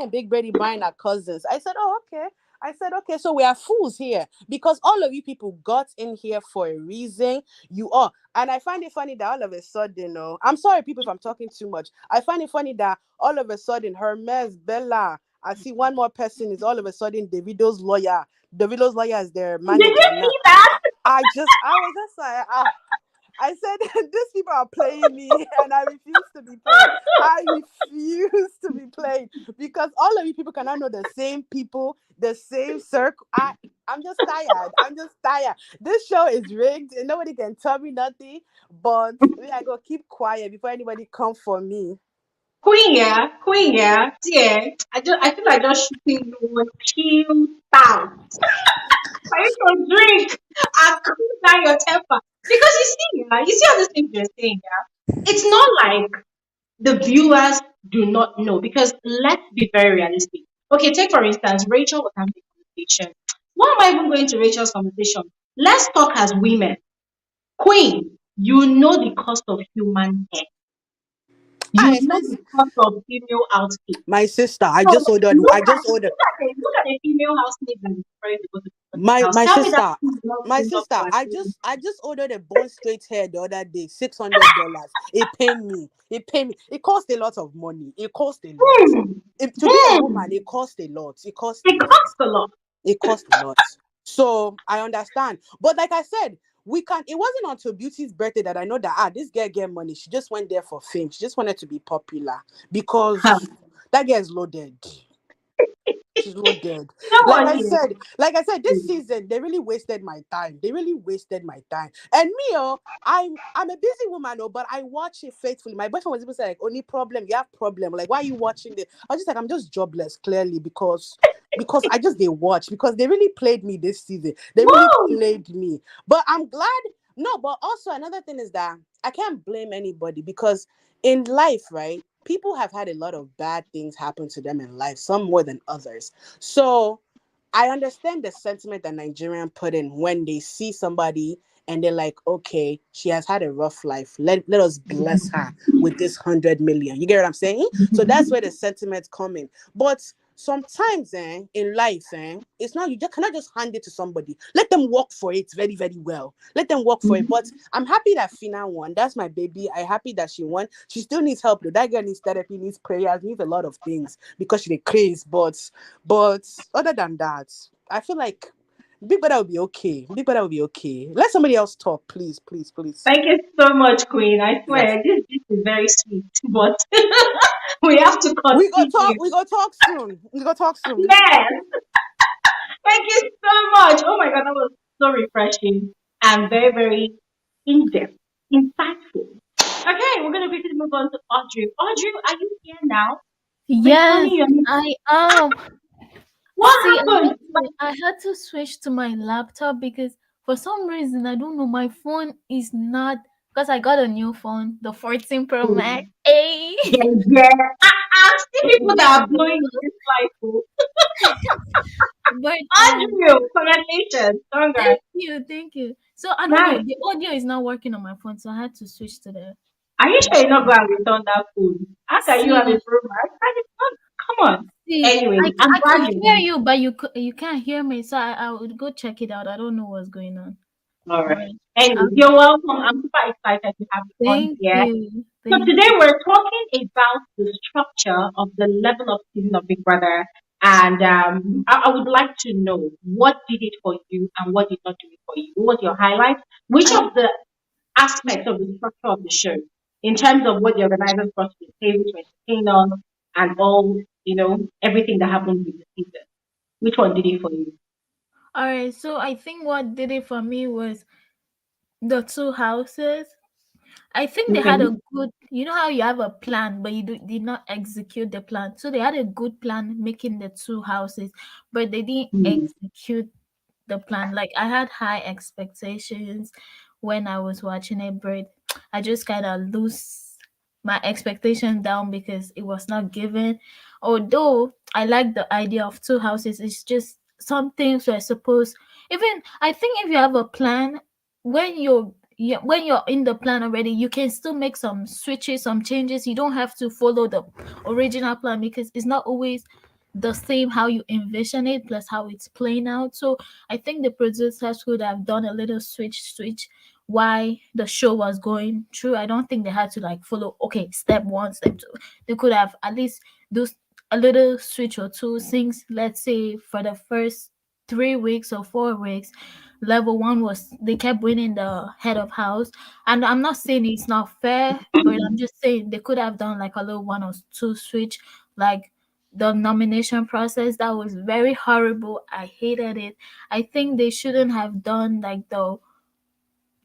and Big Brady Brian are cousins. I said, oh, okay. I said, okay, so we are fools here because all of you people got in here for a reason. You are. And I find it funny that all of a sudden, I'm sorry, people, if I'm talking too much. I find it funny that all of a sudden, Hermes, Bella, I see one more person is all of a sudden Davido's lawyer. Davido's lawyer is their Did you manager now. see that? I was just like, I said, these people are playing me and I refuse to be played. I refuse to be played because all of you people cannot know the same people, the same circle. I'm just tired. I'm just tired. This show is rigged and nobody can tell me nothing. But I go keep quiet before anybody come for me. Queen, yeah, yeah. I feel like just shooting you one chill out. I need to drink and cool down your temper. Because you see all these things you're saying, yeah? It's not like the viewers do not know. Because let's be very realistic. Okay, take for instance, Rachel was having a conversation. Why am I even going to Rachel's conversation? Let's talk as women. Queen, you know the cost of human hair. You know the Expensive. cost of female outfit. My sister, I So just ordered. look I at just ordered. look at a female housemaid that is preparing to go to the My house. my Tell me that sister, thing is not my going up sister, to a I just ordered a bone straight hair the other day, $600. It paid me. It paid me. It cost a lot of money. It cost a lot. Hmm. To be a woman, Hmm. it cost a lot. It cost a It lot. costs a lot. It cost a lot. So I understand. But like I said, we can it wasn't until Beauty's birthday that I know that this girl get money. She just went there for fame. She just wanted to be popular Huh. because that girl is loaded. She's loaded. You know Like what? I Yeah. said, this season they really wasted my time. They really wasted my time. And me, I'm a busy woman, but I watch it faithfully. My boyfriend was even saying, like, only problem, you have problem. Like, why are you watching this? I was just like, I'm just jobless, clearly, because I just they watch because they really played me this season. They really Whoa. played me. But I'm glad. No, but also another thing is that I can't blame anybody because in life, right? People have had a lot of bad things happen to them in life, some more than others. So I understand the sentiment that Nigerian put in when they see somebody and they're like, okay, she has had a rough life. Let us bless her with this 100 million. You get what I'm saying? So that's where the sentiments come in. But sometimes in life, it's not you just cannot just hand it to somebody. Let them work for it very, very well. Let them work for it. But I'm happy that Fina won. That's my baby. I'm happy that she won. She still needs help though. That girl needs therapy, needs prayers, needs a lot of things because she's crazy. But other than that, I feel like Big Brother will be okay. Big Brother will be okay. Let somebody else talk, please, please, please. Thank you so much, Queen. I Yes. swear this is very sweet, but we have to We go talk. continue. We go talk soon. We go talk soon. Yes. Thank you so much. Oh my God, that was so refreshing and very, very in depth, insightful. Okay, we're gonna quickly move on to Audrey. Audrey, are you here now? Yes, Returning your I am. what See, happened? I had to switch to my laptop because for some reason I don't know my phone is not because I got a new phone, the 14 Pro Max. Hey, Yeah, yeah. I see people that are yeah. blowing this life. Oh. But Audrey, congratulations. Congrats. thank you. So I don't know, Nice. the audio is not working on my phone, so I had to switch to Are you the sure you're not going to return that phone? How can you have a see Pro Max? Come on. See, Anyway, I'm I could glad you're hear here. you, but you can't hear me, so I would go check it out. I don't know what's going on. All All right. right. Anyway, I'll, you're welcome. I'm super excited to have you on thank here. you. So Thank today you. we're talking about the structure of the level of season of Big Brother, and I would like to know what did it for you and what did not do it for you. What was your highlight? Which I of the aspects of the structure of the show, in terms of what the organizers brought to the table to entertain us and all, everything that happened with the season. Which one did it for you? all right. So I think what did it for me was the two houses. I think they Okay. had a good, you know how you have a plan, but did not execute the plan. So they had a good plan making the two houses, but they didn't Mm, execute the plan. Like I had high expectations when I was watching it, but I just kind of lose my expectation down because it was not given. Although I like the idea of two houses, it's just some things were supposed. Even I think if you have a plan, when when you're in the plan already, you can still make some switches, some changes. You don't have to follow the original plan because it's not always the same how you envision it plus how it's playing out. So I think the producers could have done a little switch why the show was going through. I don't think they had to like follow okay, step one, step two. They could have at least do a little switch or two things. Let's say for the first 3 weeks or 4 weeks, level one was they kept winning the head of house. And I'm not saying it's not fair, but I'm just saying they could have done like a little one or two switch, like the nomination process that was very horrible. I hated it. I think they shouldn't have done like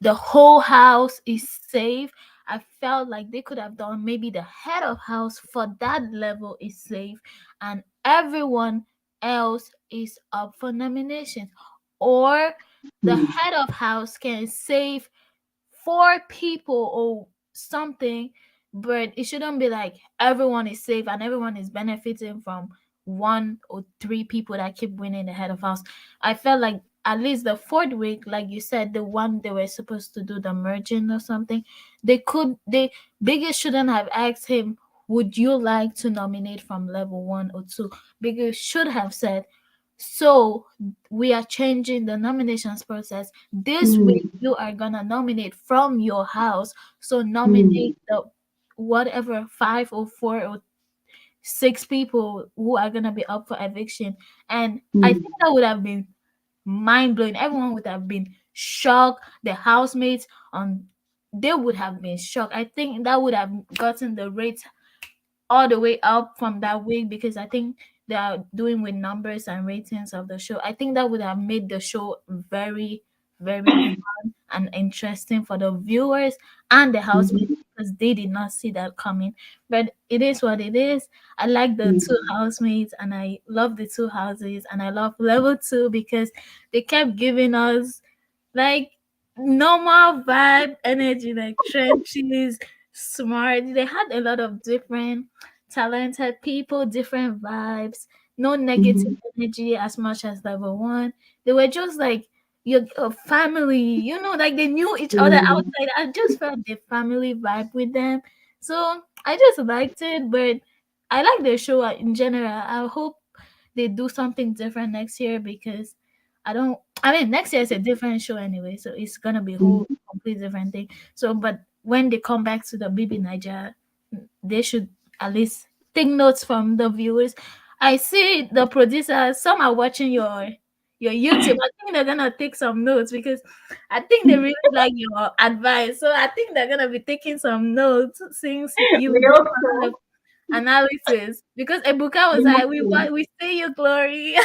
the whole house is safe. I felt like they could have done maybe the head of house for that level is safe and everyone else is up for nominations. Or the mm, head of house can save 4 people or something, but it shouldn't be like everyone is safe and everyone is benefiting from 1 or 3 people that keep winning the head of house. I felt like at least the fourth week, like you said, the one they were supposed to do the merging or something, they Biggest shouldn't have asked him, would you like to nominate from level 1 or 2? Biggest should have said, so we are changing the nominations process. This week mm, you are gonna nominate from your house. So mm, nominate the whatever 5 or 4 or 6 people who are gonna be up for eviction. And I think mm, that would have been mind blowing. Everyone would have been shocked. The housemates on they would have been shocked. I think that would have gotten the rate all the way up from that week because I think they are doing with numbers and ratings of the show. I think that would have made the show very, very fun and interesting for the viewers and the housemates mhm, because they did not see that coming. But it is what it is. I like the two mm, housemates and I love the two houses and I love level two because they kept giving us like normal vibe energy, like trenches, smart. They had a lot of different talented people, different vibes, no negative mhm, energy as much as level one. They were just like your family, like they knew each other mm, outside. I just felt the family vibe with them. So I just liked it, but I like the show in general. I hope they do something different next year because I mean next year is a different show anyway, so it's gonna be a whole mhm, complete different thing. So but when they come back to the Bbnaija, they should at least take notes from the viewers. I see the producers, some are watching your YouTube. I think they're gonna take some notes because I think they really like your advice. So I think they're gonna be taking some notes since you we do hope a lot so. of analysis. Because Ebuka was We like, hope so. we see you, Glory.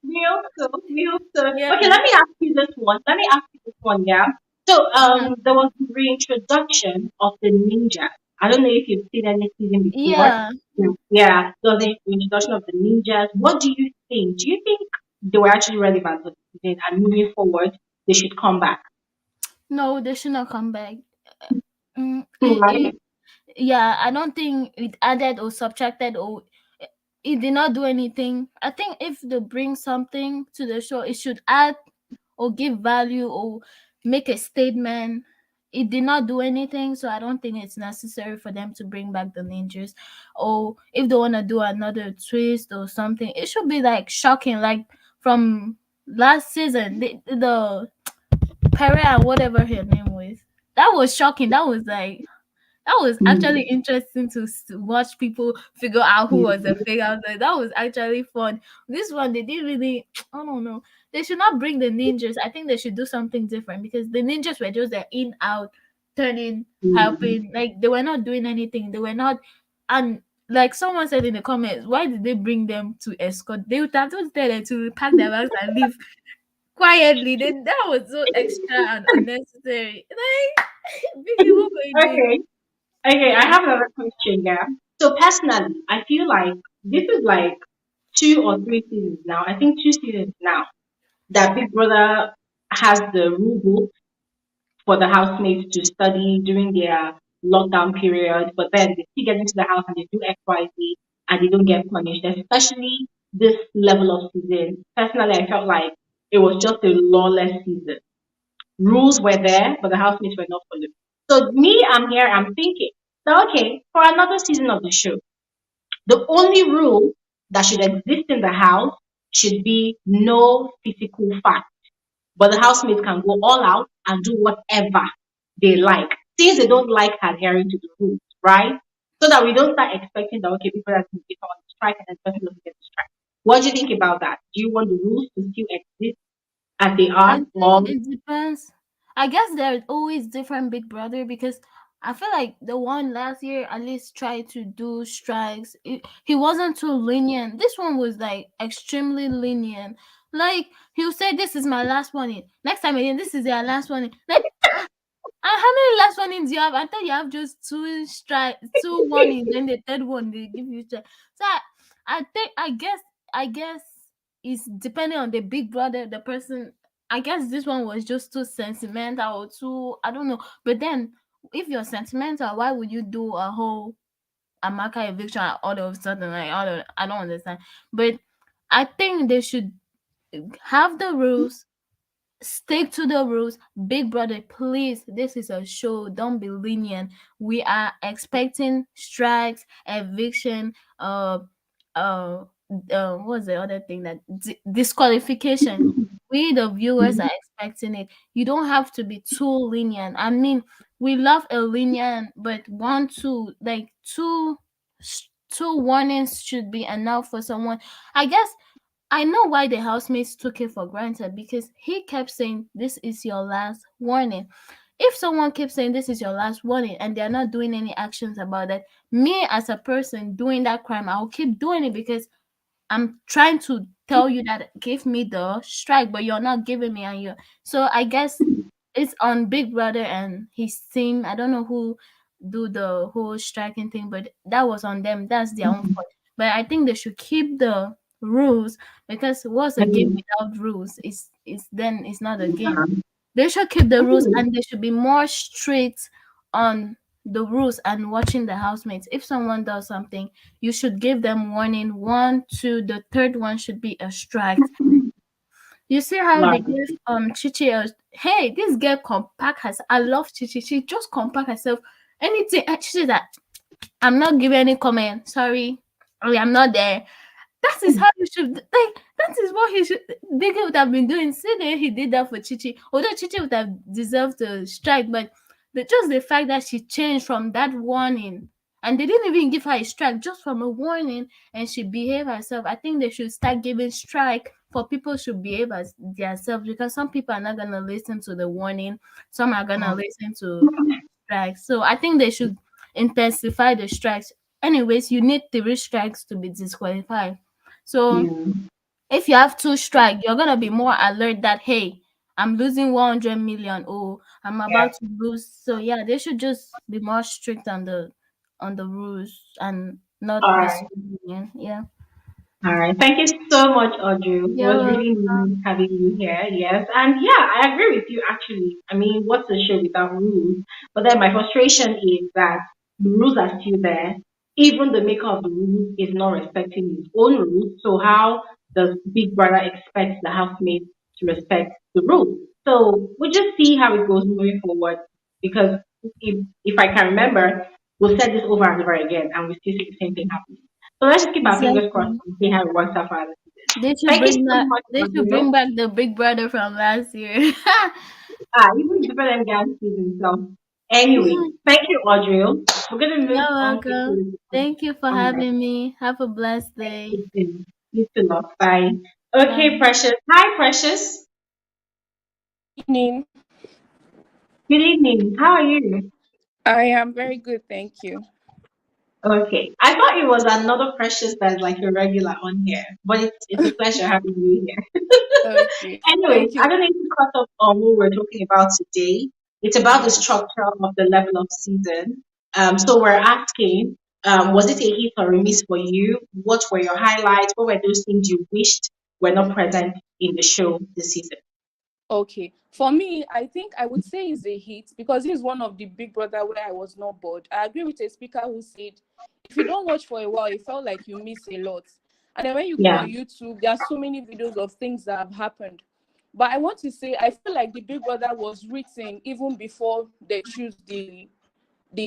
We hope so. We hope so. Yeah, Okay, let me ask you this one. Let me ask you this one, yeah. So, yeah, there was the reintroduction of the ninjas. I don't know if you've seen any season before. yeah. Yeah, so the reintroduction of the ninjas. What do you think? Do you think they were actually relevant for the season and moving forward, they should come back? No, they should not come back. Right? Yeah, I don't think it added or subtracted or it did not do anything. I think if they bring something to the show, it should add or give value or make a statement it did not do anything, so I don't think it's necessary for them to bring back the ninjas. Or if they want to do another twist or something, it should be like shocking, like from last season, the Perea, whatever her name was. That was shocking. That was actually interesting to watch people figure out who was the fake. I was like, that was actually fun. This one, they didn't really, I don't know. They should not bring the ninjas. I think they should do something different because the ninjas were just there in, out, turning, helping. Like, they were not doing anything. They were not, and like someone said in the comments, why did they bring them to escort? They would have just tell them to pack their bags and leave quietly. Then that was so extra and unnecessary. Like, Vicky, what were you doing? Okay. Okay, I Yeah. have another question here. So personally, I feel like this is like 2 or 3 seasons now. I think 2 seasons now that Big Brother has the rule book for the housemates to study during their lockdown period, but then they still get into the house and they do XYZ and they don't get punished, especially this level of season. Personally, I felt like it was just a lawless season. Rules were there, but the housemates were not followed. So me, I'm here, I'm thinking, so okay, for another season of the show, the only rule that should exist in the house should be no physical fight. But the housemates can go all out and do whatever they like. Since they don't like adhering to the rules, right? So that we don't start expecting that okay, people are going to get on strike and then the person doesn't get to strike. What do you think about that? Do you want the rules to still exist as they I are? think Or it depends. I guess there's always different Big Brother because I feel like the one last year at least tried to do strikes. He wasn't too lenient. This one was like extremely lenient. Like he'll say, "This is my last warning." Next time again, this is their last warning. Like, how many last warnings do you have? I thought you have just two warnings. Then the third one they give you strike. So I think I guess it's depending on the Big Brother, the person. I guess this one was just too sentimental or too, I don't know. But then if you're sentimental, why would you do a whole Amaka eviction all of a sudden? Like I don't understand. But I think they should have the rules, stick to the rules. Big Brother, please, this is a show. Don't be lenient. We are expecting strikes, eviction, uh, what's the other thing that disqualification. We, the viewers, are expecting it. You don't have to be too lenient. I mean, we love a lenient, but one, two, like two warnings should be enough for someone. I guess I know why the housemates took it for granted because he kept saying, "This is your last warning." If someone keeps saying, "This is your last warning," and they're not doing any actions about that, me as a person doing that crime, I'll keep doing it because I'm trying to tell you that give me the strike, but you're not giving me, and you. So I guess it's on Big Brother and his team. I don't know who do the whole striking thing, but that was on them. That's their own fault. But I think they should keep the rules because what's a game without rules? It's then it's not a game. They should keep the rules and they should be more strict on the rules and watching the housemates. If someone does something, you should give them warning. One, two, the third one should be a strike. You see how they like give Chichi a, hey, this girl compact has I love Chichi. She just compact herself. Anything Chichi that I'm not giving any comment. Sorry. I'm not there. That is how you should like. That is what he should. Biggie would have been doing. See, that he did that for Chichi. Although Chichi would have deserved to strike, but just the fact that she changed from that warning, and they didn't even give her a strike, just from a warning, and she behaved herself. I think they should start giving strike for people should behave as themselves because some people are not gonna listen to the warning, some are gonna listen to strikes. So I think they should intensify the strikes. Anyways, you need 3 strikes to be disqualified. So if you have 2 strikes, you're gonna be more alert that hey, I'm losing 100 million or I'm about to lose. So yeah, they should just be more strict on the rules and not all be right. so lenient. Yeah. All right. Thank you so much, Audrey. It was Yeah. really nice having you here. Yes. And yeah, I agree with you actually. I mean, what's a show without rules? But then my frustration is that the rules are still there. Even the maker of the rules is not respecting his own rules. So how does Big Brother expect the housemates to respect the rules? So we'll just see how it goes moving forward because if I can remember, we've said this over and over again, and we still see the same thing happening. So let's just keep our fingers crossed Exactly. and see how it works out for us. They should Thank you bring so that. much, They should bring Gabriel. back the Big Brother from last year. Even the better guys season. So anyway, thank you, Audrey. We're gonna move You're on quickly. welcome. Thank you for All right. having me. Have a blessed day. You too, love. Bye. Okay, Bye. Precious. Hi, Precious. Evening. Good evening. How are you? I am very good, thank you. Okay. I thought it was another Precious that's like a regular on here, but it's a pleasure having you here. Okay, Anyway, thank I you. don't need to cut off on what we're talking about today. It's about the Yes. structure of the level of season. So we're asking, was it a hit or a miss for you? What were your highlights? What were those things you wished were not present in the show this season? Okay. For me, I think I would say it's a hit because this is one of the Big Brother where I was not bored. I agree with a speaker who said, if you don't watch for a while, it felt like you miss a lot. And then when you go Yeah. on YouTube, there are so many videos of things that have happened. But I want to say, I feel like the Big Brother was written even before they choose the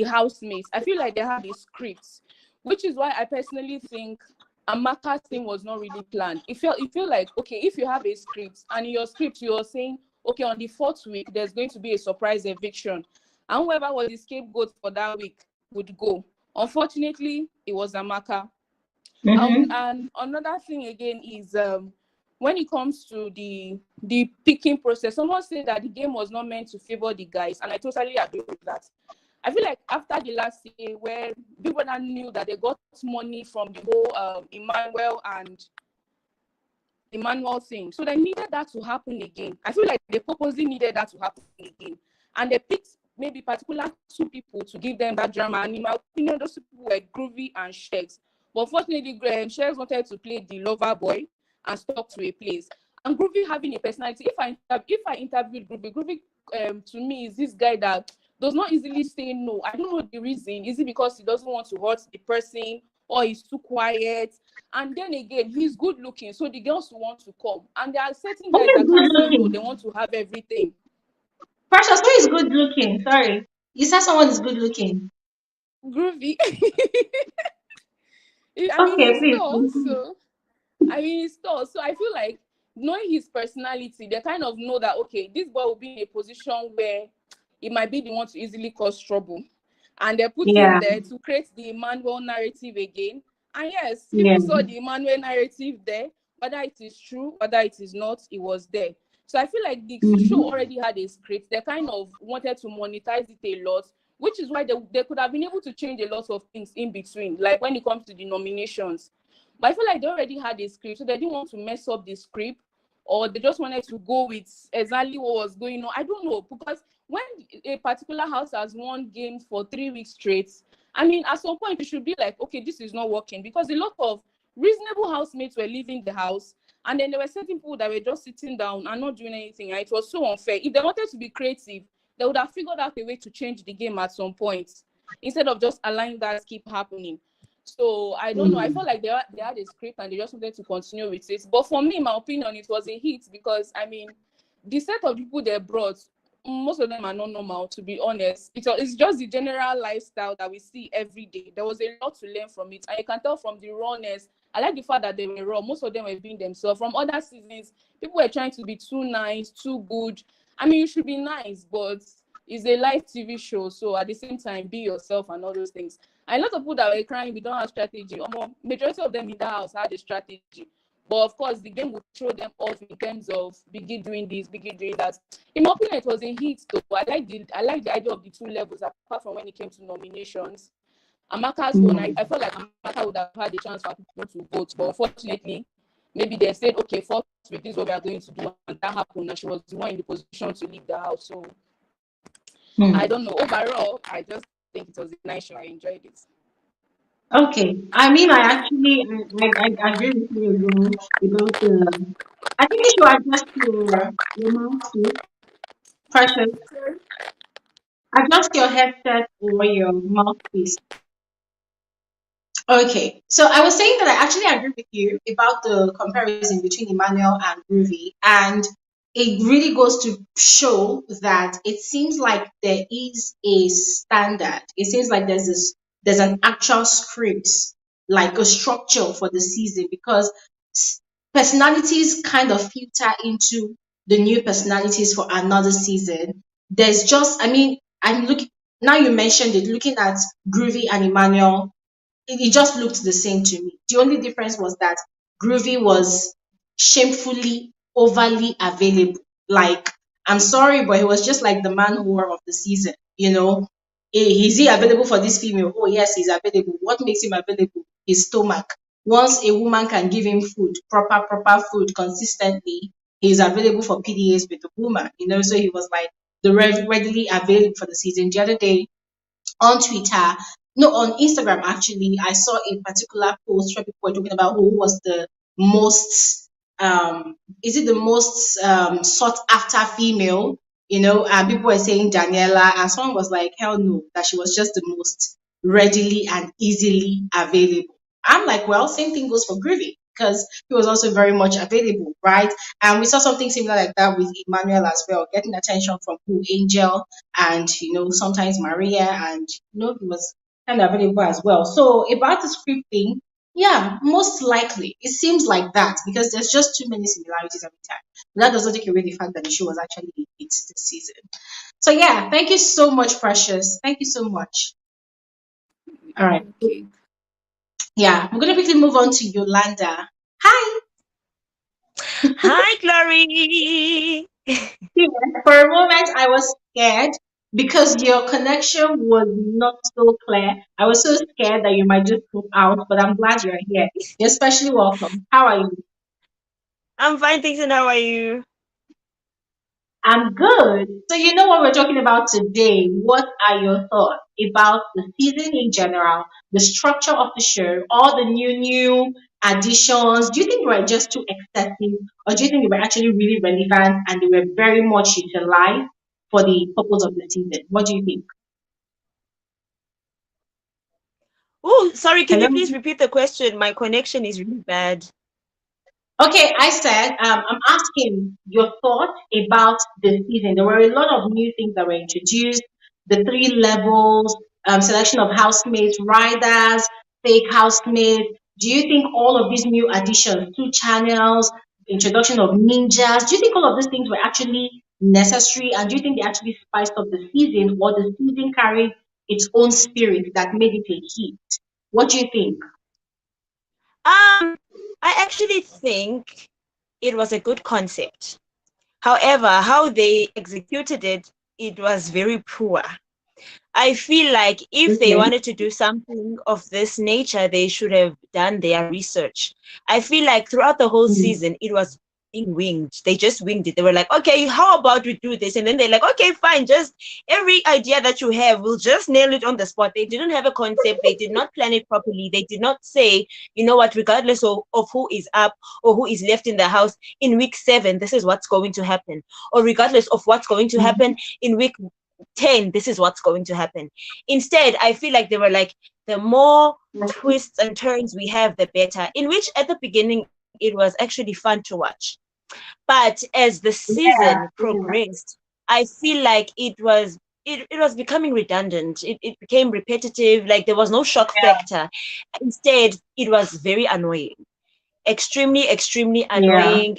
housemates. I feel like they had a script, which is why I personally think Amaka's thing was not really planned. It feel like, okay, if you have a script and in your script you're saying, okay, on the fourth week there's going to be a surprise eviction, and whoever was the scapegoat for that week would go. Unfortunately, it was Amaka. Mm-hmm. And another thing again is when it comes to the picking process, someone said that the game was not meant to favor the guys, and I totally agree with that. I feel like after the last year where people now knew that they got money from the whole Emmanuel thing, so they needed that to happen again. I feel like they purposely needed that to happen again, and they picked maybe particular two people to give them that drama. And in my opinion, those people were Groovy and Shegs. But unfortunately, Shegs wanted to play the lover boy and stuck to a place. And Groovy having a personality, if I interviewed Groovy, to me is this guy that does not easily say no. I don't know the reason. Is it because he doesn't want to hurt the person, or he's too quiet? And then again, he's good looking, so the girls want to come. And there are certain Who guys is that good can't say no. They looking? want to have everything. Precious, who is good looking? Sorry. You said someone is good looking. Groovy. I mean, Okay, he's please. tall, so so I feel like knowing his personality, they kind of know that okay, this boy will be in a position where he might be the one to easily cause trouble. And they put him Yeah, there to create the Emmanuel narrative again. And yes, yeah. people saw the Emmanuel narrative there. Whether it is true, whether it is not, it was there. So I feel like the show Mm-hmm. already had a script. They kind of wanted to monetize it a lot, which is why they could have been able to change a lot of things in between, like when it comes to the nominations. But I feel like they already had a script, so they didn't want to mess up the script, or they just wanted to go with exactly what was going on. I don't know, because when a particular house has won games for 3 weeks straight, I mean, at some point you should be like, okay, this is not working, because a lot of reasonable housemates were leaving the house, and then there were certain people that were just sitting down and not doing anything, and it was so unfair. If they wanted to be creative, they would have figured out a way to change the game at some point instead of just allowing that keep happening. So I don't know. I felt like they had a script and they just wanted to continue with it. But for me, in my opinion, it was a hit because I mean, the set of people they brought, most of them are not normal, to be honest. It's just the general lifestyle that we see every day. There was a lot to learn from it, and you can tell from the rawness. I like the fact that they were raw. Most of them were being themselves. From other seasons, people were trying to be too nice, too good. I mean, you should be nice, but it's a live TV show, so at the same time, be yourself and all those things. And a lot of people that were crying, we don't have strategy. Majority of them in the house had a strategy. But of course, the game would throw them off in terms of begin doing this, begin doing that. In my opinion, it was a hit though. I like the idea of the two levels apart from when it came to nominations. Amaka's own, I felt like Amaka would have had a chance for people to vote, but unfortunately, maybe they said, okay, first week, this is what we are going to do, and that happened, and she was the one in the position to leave the house. So I don't know. Overall, I just think it was a nice show. I enjoyed it. Okay. I mean, I actually I agree with you about I think you should adjust your mouthpiece. Precious. Adjust your headset or your mouthpiece. Okay. So I was saying that I actually agree with you about the comparison between Emmanuel and Groovy. And it really goes to show that it seems like there is a standard. It seems like there's an actual script, like a structure for the season, because personalities kind of filter into the new personalities for another season. There's just, I mean, I'm looking now, you mentioned it, looking at Groovy and Emmanuel, it just looked the same to me. The only difference was that Groovy was shamefully overly available. Like, I'm sorry, but he was just like the man whore of the season. You know, is he available for this female? Oh yes, he's available. What makes him available? His stomach. Once a woman can give him food, proper food consistently, he's available for PDAs with the woman. You know, so he was like the readily available for the season. The other day, on Twitter, no, on Instagram actually, I saw a particular post where people were talking about who was the most, is it the most sought after female? You know, and people were saying Daniela, and someone was like, hell no, that she was just the most readily and easily available. I'm like, well, same thing goes for Groovy because he was also very much available, right? And we saw something similar like that with Emmanuel as well, getting attention from who Angel and sometimes Maria, and he was kind of available as well. So about the script thing, yeah, most likely it seems like that because there's just too many similarities every time. But that doesn't take away the fact that the show was actually a hit this season. So yeah, thank you so much, Precious. Thank you so much. All right. Okay. Yeah, I'm gonna quickly move on to Yolanda. Hi. Hi, Glory. Yeah, for a moment, I was scared because your connection was not so clear. I was so scared that you might just pop out, but I'm glad you're here. You're especially welcome. How are you? I'm fine, thanks, and how are you? I'm good. So you know what we're talking about today. What are your thoughts about the season in general, the structure of the show, all the new additions? Do you think they were just too excessive, or do you think they were actually really relevant and they were very much utilized for the purpose of the season? What do you think? Oh, sorry, can Hello? you please repeat the question? My connection is really bad. Okay, I said, I'm asking your thoughts about the season. There were a lot of new things that were introduced, the three levels, selection of housemates, riders, fake housemates. Do you think all of these new additions, two channels, introduction of ninjas, do you think all of these things were actually necessary? And do you think they actually spiced up the season, or the season carried its own spirit that made it a hit? What do you think? I actually think it was a good concept. However, how they executed it, it was very poor. I feel like if they Okay. wanted to do something of this nature, they should have done their research. I feel like throughout the whole Mm. season, it was being winged. They just winged it. They were like, okay, how about we do this? And then they're like, okay, fine, just every idea that you have, we'll just nail it on the spot. They didn't have a concept. They did not plan it properly. They did not say, you know what, regardless of who is up or who is left in the house in week 7, this is what's going to happen. Or regardless of what's going to happen in week 10, this is what's going to happen. Instead, I feel like they were like, the more twists and turns we have, the better. In which at the beginning, it was actually fun to watch. But as the Yeah, season yeah. progressed, I feel like it was becoming redundant. It became repetitive, like there was no shock factor. Instead, it was very annoying. Extremely Yeah. annoying.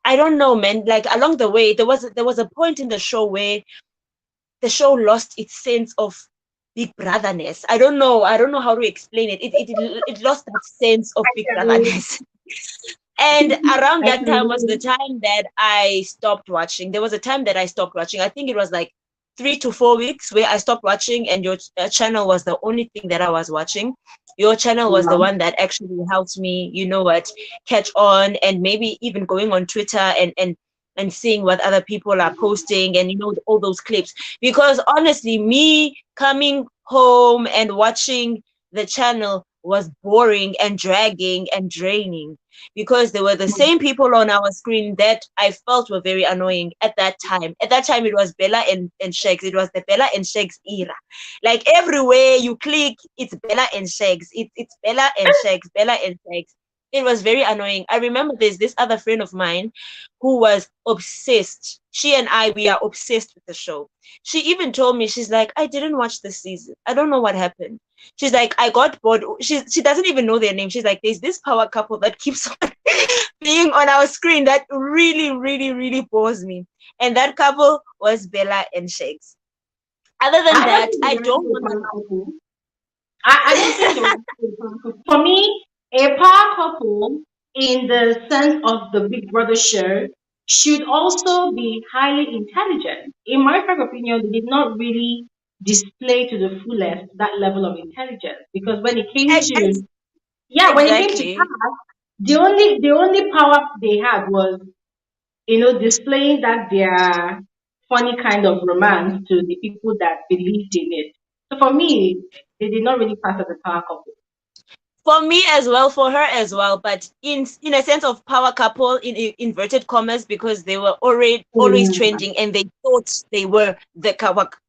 I don't know, man. Like along the way, there was a point in the show where the show lost its sense of big brotherness. I don't know how to explain it. It lost that sense of big brotherness. And around I that can time was the relate. time that I stopped watching. There was a time that I stopped watching. I think it was like 3 to 4 weeks where I stopped watching, and your channel was the only thing that I was watching. Your channel was the Yeah. one that actually helped me, catch on, and maybe even going on Twitter and seeing what other people are posting, and all those clips. Because honestly, me coming home and watching the channel was boring and dragging and draining, because there were the same people on our screen that I felt were very annoying at that time. At that time, it was Bella and Shegs. It was the Bella and Shegs era. Like everywhere you click, it's Bella and Shegs. It's Bella and Shegs, Bella and Shegs. It was very annoying. I remember there's this other friend of mine who was obsessed. She and I, we are obsessed with the show. She even told me, she's like, I didn't watch the season. I don't know what happened. She's like, I got bored. She doesn't even know their name. She's like, there's this power couple that keeps on being on our screen that really, really, really bores me. And that couple was Bella and Shakes. Other than I don't that, think I they were don't a want power couple. I don't think they were a power couple. For me, a power couple, in the sense of the Big Brother show, should also be highly intelligent. In my frank opinion, they did not really display to the fullest that level of intelligence, because when it came to. to, yeah, when it came to Exactly. task, the only power they had was, displaying that their funny kind of romance to the people that believed in it. So for me, they did not really pass as a power couple. For me as well, for her as well, but in a sense of power couple in inverted commas, because they were already always Mm, trending and they thought they were the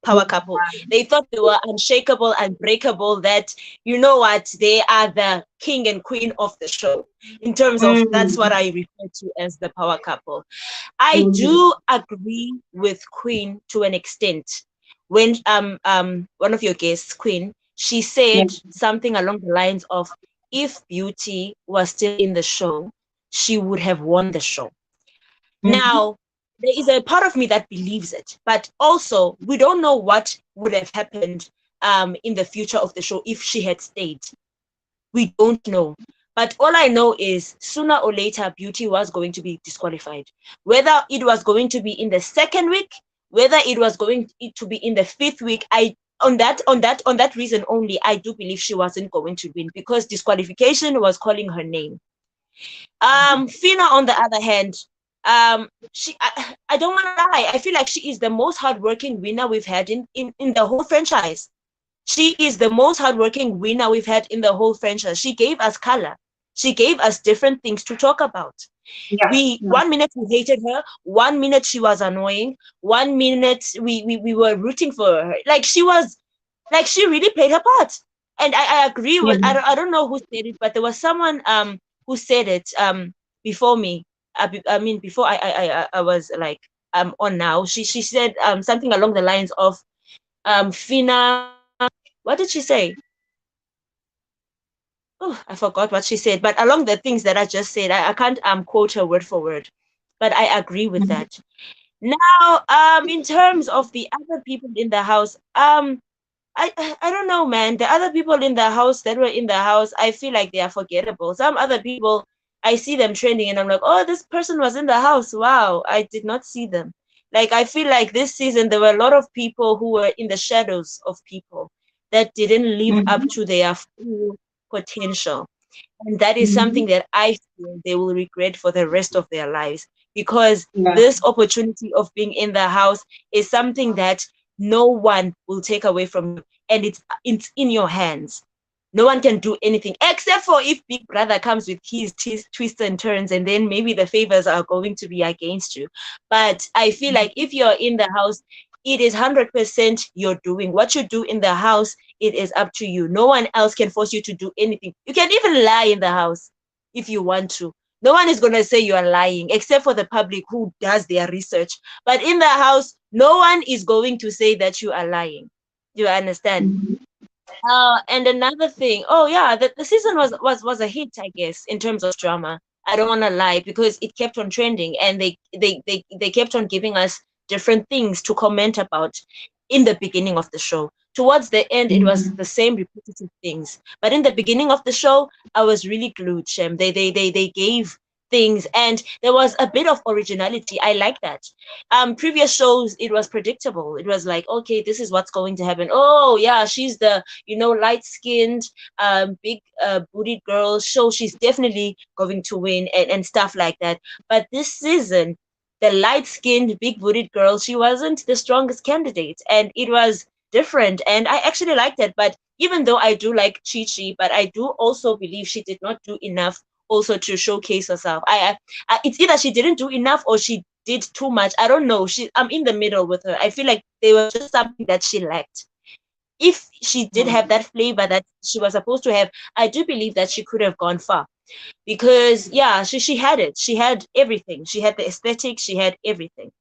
power couple. They thought they were unshakable, unbreakable, that you know what, they are the king and queen of the show. In terms of, that's what mm, I refer to as the power couple. I mhm. do agree with Queen to an extent. When one of your guests, Queen, she Yeah. said something along the lines of, if Beauty was still in the show, she would have won the show. Mhm. Now, there is a part of me that believes it, but also we don't know what would have happened in the future of the show if she had stayed. We don't know. But all I know is sooner or later, Beauty was going to be disqualified. Whether it was going to be in the second week, whether it was going to be in the fifth week, on that reason only, I do believe she wasn't going to win, because disqualification was calling her name. Fina, on the other hand, I don't want to lie. I feel like she is the most hardworking winner we've had in the whole franchise. She is the most hardworking winner we've had in the whole franchise. She gave us color. She gave us different things to talk about. Yeah. We Yeah. 1 minute we hated her, 1 minute she was annoying, 1 minute we were rooting for her. Like she really played her part. And I agree with, Yeah. I don't know who said it, but there was someone who said it before me. I mean, before I was like on now. She said something along the lines of Fina, what did she say? Oh, I forgot what she said, but along the things that I just said, I can't quote her word for word, but I agree with Mhm. that. Now, in terms of the other people in the house, I don't know, man. The other people in the house that were in the house, I feel like they are forgettable. Some other people, I see them trending, and I'm like, oh, this person was in the house. Wow, I did not see them. Like, I feel like this season there were a lot of people who were in the shadows of people that didn't live up Mhm. to their full potential. And that is something Mhm. that I feel they will regret for the rest of their lives, because Yeah. this opportunity of being in the house is something that no one will take away from you, and it's in your hands. No one can do anything except for if Big Brother comes with his twists and turns, and then maybe the favors are going to be against you. But I feel like if you're in the house, it is 100% you're doing what you do in the house. It is up to you. No one else can force you to do anything. You can even lie in the house if you want to. No one is going to say you are lying, except for the public who does their research. But in the house, no one is going to say that you are lying. Do you understand? Mhm. And another thing, oh yeah, the season was a hit, I guess, in terms of drama. I don't want to lie, because it kept on trending, and they kept on giving us different things to comment about in the beginning of the show. Towards the end, it was Mhm. the same repetitive things. But in the beginning of the show, I was really glued, Shem. They gave things, and there was a bit of originality. I like that. Previous shows, it was predictable. It was like, okay, this is what's going to happen. Oh yeah, she's the light skinned big booty girl, so she's definitely going to win, and stuff like that. But this season, the light skinned big booted girl, she wasn't the strongest candidate, and it was different, and I actually liked it. But even though I do like Chi Chi, but I do also believe she did not do enough also to showcase herself. It's either she didn't do enough or she did too much. I don't know. I'm in the middle with her. I feel like there was just something that she lacked. If she did have that flavor that she was supposed to have, I do believe that she could have gone far. because yeah, she had it. She had everything. She had the aesthetic. She had everything.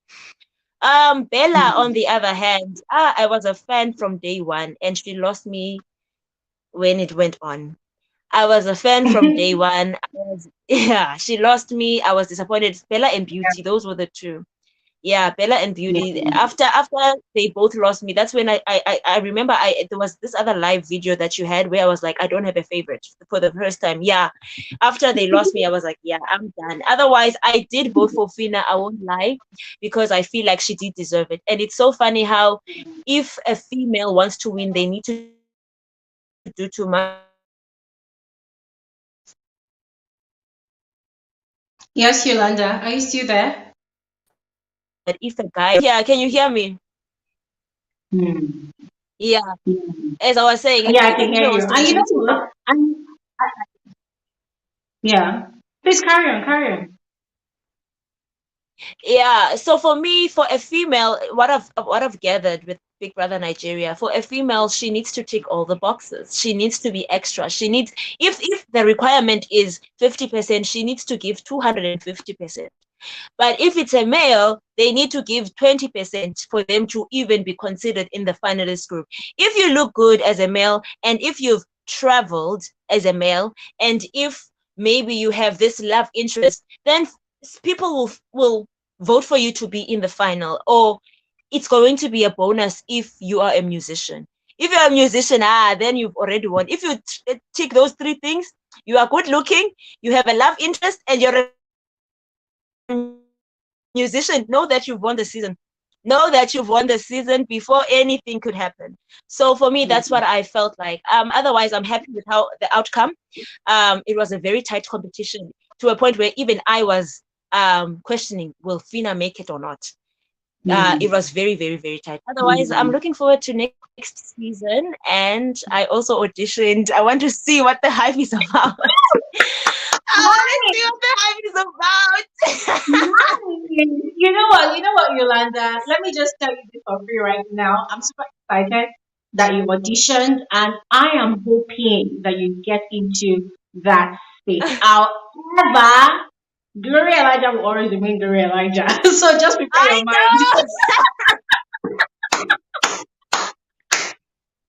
Bella, on the other hand, I was a fan from day one, and she lost me when it went on. I was a fan from day one. Yeah, she lost me. I was disappointed. Bella and Beauty, those were the two. Yeah, Bella and Beauty. After they both lost me, that's when I remember there was this other live video that you had where I was like, I don't have a favorite for the first time. Yeah. After they lost me, I was like, yeah, I'm done. Otherwise, I did vote for Fina, I won't lie, because I feel like she did deserve it. And it's so funny how if a female wants to win, they need to do too much to prove that they are worthy. Yes, Yolanda, are you still there? But if a guy, yeah, can you hear me? Hmm. Yeah, as I was saying, Yeah, I if a can hear female you. wants to And win, you she know needs to. what? Yeah. Please carry on, carry on. Yeah, so for me, for a female, what I've gathered with Big Brother Nigeria, for a female, she needs to tick all the boxes. She needs to be extra. She needs, if the requirement is 50%, she needs to give 250%. But if it's a male, they need to give 20% for them to even be considered in the finalist group. If you look good as a male, and if you've traveled as a male, and if maybe you have this love interest, then people will vote for you to be in the final, or it's going to be a bonus if you are a musician. If you're a musician, then you've already won. If you tick those three things, you are good looking, you have a love interest, and you're a musician, know that you've won the season. Know that you've won the season before anything could happen. So for me, that's what I felt like. Otherwise, I'm happy with how the outcome. It was a very tight competition to a point where even I was questioning, will Fina make it or not? It was Hmm. very, very, very tight. Otherwise, I'm looking forward to next season. And I also auditioned. I want to see what the hype is about. I want to see what the hype is about. Nice. You know what? You know what, Yolanda? Let me just tell you this for free right now. I'm super excited that you auditioned, and I am hoping that you get into that space. However, Glory Elijah will always remain Glory Elijah. So just prepare I your mind. know.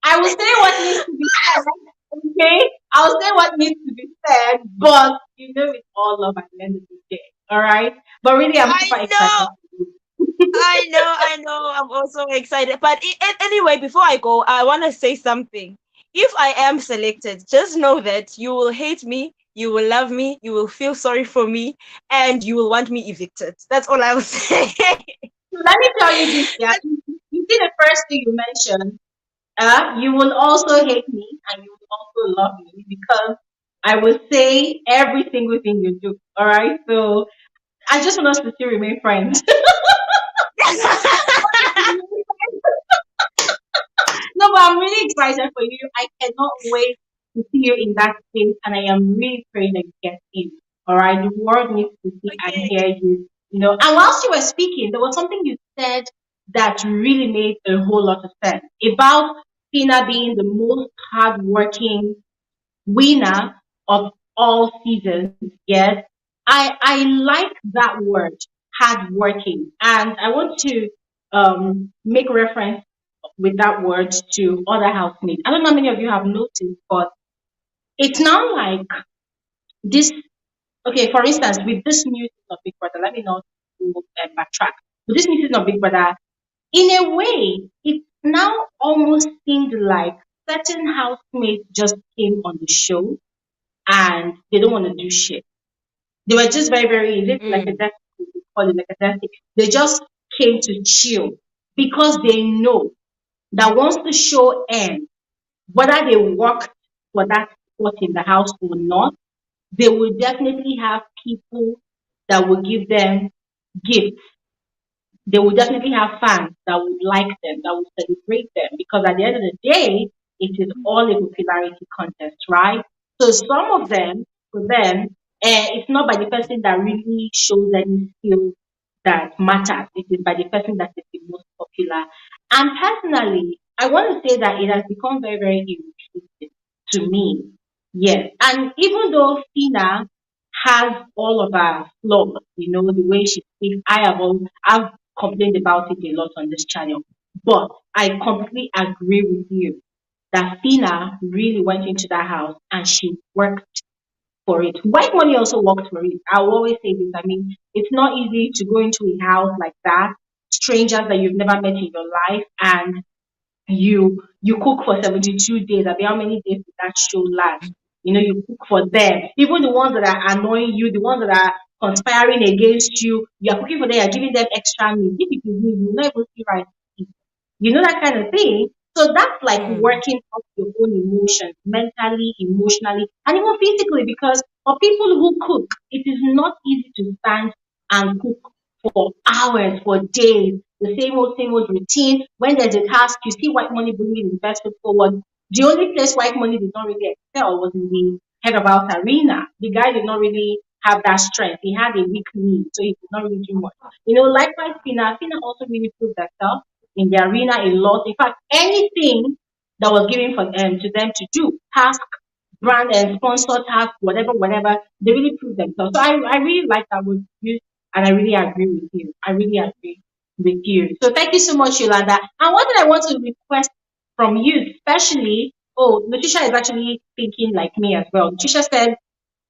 I will say what needs to be said, okay? I'll say what needs to be said, but you know it's all love at the end of the day, all right? But really, I'm I super excited. know. I know. I'm also excited. But anyway, before I go, I want to say something. If I am selected, just know that you will hate me, you will love me, you will feel sorry for me, and you will want me evicted. That's all I will say. Let me tell you this, yeah. You see the first thing you mentioned, you will also hate me and you will also love me because I will say every single thing you do, all right? So I just want us to still remain friends. No, but I'm really excited for you. I cannot wait to see you in that space, and I am really praying that you get in. All right, the world needs to see and Okay. hear you. You know, and whilst you were speaking, there was something you said that really made a whole lot of sense about Tina being the most hardworking winner of all seasons. Yes, I like that word, hardworking, and I want to make reference with that word to other housemates. I don't know how many of you have noticed, but it's now like this. Okay, for instance, with this new season of Big Brother, let me not go backtrack. With this new season of Big Brother, in a way, it now almost seemed like certain housemates just came on the show and they don't want to do shit. They were just very, very is it like a Mm. death, we call it like a death. They just came to chill because they know that once the show ends, whether they work for that spot in the house or not, they will definitely have people that will give them gifts. They will definitely have fans that would like them, that will celebrate them, because at the end of the day, it is all a popularity contest, right? So some of them, for them, it's not by the person that really shows any skills that matters. It is by the person that is the most popular. And personally, I want to say that it has become very, very irritating to me Yes, and even though Fina has all of her flaws, the way she speaks, I've complained about it a lot on this channel. But I completely agree with you that Fina really went into that house and she worked for it. White money also worked for it. I will always say this. I mean, it's not easy to go into a house like that, strangers that you've never met in your life, and you cook for 72 days. I mean, how many days did that show last? You cook for them. Even the ones that are annoying you, the ones that are conspiring against you, you are cooking for them, you're giving them extra meat. If it is me, you will not even see rice to eat. That kind of thing. So that's like Mm. working off your own emotions, mentally, emotionally, and even physically, because for people who cook, it is not easy to stand and cook for hours, for days, the same old routine. When there's a task, you see white money bringing the best foot forward. The only place white money did not really excel was in the head of house arena. The guy did not really have that strength. He had a weak knee, so he could not really do much. Likewise, Fina also really proved herself in the arena a lot. In fact, anything that was given to them to do, task, brand and sponsor task, whatever, they really proved themselves. So I really like that word use, and I really agree with you. I really agree with you. So thank you so much, Yolanda. And what did I want to request from you, especially? Oh, Letitia is actually thinking like me as well. Letitia said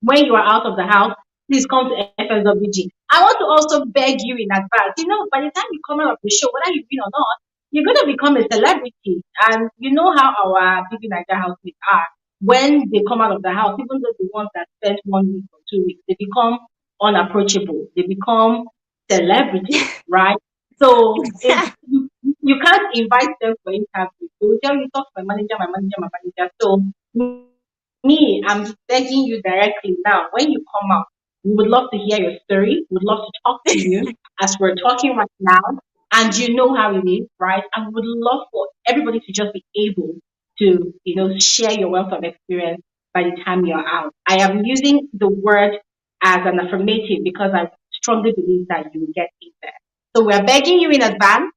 when you are out of the house, please come to FSWG. I want to also beg you in advance. By the time you come out of the show, whether you win or not, you're going to become a celebrity. And you know how our Bbnaija housemates are. When they come out of the house, even though the ones that spent 1 week or 2 weeks, they become unapproachable. They become celebrities, right? So you can't invite them for interviews. They will tell you, talk to my manager, my manager, my manager. So me, I'm begging you directly now, when you come out, we would love to hear your story. We'd love to talk to you as we're talking right now. And you know how it is, right? And we would love for everybody to just be able to, share your wealth of experience by the time you're out. I am using the word as an affirmative because I strongly believe that you will get in there. So we're begging you in advance,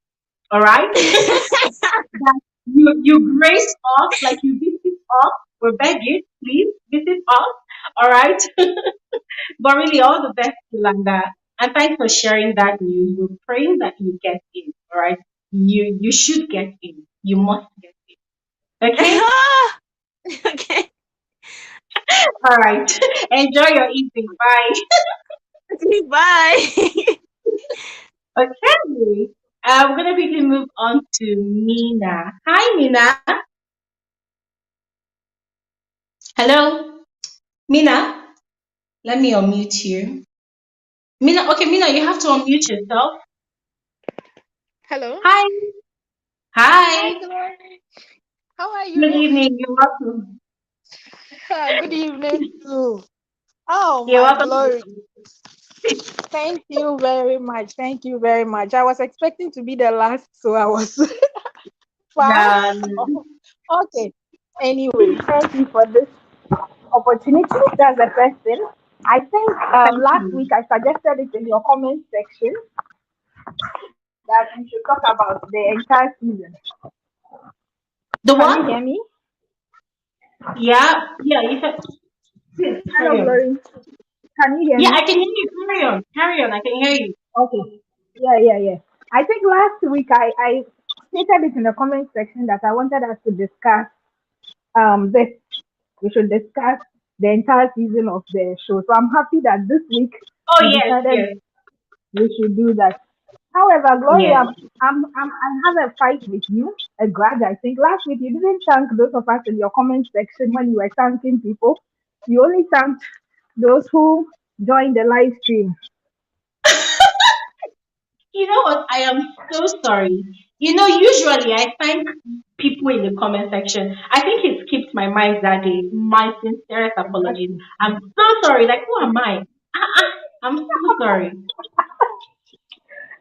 all right? That you grace us, like you visit us. We beg you, please visit us. All right. But really, all the best, Yolanda. And thanks for sharing that news. We're praying that you get in. All right. You should get in. You must get in. Okay. Okay. All right. Enjoy your evening. Bye. Okay, bye. Okay. We're gonna quickly move on to Mina. Hi, Mina. Hello, Mina. Let me unmute you. Mina. Okay, Mina. You have to unmute yourself. Hello. Hi. Hi, Hi. Glory. How are Good you? evening. You're welcome. Good evening too. Oh, You're my welcome. Glory. Thank you very much. Thank you very much. I was expecting to be the last, so I was fast. Um, Okay. Anyway, thank you for this opportunity. That's the first thing. I think thank last you. week I suggested it in your comment section that we should talk about the entire season. The Can you hear what? me? Yeah. Yeah. You said. Please Hello, carry on. Glory. Can you hear Yeah, me? I can hear you. Carry on. Carry on. I can hear you. Okay. Yeah. I think last week I stated it in the comment section that I wanted us to discuss this. We should discuss the entire season of the show. So I'm happy that this week Oh we yes, decided yes, we should do that. However, Gloria, yes. I have a fight with you, a grudge. I think last week you didn't thank those of us in your comment section when you were thanking people. You only thanked those who joined the live stream. You know what? I am so sorry. Usually I thank people in the comment section. I think it skipped my mind that day. My sincerest apologies. I'm so sorry. Like, who am I? I'm so sorry.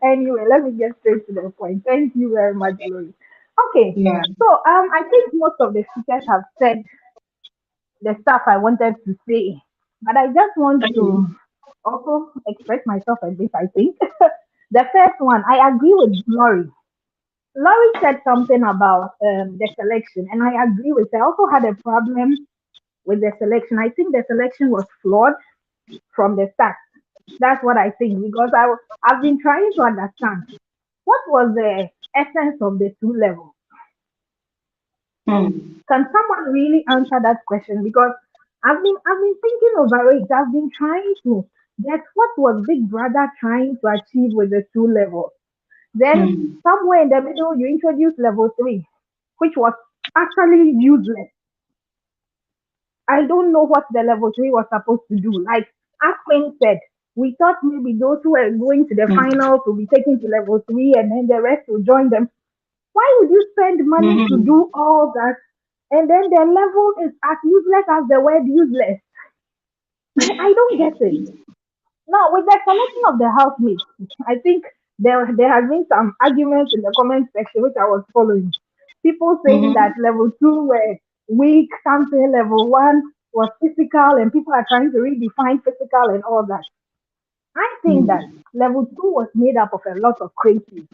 Anyway, let me get straight to the point. Thank you very much, Glory. Okay, Yeah. so I think most of the speakers have said the stuff I wanted to say, but I just want Okay. to also express myself a bit. I think the first one, I agree with Glory. Laurie said something about the selection, and I agree with her. I also had a problem with the selection. I think the selection was flawed from the start. That's what I think because I've been trying to understand what was the essence of the two levels. Hmm. Can someone really answer that question? Because I've been thinking over it. I've been trying to get what was Big Brother trying to achieve with the two levels. Then Hmm. somewhere in the middle you introduce level three, which was actually useless. I don't know what the level three was supposed to do. Like as Queen said, we thought maybe those who were going to the Hmm. finals will be taken to level three and then the rest will join them. Why would you spend money to Hmm. do all that? And then the level is as useless as the word useless. I don't get it. Now, with the selection of the housemates, I think there has been some arguments in the comment section which I was following. People saying Hmm. that level two were weak, something level one was physical, and people are trying to redefine physical and all that. I think that Hmm. level two was made up of a lot of creatives.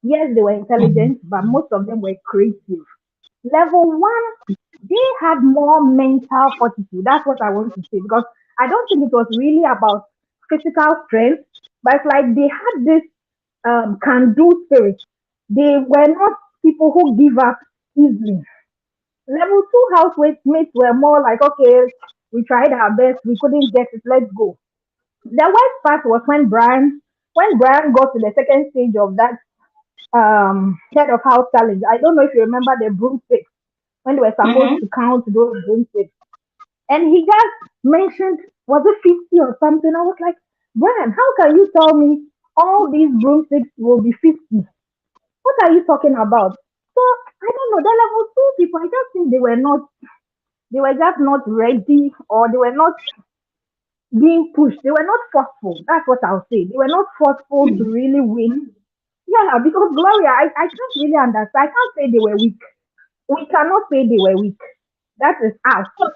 Yes, they were intelligent, but most of them were creative. Level one, they had more mental fortitude. That's what I want to say because I don't think it was really about physical strength, but it's like they had this can do spirit. They were not people who give up easily. Level two housemates were more like, okay, we tried our best, we couldn't get it, let's go. The worst part was when Brian got to the second stage of that head of house challenge. I don't know if you remember the broomstick when they were supposed Hmm. to count those broomsticks. And he just mentioned, was it 50 or something? I was like, Brian, how can you tell me all these broomsticks will be 50? What are you talking about? So I don't know. The level two people, I just think they were just not ready or they were not being pushed. They were not forceful. That's what I'll say. They were not forceful to really win. Yeah, because Gloria, I can't really understand. I can't say they were weak. We cannot say they were weak. That is us. So,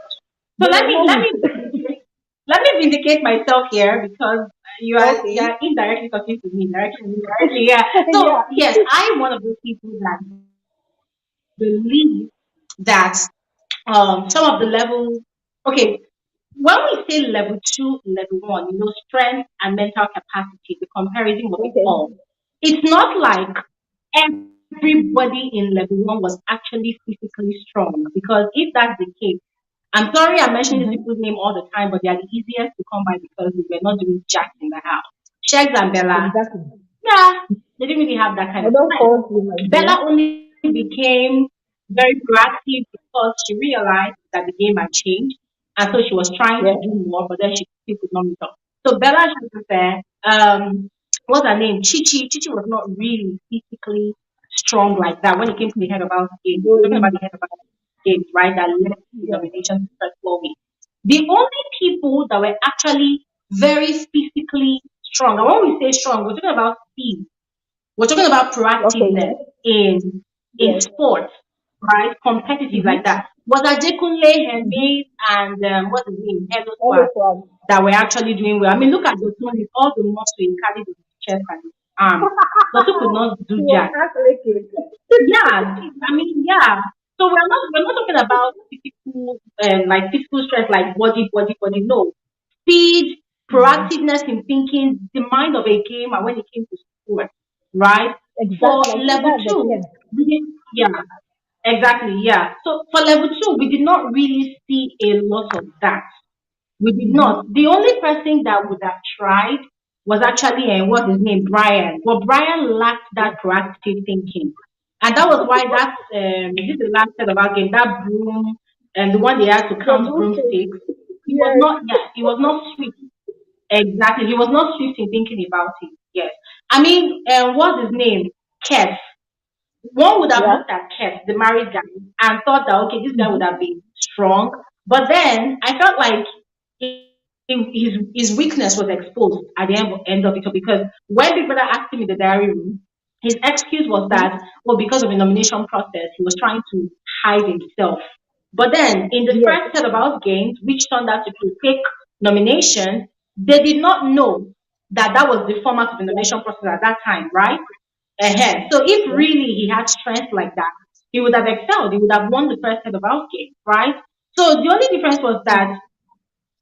so They let were me not let weak. me let me vindicate myself here because you Okay. are indirectly talking to me directly and indirectly. Yeah. So Yeah. yes, I'm one of those people that believe that some of the levels. Okay, when we say level two, level one, strength and mental capacity, the comparison of it Okay. all. It's not like everybody in level one was actually physically strong because if that's the case, I'm sorry I'm mentioning these Mm-hmm. people's name all the time, but they are the easiest to come by because we were not doing jack in the house. Shegs and Bella, Exactly. yeah, they didn't really have that kind I of don't strength. call you my dear. Bella only became very proactive because she realized that the game had changed. And so she was trying to Yeah. do more, but then she still could not meet up. So Bella should be fair. What's her name? Chichi. Chichi was not really physically strong like that when it came to the head of house games. We're talking about Going. the head of house games, right? That led to the Yeah. nomination to first 4 weeks. The only people that were actually very physically strong, and when we say strong, we're talking about speed, we're talking about Okay. proactiveness Yes. in Yes. sports, right? Competitive Mm-hmm. like that. Was Adekunle, Mm-hmm. Hermes, and what's his name, Hello Hello, Swag, Swag. that were actually doing well. I mean, look at the Tony, all the muscle he carried in his chest and his arm, but who could not He do was jack. half naked. Yeah, I mean, yeah. So we're not talking about physical like physical strength like body. No, speed, Mhm. proactiveness in thinking, the mind of a gamer when it came to sport, right? For Exactly. I think level that's the two, thing. we did, yeah, exactly, yeah. So for level two, we did not really see a lot of that. We did Mm-hmm. not. The only person that would have tried was actually, what's his name, Brian. But Brian lacked Yeah. that proactive thinking. And that was why this is the last set of our game, that broom, and the one they had to The count broomstick. broomsticks. He was Yes. not, yeah, he was not swift. Exactly. He was not swift in thinking about it. Yes. I mean, what's his name? Kev. One would have Yeah. looked at Kev, the married guy, and thought that, okay, this guy would Mm-hmm. have been strong. But then I felt like his weakness was exposed at the end of it all because when Big Brother asked him in the diary room, his excuse was Mm-hmm. that, well, because of the nomination process, he was trying to hide himself. But then in the Yes. first set of house games, which turned out to be a fake nomination, they did not know that that was the format of the Yeah. nomination process at that time, right? Ahead. So if Yeah. really he had strength like that, he would have excelled. He would have won the first set of house games, right? So the only difference was that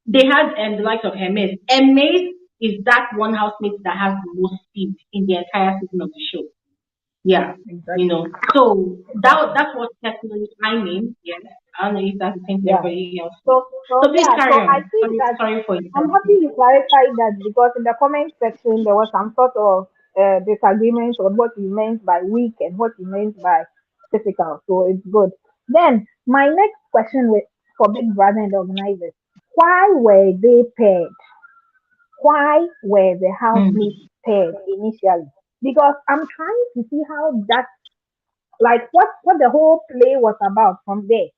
they had the likes of Hermes. Hermes is that one housemate that has the most speed in the entire season of the show. Yeah, you Exactly. know. So Exactly. that's what personally I mean. Yes, I don't know if that's the same thing Yeah. everybody else means. So So please yeah, carry so I on. think Sorry, that sorry for I'm happy interrupting. you clarified that because in the comment section there was some sort of disagreement on what you meant by weak and what you meant by physical. So it's good. Then my next question with for Big Brother and the organizers: why were they paired? Why were the housemates Hmm. paired initially? Because I'm trying to see how that like what the whole play was about from there.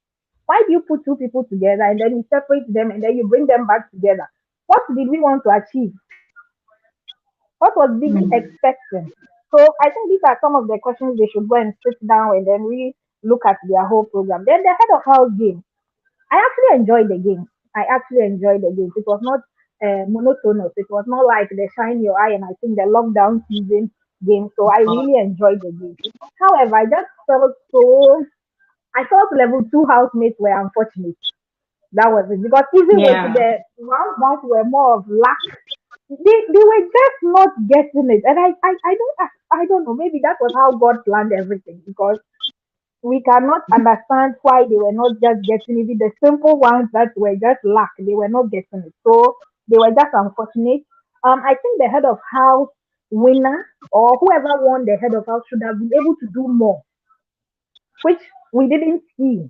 Why do you put two people together and then you separate them and then you bring them back together? What did we want to achieve? What was Biggie Hmm. expecting? So I think these are some of the questions they should go and sit down and then really look at their whole program. Then the head of house game. I actually enjoyed the game. I actually enjoyed the game. It was not monotonous. It was not like the shine your eye and I think the lockdown season game. So I God. really enjoyed the game. However, I just felt so. I felt level two housemates were unfortunate. That was it. Because even with Yeah. the ones that were more of luck, they were just not getting it. And I don't know, maybe that was how God planned everything because we cannot understand why they were not just getting it. The simple ones that were just luck, they were not getting it. So they were just unfortunate. I think the head of house winner or whoever won the head of house should have been able to do more, which we didn't see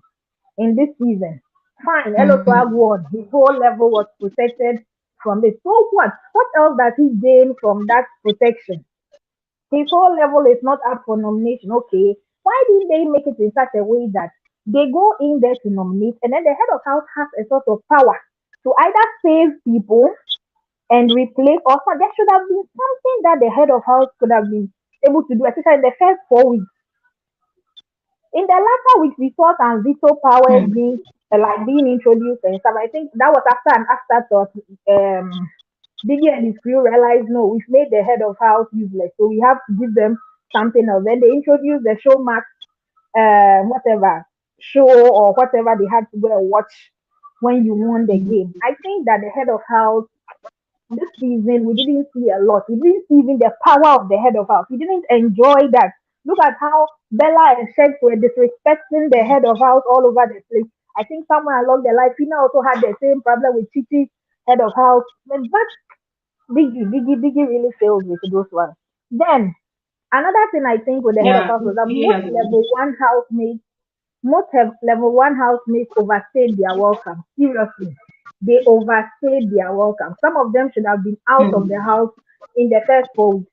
in this season. Fine, Elo Swag Hmm. won. His whole level was protected from it. So what? What else does he gain from that protection? His whole level is not up for nomination. Okay. Why didn't they make it in such a way that they go in there to nominate and then the head of house has a sort of power to either save people and replace or there should have been something that the head of house could have been able to do, especially in the first 4 weeks. In the latter weeks, we saw some veto powers Hmm. being being introduced and stuff. I think that was after an afterthought. Biggie and his crew realized no, we've made the head of house useless, so we have to give them something else. Then they introduced the show max, whatever show or whatever they had to go and watch when you won the game. I think that the head of house this season we didn't see a lot. We didn't see even the power of the head of house. We didn't enjoy that. Look at how Bella and Shex were disrespecting the head of house all over the place. I think somewhere along the line, Fina also had the same problem with Chichi, head of house. But Biggie really failed with those ones. Then another thing I think with the head of Yeah. house was that He has most have level one housemates overstayed their welcome. Seriously, they overstayed their welcome. Some of them should have been out of the Hmm. house in the first 4 weeks.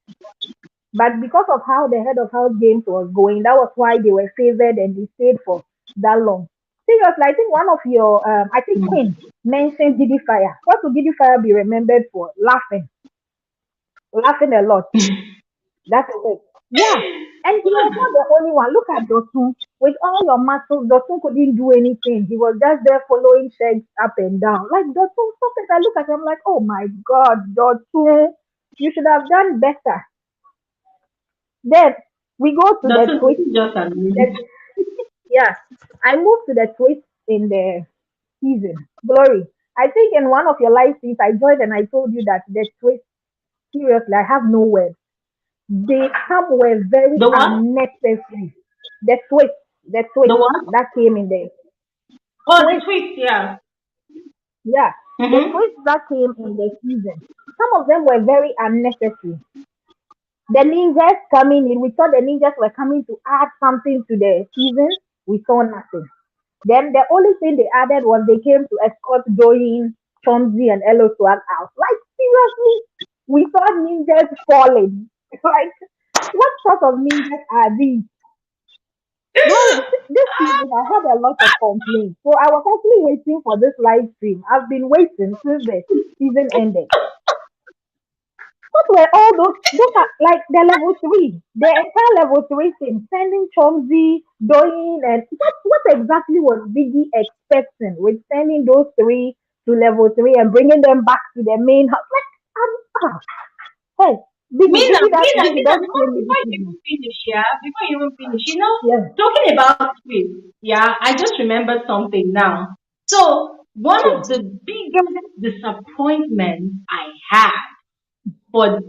But because of how the head of house games was going, that was why they were favored and they stayed for that long. Seriously, I think one of your, I think Hmm. Queen mentioned Diddy Fire. What would Diddy Fire be remembered for? Laughing, laughing a lot. That's it. Yeah. And he was not the only one. Look at Dotun. With all your muscles, Dotun couldn't do anything. He was just there following Shanks up and down. Like Dotun, stop it. I look at him like, oh my God, Dotun, you should have done better. Then we go to the That's twist. just an. That, yeah. I moved to the twist in the season. Glory. I think in one of your live streams, I joined and I told you that the twist, seriously, I have no words. Some were very The what? unnecessary. The twist, the The twist what? that came in the Oh, the twist, tweets. Yeah. yeah, the Mm-hmm. twist that came in the season. Some of them were very unnecessary. The ninjas coming in, we thought the ninjas were coming to add something to the season. We saw nothing. Then the only thing they added was they came to escort Doyin, Chomzi, and Elo Swag out. Like seriously, we saw ninjas falling. Like what sort of ninjas are these? Glory, this season I had a lot of complaints. So I was actually waiting for this live stream. I've been waiting since the season ended. What were all those? Those are like the level three, the entire level three team, sending Chomzi, Doyin, and what exactly was Biggie expecting with sending those three to level three and bringing them back to the main house? Like, hey, Biggie, Mina, don't kill me before this you evening. even finish, yeah, before you even finish, Yes. talking about tweets, yeah, I just remembered something now. So one True. of the biggest disappointments I had for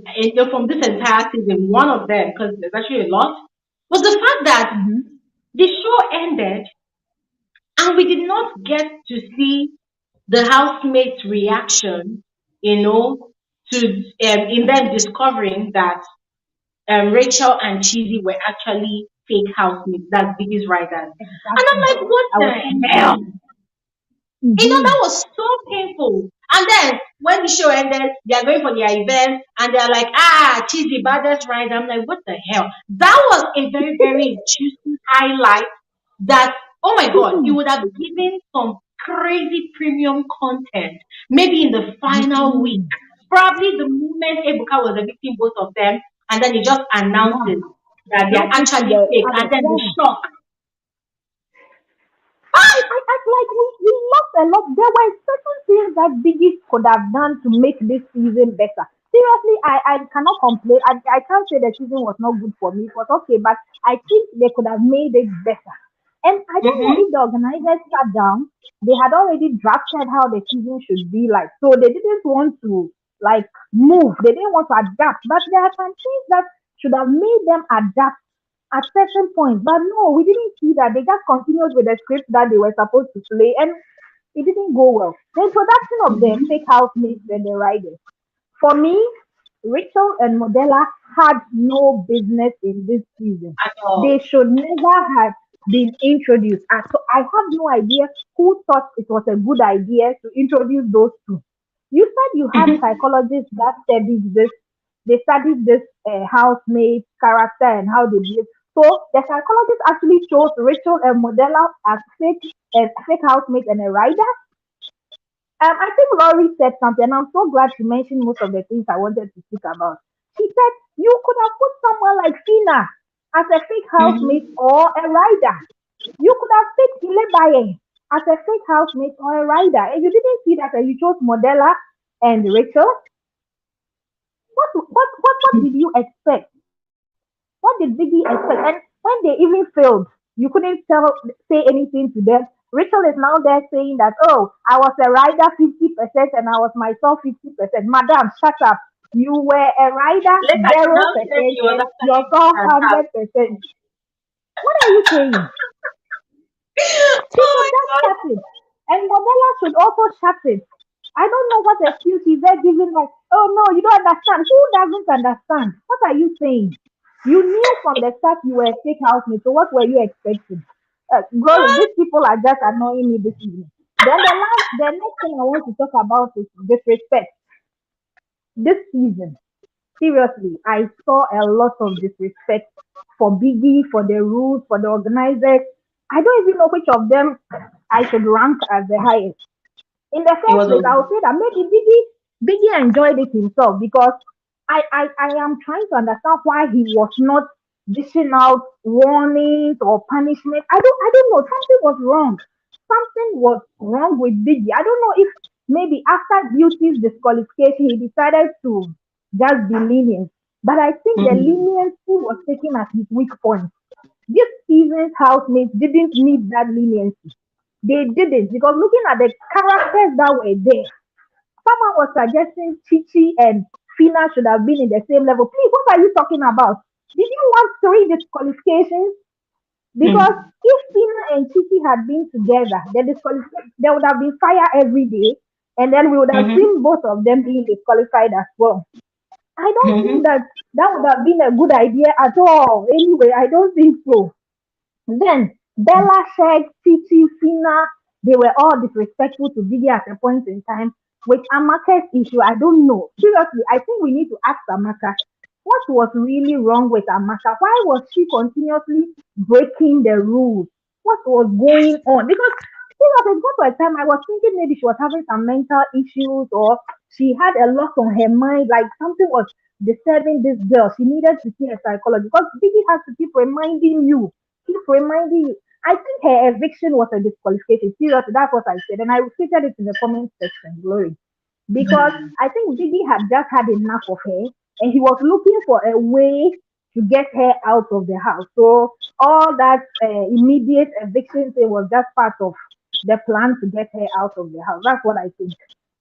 from this entire season, one of them, because there's actually a lot, was the fact that Mm-hmm. the show ended and we did not get to see the housemates' reaction, to in them discovering that Rachel and Cheesy were actually fake housemates. That's Biggie's writers. And I'm Exactly. like, what I was the thinking hell? that. Mm-hmm. That was so painful. And then when the show ended, they are going for their event and they're like, Cheesy, baddest right? I'm like, what the hell? That was a very, very juicy highlight that, oh my God, it would have given some crazy premium content, maybe in the final week. Mm-hmm. Probably the moment Ebuka was evicting both of them, and then he just Yeah. announces that they're Just put in actually the fake, and other. then the Yeah. shock. I like we lost a lot. There were certain things that Biggie could have done to make this season better. Seriously, I cannot complain. I can't say the season was not good for me. It was okay, but I think they could have made it better. And I don't know Mm-hmm. if the organizers sat down, they had already drafted how the season should be like. So they didn't want to like move. They didn't want to adapt. But there are some things that should have made them adapt at certain points. But no, we didn't see that. They just continued with the script that they were supposed to play, and it didn't go well. The introduction of the Mm-hmm. fake housemates and the riders. For me, Rachel and Modella had no business in this season. At all. They should never have been introduced. So I have no idea who thought it was a good idea to introduce those two. You said you had Mm-hmm. psychologists that studied this. They studied this housemaid character and how they behave. So the psychologist actually chose Rachel and Modella as fake housemates and a rider. I think Laurie said something, and I'm so glad she mentioned most of the things I wanted to speak about. She said you could have put someone like Fina as a fake housemate Mm-hmm. or a rider. You could have picked Ilebaye as a fake housemate or a rider, and you didn't see that, and you chose Modella and Rachel. What did you expect? What did Biggie expect? And when they even failed, you couldn't say anything to them. Rachel is now there saying that, oh, I was a rider 50% and I was myself 50%. Madam, shut up. You were a rider Later, she zero now said percent she was and actually yourself fantastic. 100%. What are you saying? She should Oh just my shut it. And Modella should also shut it. I don't know what excuse she's there giving, like, oh no, you don't understand. Who doesn't understand? What are you saying? You knew from the start you were a fake housemate, so what were you expecting? Glory, God. these people are just annoying me this evening. Then the next thing I want to talk about is disrespect. This season, seriously, I saw a lot of disrespect for Biggie, for the rules, for the organizers. I don't even know which of them I should rank as the highest. In the It first was place, I would a say that maybe Biggie enjoyed it himself because I am trying to understand why he was not dishing out warnings or punishment. I don't know. Something was wrong. Something was wrong with Biggie. I don't know if maybe after Beauty's disqualification he decided to just be lenient. But I think the mm, leniency was taken as his weak point. This season's housemates didn't need that leniency. They didn't because looking at the characters that were there, someone was suggesting Chichi and Fina should have been in the same level. Please, what are you talking about? Did you want three disqualifications? Because mm, if Fina and Chichi had been together, there would have been fire every day, and then we would have mm-hmm, seen both of them being disqualified as well. I don't mm-hmm, think that that would have been a good idea at all. Anyway, I don't think so. Then Bella shared Titi, Fina, they were all disrespectful to Biggie at a point in time. With Amaka's issue, I don't know. Seriously, I think we need to ask Amaka what was really wrong with Amaka. Why was she continuously breaking the rules? What was going on? Because seriously, it got to a time I was thinking maybe she was having some mental issues or she had a lot on her mind, like something was disturbing this girl. She needed to see a psychologist because Biggie has to keep reminding you. I think her eviction was a disqualification. Seriously, that's what I said. And I stated it in the comment section, Glory. Because I think Biggie had just had enough of her and he was looking for a way to get her out of the house. So all that immediate eviction thing was just part of the plan to get her out of the house. That's what I think.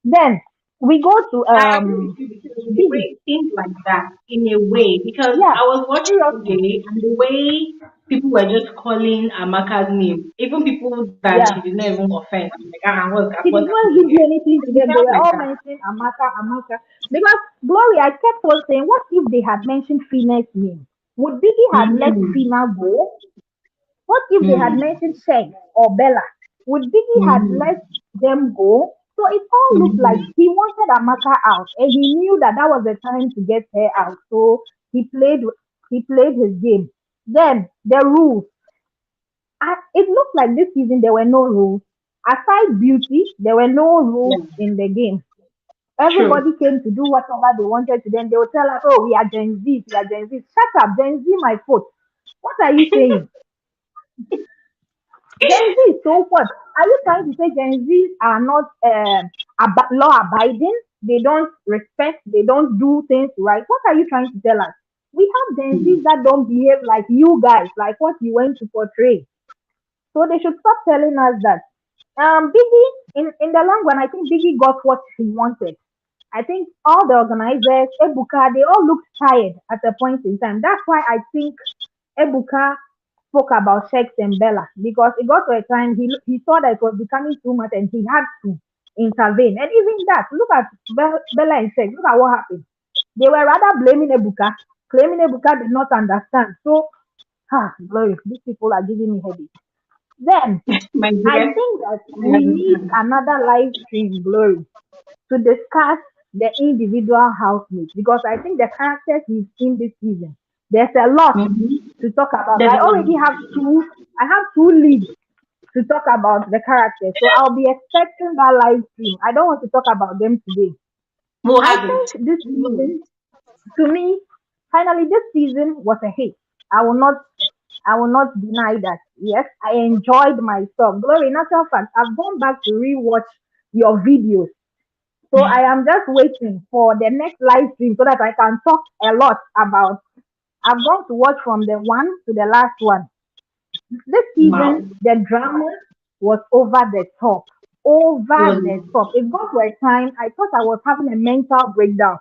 Then we go to I agree with you because in a way Phoebe. it seems like that in a way because Yeah, I was watching seriously. today and the way people were just calling Amaka's name, even people that she Yeah. did not even offend, I'm like, ah, She what's did not happening give you here? anything to It them. They felt were like all that. mentioning Amaka, Amaka. Because Glory, I kept on saying, what if they had mentioned Fina's name? Would Biggie had let Mm-hmm. Fina go? What if they had Mm-hmm. mentioned Sheg or Bella? Would Biggie had Mm-hmm. let them go? So it all looked like Mm-hmm. he wanted Amaka out, and he knew that that was the time to get her out. So he played his game. Then the rules. It looked like this season there were no rules. Aside beauty, there were no rules Yeah, in the game. true. Everybody came to do whatever they wanted to. Then they would tell us, "Oh, we are Gen Z, we are Gen Z." Shut up, Gen Z, my foot. What are you saying? Gen Z is so what? Are you trying to say Gen Zs are not law abiding? They don't respect, they don't do things right. What are you trying to tell us? We have Gen Zs that don't behave like you guys, like what you went to portray. So they should stop telling us that. Biggie, in the long run, I think Biggie got what he wanted. I think all the organizers, Ebuka, they all looked tired at a point in time. That's why I think Ebuka spoke about Shex and Bella because it got to a time he saw that it was becoming too much and he had to intervene. And even that, look at Bella and Shex, look at what happened. They were rather blaming Ebuka, claiming Ebuka did not understand. So, glory, these people are giving me headache. Then My I dear, think that I we need understand. another live stream, Glory, to discuss the individual housemates because I think the characters we've seen this season, there's a lot Mm-hmm. to talk about. There's I a lot. already have two leads to talk about the characters. So I'll be expecting that live stream. I don't want to talk about them today. We'll I have it. think this We will. season, to me, finally this season was a hit. I will not I will not deny that. Yes, I enjoyed myself. Glory, in actual fact, I've gone back to rewatch your videos. So I am just waiting for the next live stream so that I can talk a lot about. I've gone to watch from the one to the last one. This season, Wow. the drama was over the top. Over It was. the top. It got to a time I thought I was having a mental breakdown.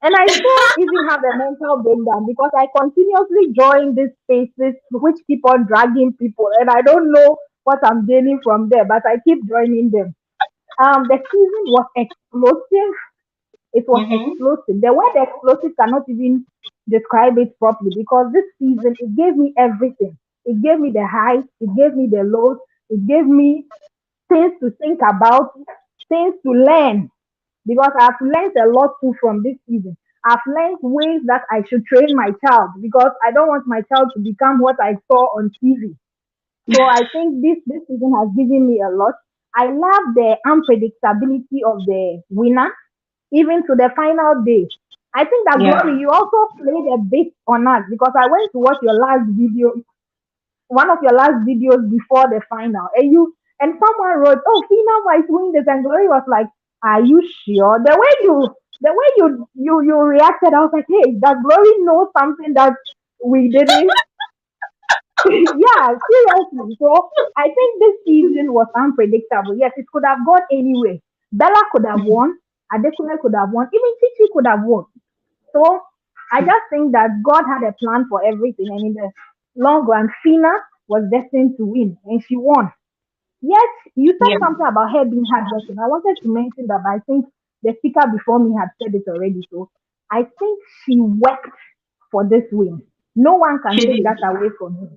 And I still even have a mental breakdown because I continuously join these spaces which keep on dragging people. And I don't know what I'm gaining from there, but I keep joining them. The season was explosive. It was Mm-hmm. explosive. The word explosive cannot even describe it properly because this season it gave me everything. It gave me the highs, it gave me the lows, it gave me things to think about, things to learn because I've learned a lot too from this season. I've learned ways that I should train my child because I don't want my child to become what I saw on TV. So I think this season has given me a lot. I love the unpredictability of the winner even to the final day. I think that Yeah. Glory, you also played a bit on us because I went to watch your last video, one of your last videos before the final, and someone wrote, "Oh, Fina might win this," and Glory was like, "Are you sure?" The way you reacted, I was like, "Hey, does Glory know something that we didn't?" Yeah, seriously. So I think this season was unpredictable. Yes, it could have gone anyway. Bella could have won. Adekune could have won. Even Chichi could have won. So I just think that God had a plan for everything, and in the long run, Fina was destined to win, and she won. Yet you said Yeah. something about her being hardworking. I wanted to mention that, but I think the speaker before me had said it already. So I think she worked for this win. No one can She take did. that away from her.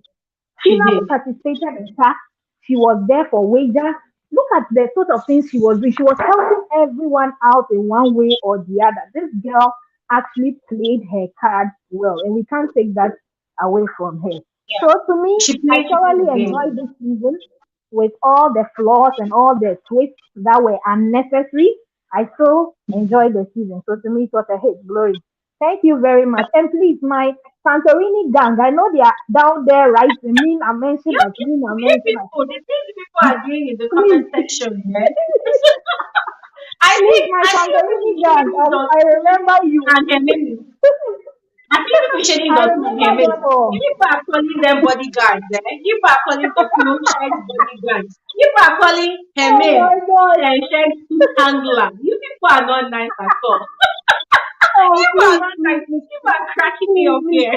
She Tina did. participated in task. She was there for wages. Look at the sort of things she was doing. She was helping everyone out in one way or the other. This girl actually played her cards well, and we can't take that away from her. So Yeah. to me, I She played thoroughly the enjoyed game. this season with all the flaws and all the twists that were unnecessary. I still enjoyed the season. So to me, it was a hit. Glory. Thank you very much. And please, my Santorini gang, I know they are down there writing, mean I mentioned You us, mean I see mentioned us. people, the things people are doing in the comment Please, section, yeah. I please, think my I think even Santorini gang, even does I remember you. and her name is I think people shading I the two remember game. them all. People are calling them bodyguards. Eh? People are calling Popular Shed bodyguards. People are calling Oh Hermaine my God. Shed food handler. You people are not nice at all. Oh, People are please, not please, nice. please, People are cracking me please, up please. here.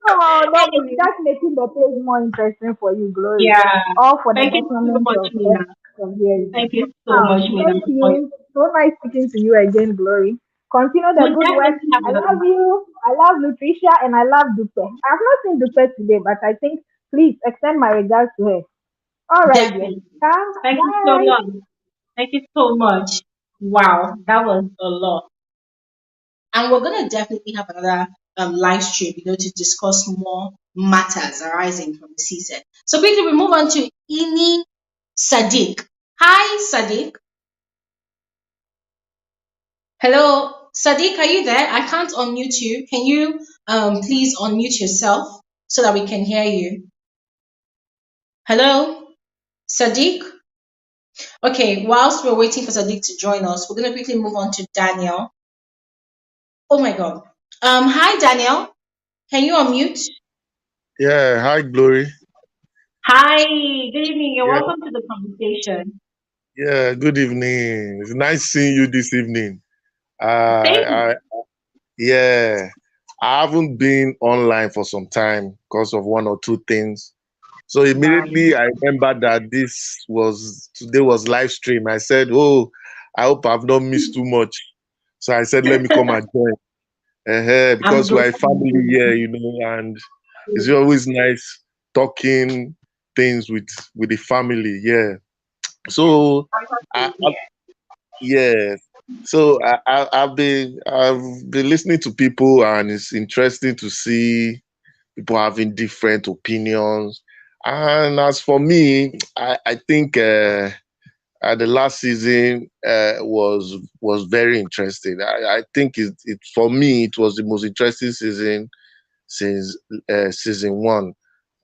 Oh, Anyway, that's making the page more interesting for you, Glory. yeah. All for the Thank you so betterment much, of Mina. community. Thank you so much, Mina. Thank you. So nice speaking to you again, Glory. Continue the We'll good work. definitely have I another love one. you. I love Lutricia and I love Dupe. I've not seen Dupe today, but I think please extend my regards to her. All right, dear. Definitely. Thank you so Bye. much. Thank you so much. Wow, that was a lot. And we're gonna definitely have another live stream, to discuss more matters arising from the season. So quickly we move on to Ini Sadiq. Hi, Sadiq. Hello, Sadiq. Are you there? I can't unmute you. Can you please unmute yourself so that we can hear you? Hello, Sadiq. Okay. Whilst we're waiting for Sadiq to join us, we're gonna quickly move on to Daniel. Oh my God. Hi, Daniel. Can you unmute? Yeah, hi Glory. Hi, good evening. You're Yeah, welcome to the conversation. yeah, good evening. It's nice seeing you this evening. Thank you. I yeah, I haven't been online for some time because of one or two things. So Wow. immediately I remember that today was live stream. I said, "Oh, I hope I've not missed too much." So I said, "Let me come and join." I'm Because glad. we're a family here, and it's always nice talking things with the family. Yeah. So I, yes. So I've been listening to people, and it's interesting to see people having different opinions. And as for me, I think the last season was very interesting. I think it for me it was the most interesting season since season one.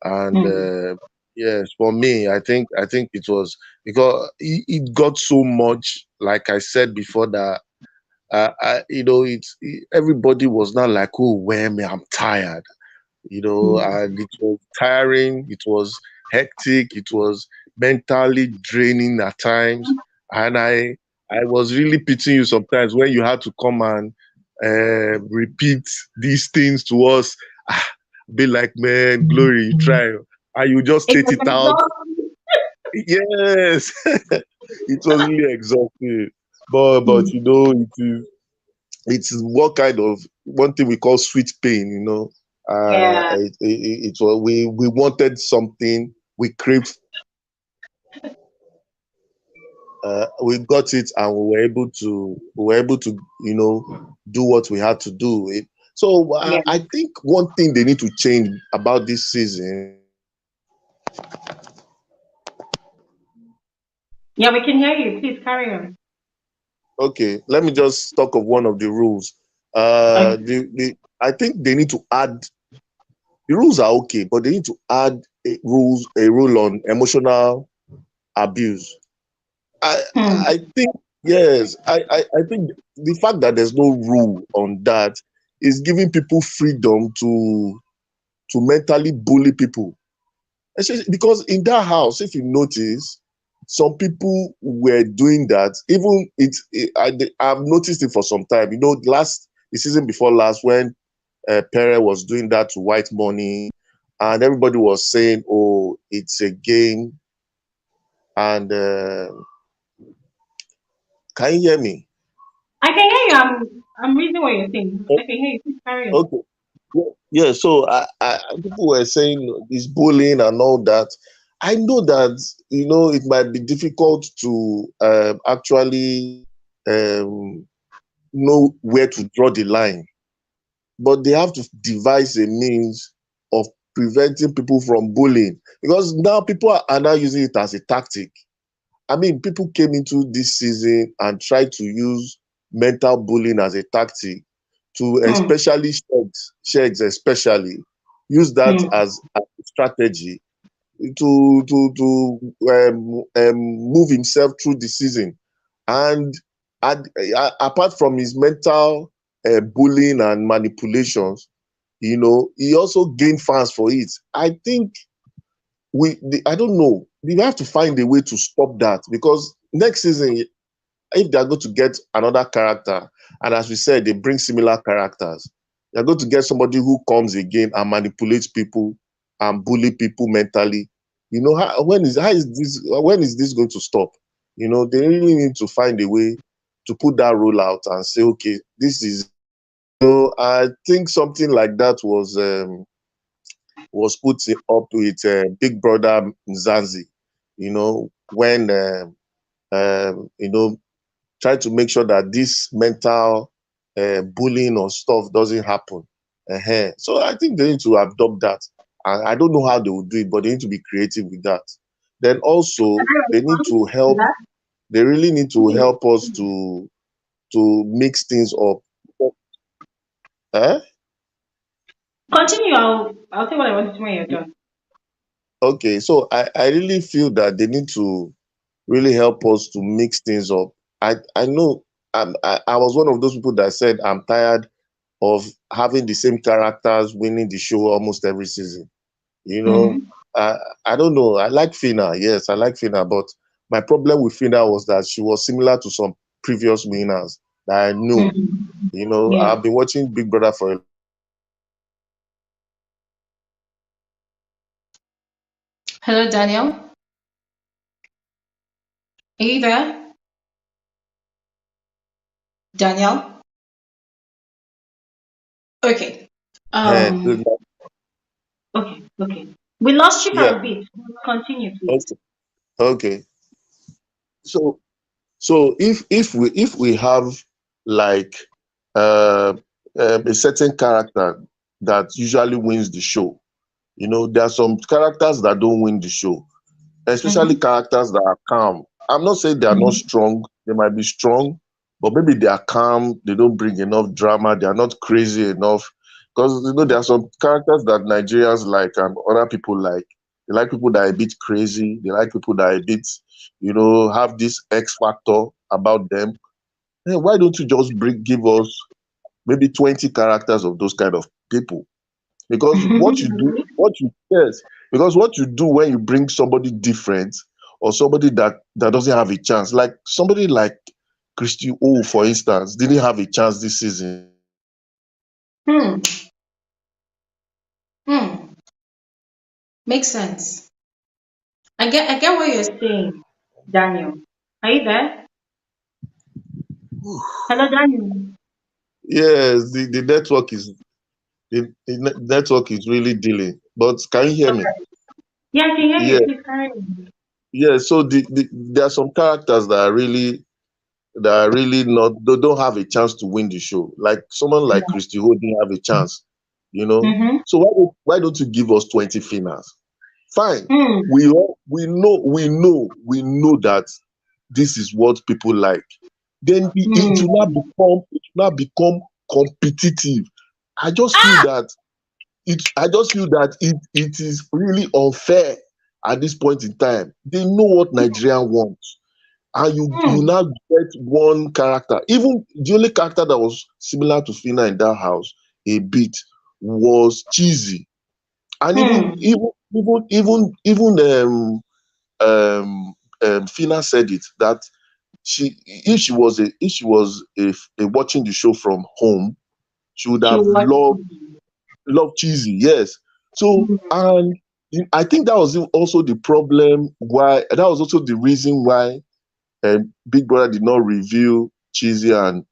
And Hmm. yes, for me, I think it was because it got so much. Like I said before, that everybody was not like, oh, where me, I'm tired, and it was tiring. It was hectic. It was mentally draining at times, and I was really pitying you sometimes when you had to come and repeat these things to us. Be like, man, Glory, you try, and you just It state was it out. exhausting. Yes, it was really exhausting. But it's what kind of one thing we call sweet pain. Yeah. It was we wanted something, we craved, we got it, and we were able to do what we had to do. So Yeah. I think one thing they need to change about this season. Yeah, we can hear you. Please carry on. Okay, let me just talk of one of the rules. Okay. I think they need to add. The rules are okay, but they need to add a rule on emotional abuse. I Hmm. I think yes, I think the fact that there's no rule on that is giving people freedom to mentally bully people. Especially because in that house, if you notice, some people were doing that. Even I've noticed it for some time. The season before last, when Pere was doing that to White Money, and everybody was saying, "Oh, it's a game." And can you hear me? I can hear you. I'm reading what you're saying. I can hear you. Please carry on. Okay. Yeah. So people were saying it's bullying and all that. I know that it might be difficult to actually um, know where to draw the line, but they have to devise a means of preventing people from bullying, because now people are now using it as a tactic. I mean, people came into this season and tried to use mental bullying as a tactic to, Hmm. especially sheiks especially, use that Hmm. as a strategy to move himself through the season. And apart from his mental bullying and manipulations, he also gained fans for it. I think I don't know. We have to find a way to stop that, because next season, if they are going to get another character, and as we said, they bring similar characters, they're going to get somebody who comes again and manipulates people and bully people mentally. When is this going to stop? They really need to find a way to put that rule out and say, okay, this is. I think something like that was put up with Big Brother Mzansi. When try to make sure that this mental bullying or stuff doesn't happen. So I think they need to adopt that. And I don't know how they will do it, but they need to be creative with that. Then also they need to help. They really need to help us to mix things up. Eh? Continue. I'll say what I want to when you're done. Okay, so I really feel that they need to really help us to mix things up. I know I was one of those people that said I'm tired of having the same characters winning the show almost every season. Mm-hmm. I don't know. I like Fina. Yes, I like Fina, but my problem with Fina was that she was similar to some previous winners that I knew. Mm-hmm. Yeah. I've been watching Big Brother for. Hello, Daniel. Are you there? Daniel? Okay. And Okay. We lost you for yeah, a bit. Continue, please. okay. Okay. So if we have like uh, a certain character that usually wins the show, there are some characters that don't win the show, especially Mm-hmm. characters that are calm. I'm not saying they are not Mm-hmm. strong. They might be strong, but maybe they are calm. They don't bring enough drama. They are not crazy enough. Because there are some characters that Nigerians like and other people like. They like people that are a bit crazy. They like people that are a bit, have this X factor about them. Hey, why don't you just give us maybe 20 characters of those kind of people? Because what you do when you bring somebody different or somebody that doesn't have a chance, like somebody like Christy O, for instance, didn't have a chance this season. Hmm. Hmm. Makes sense. I get what you're saying, Daniel. Are you there? Hello, Daniel. Yes, the network is really dealing. But can you hear me? Yeah, I can hear Yeah, you. Please carry on. yeah. So there are some characters that are really not, they don't have a chance to win the show. Like someone like Yeah. Christy Ho didn't have a chance. Mm-hmm. So why don't you give us 20 finals? Fine. Hmm. We know that this is what people like. Then it Hmm. will not become competitive. I just feel Ah! that it is really unfair at this point in time. They know what Nigerian wants. And you Hmm. now get one character. Even the only character that was similar to Fina in that house a bit was Cheesy. And even Hmm. even even even even Fina said it that if she was watching the show from home, she would She have was. loved Cheesy. Yes. So and I think that was also the problem why that was also the reason why Big Brother did not reveal Cheesy and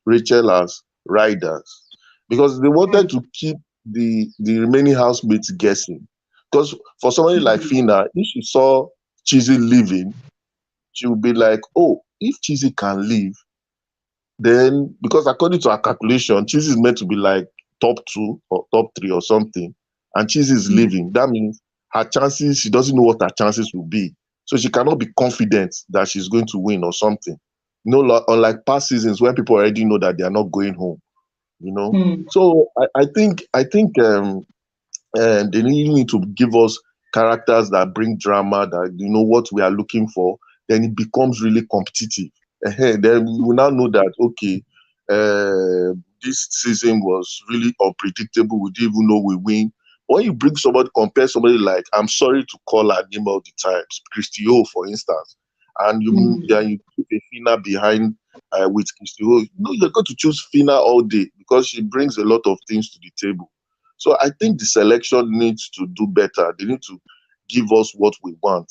Rachel as riders, because they wanted to keep the remaining housemates guessing. Because for somebody like Fina, if she saw Cheesy leaving, she would be like, "Oh, if Cheesy can leave, then because according to her calculation, Cheesy is meant to be like top two or top three or something, and Cheesy is leaving. That means her chances, she doesn't know what her chances will be. So she cannot be confident that she's going to win or something. Unlike past seasons where people already know that they are not going home. Hmm. So I think they really need to give us characters that bring drama, that what we are looking for. Then it becomes really competitive. Then we will now know that okay, this season was really unpredictable. We didn't even know we win. When you bring somebody, compare somebody like, I'm sorry to call her name all the time, Christy O, for instance, and you put a Fina behind with Christy O, no, you're going to choose Fina all day because she brings a lot of things to the table. So I think the selection needs to do better. They need to give us what we want.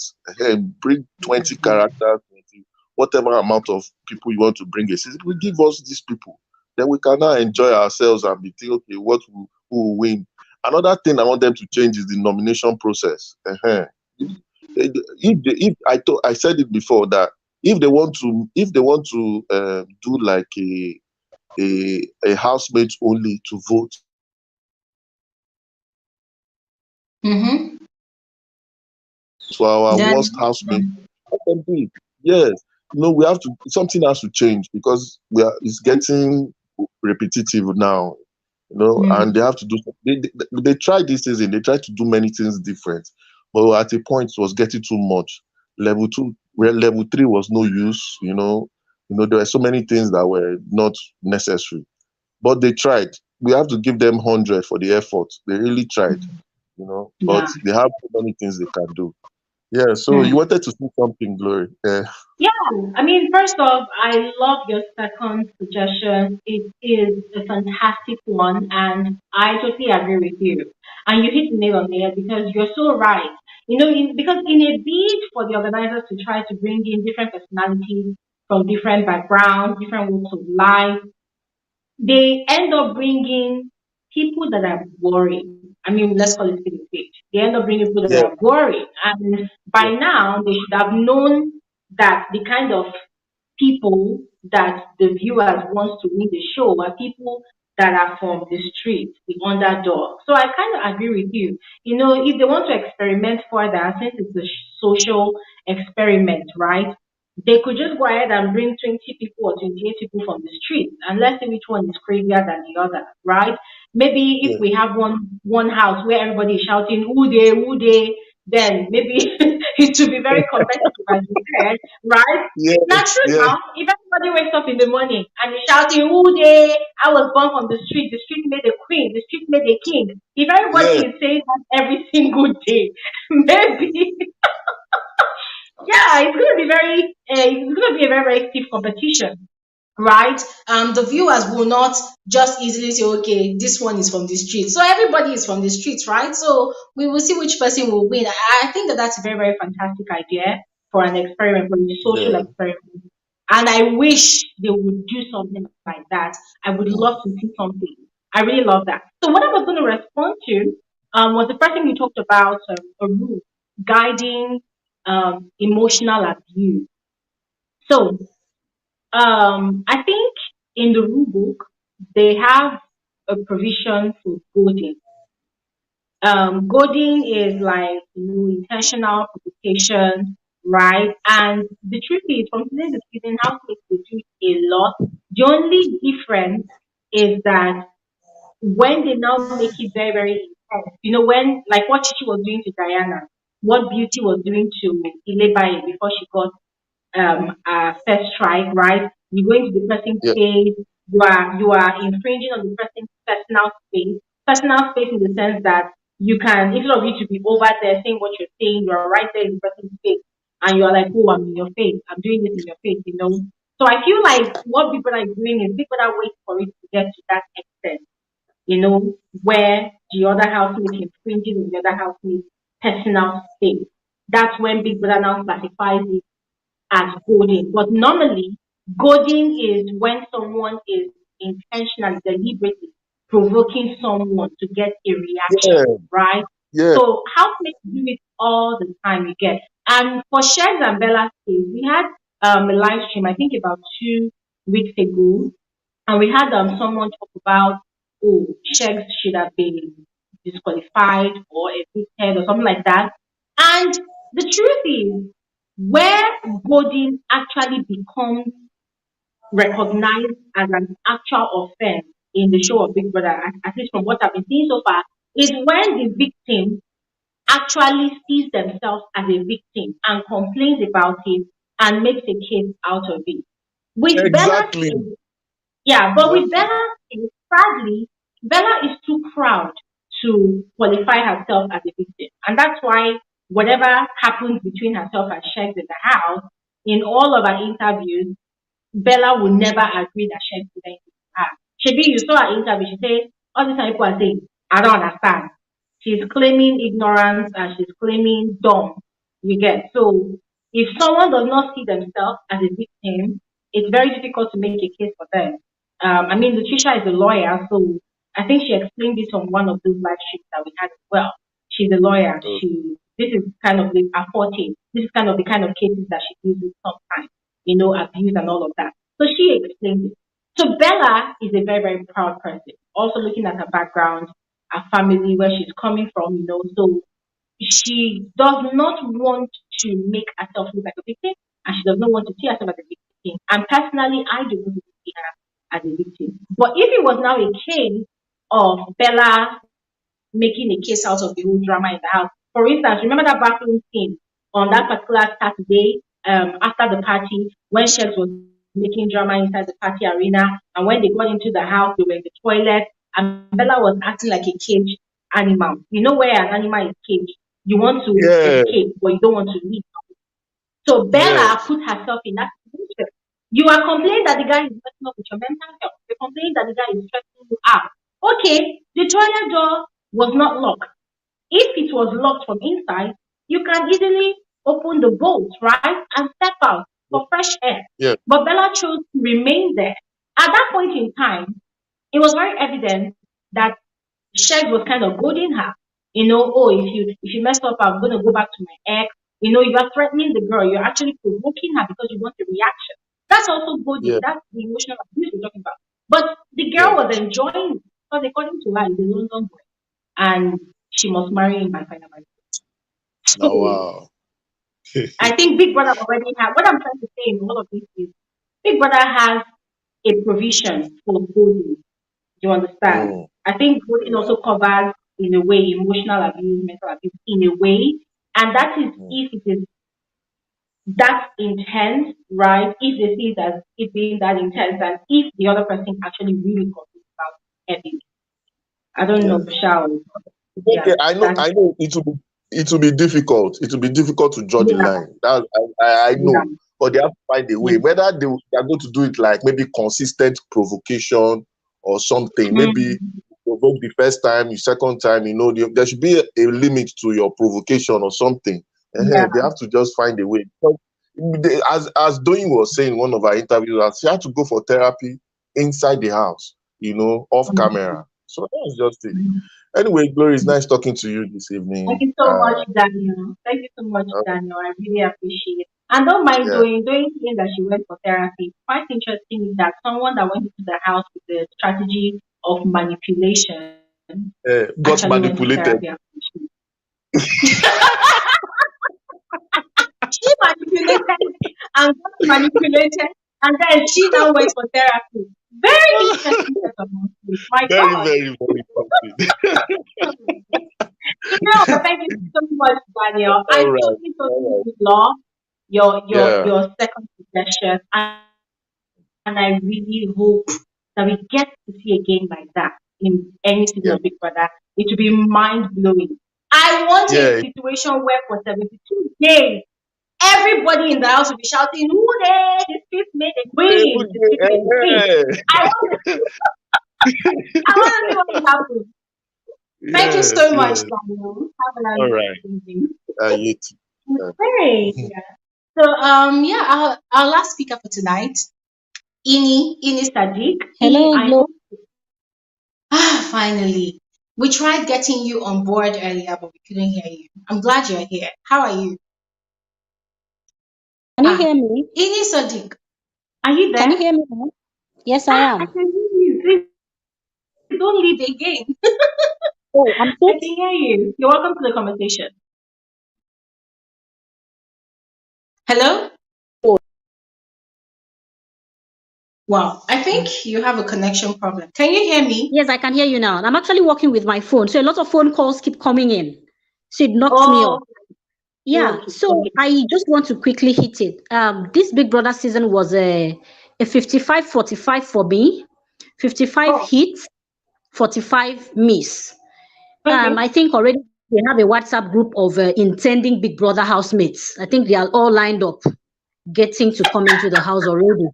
Bring 20 characters, 20, whatever amount of people you want to bring a season, we give us these people. Then we can now enjoy ourselves and be thinking, okay, who will win? Another thing I want them to change is the nomination process. I said it before that if they want to do like a housemate only to vote Mm-hmm. for our worst Then, housemate, let them do it. Yes, we have to. Something has to change because it's getting repetitive now. And they have to do. They tried this season. They tried to do many things different, but at a point it was getting too much. Level 2, where level 3 was no use. There were so many things that were not necessary, but they tried. We have to give them 100 for the effort. They really tried. But yeah. they have so many things they can do. Yeah. So you wanted to say something, Glory? Yeah, I mean, first off, I love your second suggestion. It is a fantastic one, and I totally agree with you. And you hit the nail on the head because you're so right. Because in a bid for the organizers to try to bring in different personalities from different backgrounds, different walks of life, they end up bringing people that are boring. I mean, let's call it spade a spade. They end up bringing people that Yeah. are boring. And by Yeah. now, they should have known that the kind of people that the viewers want to win the show are people that are from the street, the underdog. So I kind of agree with you. If they want to experiment further, since it's a social experiment, right? They could just go ahead and bring 20 people or 28 people from the street and let's see which one is crazier than the other, right? Maybe if Yeah. we have one house where everybody is shouting who they, then maybe it will be very competitive as you said, right? It's not Yes. true Yeah. now. If everybody wakes up in the morning and is shouting who they, I was born from the street made a queen, the street made a king. If Yeah. everybody is saying that every single day, maybe yeah, it's going to be a very, very stiff competition, right? The viewers will not just easily say, okay, this one is from the street. So everybody is from the streets, right? So we will see which person will win. I think that that's a very, very fantastic idea for an experiment, for a social Yeah. experiment. And I wish they would do something like that. I would love to see something. I really love that. So what I was going to respond to was the first thing you talked about, a rule guiding emotional abuse. So I think in the rule book they have a provision for goading. Goading is like intentional provocation, right? And the truth is, from season to season, housemates will do it a lot. The only difference is that when they now make it very, very intense, when like what Chichi was doing to Diana, what Beauty was doing to Ilebaye before she got first strike, right? You go into the person's Yeah. space, you are infringing on the person's personal space in the sense that you can, instead of you to be over there saying what you're saying, you're right there in the person's face, and you're like, oh, I'm in your face, I'm doing this in your face. So I feel like what people are doing is people are waiting for it to get to that extent, where the other housemate infringes on the other housemate's personal space. That's when Big Brother now classifies it as goading. But normally, goading is when someone is intentionally, deliberately provoking someone to get a Yeah. reaction, right? Yeah. So housemates do it all the time, you get. And for Shares and Bella's case, we had a live stream, I think about 2 weeks ago, and we had someone talk about, oh, Shags should have been disqualified or evicted or something like that. And the truth is, where goading actually becomes recognized as an actual offense in the show of Big Brother, at least from what I've been seeing so far, is when the victim actually sees themselves as a victim and complains about it and makes a case out of it. With Bella's Exactly. case, Yeah, but with Exactly. Bella, sadly, Bella is too proud to qualify herself as a victim. And that's why whatever happens between herself and Shanks in the house, in all of her interviews, Bella will never agree that Shanks did anything to her. Shebi, you saw her interview, she said, all the time people are saying, I don't understand. She's claiming ignorance and she's claiming dumb. You get so if someone does not see themselves as a victim, it's very difficult to make a case for them. I mean, Lutricia is a lawyer, so I think she explained this on one of those live streams that we had as well. She's a lawyer. Oh, This is kind of the a forte. This is kind of the kind of cases that she uses sometimes, abuse and all of that. So she explained it. So Bella is a very, very proud person. Also looking at her background, her family, where she's coming from, so she does not want to make herself look like a victim, and she does not want to see herself as a victim. And personally, I do not want to see her as a victim. But if it was now a case of Bella making a case out of the whole drama in the house, for instance, remember that bathroom scene on that particular Saturday after the party when Shex was making drama inside the party arena, and when they got into the house, they were in the toilet, and Bella was acting like a caged animal. You know where an animal is caged, you want to yeah, escape, but you don't want to leave. So Bella yes, put herself in that situation. You are complaining that the guy is messing up with your mental health. You're complaining that the guy is stressing you out. Okay, the toilet door was not locked. If it was locked from inside, you can easily open the bolt, right, and step out for fresh air. yeah, But Bella chose to remain there. At that point in time, it was very evident that Sheg was kind of goading her. Oh, if you mess up, I'm gonna go back to my ex. You are threatening the girl. You're actually provoking her because you want a reaction. That's also goading. yeah, That's the emotional abuse we're talking about. But the girl yeah. was enjoying it because according to her, he's a London boy, and she must marry him by final marriage. Now, So wow. I think Big Brother already has. What I'm trying to say in all of this is, Big Brother has a provision for goading. You understand? Mm, I think voting yeah, also covers, in a way, emotional abuse, mental abuse, in a way. And that is mm, if it is that intense, right? If they see it as it being that intense, and if the other person actually really got it about heavy. I don't know, yes. shall Okay, yeah, that's I know it will be difficult. It will be difficult to draw the yeah, line. That I yeah, know, but they have to find a yeah. way. Whether they are going to do it like maybe consistent provocation or something. Maybe Mm, provoke the first time, the second time. There should be a limit to your provocation or something. yeah. They have to just find a way. Because as Doyin was saying in one of our interviews, that she had to go for therapy inside the house. Off camera. So that's just it. Mhm. Anyway, Glory, it's nice talking to you this Thank evening. you so much, Daniel. Thank you so much, Uh, Daniel. I really appreciate it. And don't mind yeah, doing saying that she went for therapy. Quite interesting is that someone that went into the house with the strategy of manipulation got actually went for manipulated. therapy after she manipulated and got manipulated, and then she now went for therapy. Very interesting set of monsters. My Very, God. very, very interesting. Thank you so much, Daniel. I All right, totally, all totally love your right. your Yeah, your second suggestion, and I really hope that we get to see a game like that in any season yeah, of Big Brother. It will be mind blowing. I want a yeah. situation where for 72 days everybody in the house will be shouting, "Who there? This fifth made a queen! This fifth made a queen!" I want, I want to see what will happen. Thank you Yes, so much, yes. Daniel. Have a All nice right. evening. You too. Okay. So yeah, our last speaker for tonight, Ini Sadiq. Ini, Hello, I Glow. hope finally. We tried getting you on board earlier, but we couldn't hear you. I'm glad you're here. How are you? Can you Ah, hear me? Ini Sadiq, are you Can you there? hear me now? Yes, I I am. can hear you. Please don't leave again. Oh, I'm I so can hear you. You're welcome to the conversation. Hello? sorry. Wow, I think you have a connection problem. Can you hear me? Yes, I can hear you now. I'm actually working with my phone, so a lot of phone calls keep coming in. So it knocks me off. Oh, Yeah, okay, so okay. I just want to quickly hit it. This Big Brother season was a 55-45 for me. 55 Oh, hits, 45 miss. okay. I think already we have a WhatsApp group of intending Big Brother housemates. I think they are all lined up, getting to come into the house already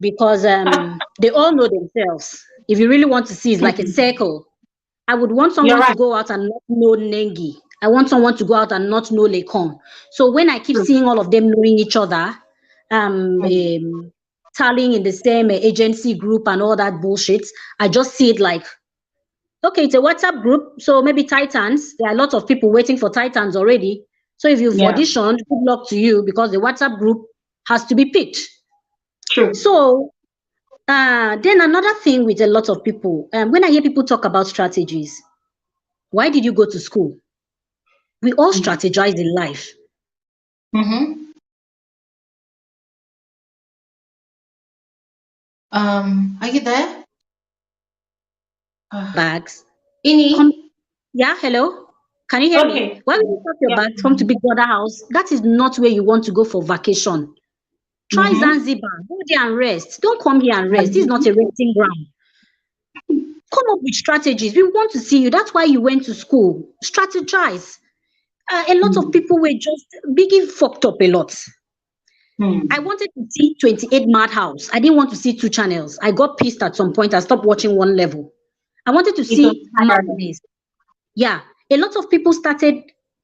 because they all know themselves. If you really want to see, it's like a circle. I would want You're someone to right. go out and not know Nengi. I want someone to go out and not know Lekon. So when I keep seeing all of them knowing each other, tallying in the same agency group and all that bullshit, I just see it like, okay, it's a WhatsApp group. So maybe Titans, there are a lot of people waiting for Titans already. So if you've Yeah, auditioned, good luck to you because the WhatsApp group has to be picked. true. So then another thing with a lot of people, when I hear people talk about strategies, why did you go to school? We all strategize in life. Mm-hmm. Are you there? Bags. Come, Ini? yeah, hello? Can you hear me? Okay. Why would you pack your Yeah. bags, come to Big Brother house? That is not where you want to go for vacation. Try Mm-hmm. Zanzibar. Go there and rest. Don't come here and rest. This is not a resting ground. Come up with strategies. We want to see you. That's why you went to school. Strategize. A lot of people were just Biggie fucked up a lot. I wanted to see 28 Madhouse. I didn't want to see 2 channels. I got pissed at some point. I stopped watching one level. I wanted to It was see tiring. Madness. Yeah. A lot of people started,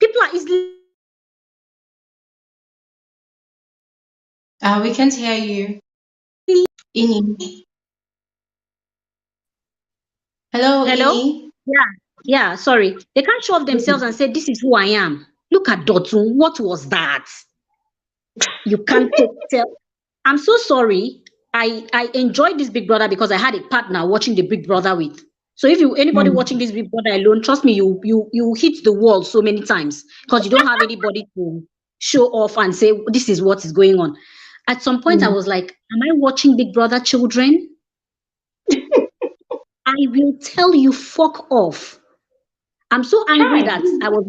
people are easily We can't hear you. Ini. Hello, hello? Ini. Yeah, sorry. They can't show off themselves and say, this is who I am. Look at Dotun. What was that? You can't tell. I'm so sorry. I enjoyed this Big Brother because I had a partner watching the Big Brother with. So if you anybody watching this Big Brother alone, trust me, you hit the wall so many times because you don't have anybody to show off and say this is what is going on. At some point, I was like, am I watching Big Brother children? I will tell you, fuck off. I'm so angry Hi. that I was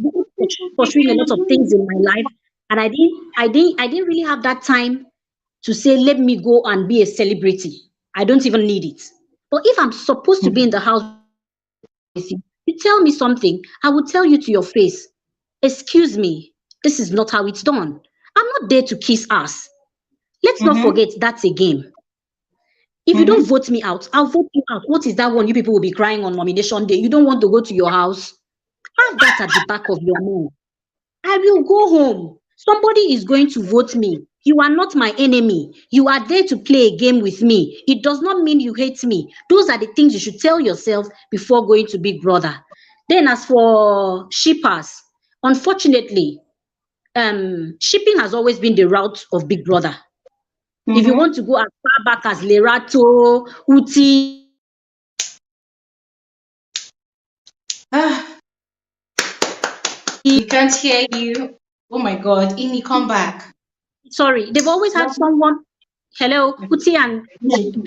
pursuing a lot of things in my life, and I didn't really have that time to say, let me go and be a celebrity. I don't even need it. But if I'm supposed to be in the house with you, you tell me something, I will tell you to your face, excuse me, this is not how it's done. I'm not there to kiss ass. Let's not Mm-hmm. forget that's a game. If you don't Mm-hmm. vote me out, I'll vote you out. What is that one you people will be crying on nomination day? You don't want to go to your house? Have that at the back of your mind. I will go home. Somebody is going to vote me. You are not my enemy. You are there to play a game with me. It does not mean you hate me. Those are the things you should tell yourself before going to Big Brother. Then, as for shippers, unfortunately, shipping has always been the route of Big Brother. If you want Mm-hmm. to go as far back as Lerato, Uti, Ah, we can't hear you. Oh my God. Ini, come back. sorry, they've always had someone, hello, Uti and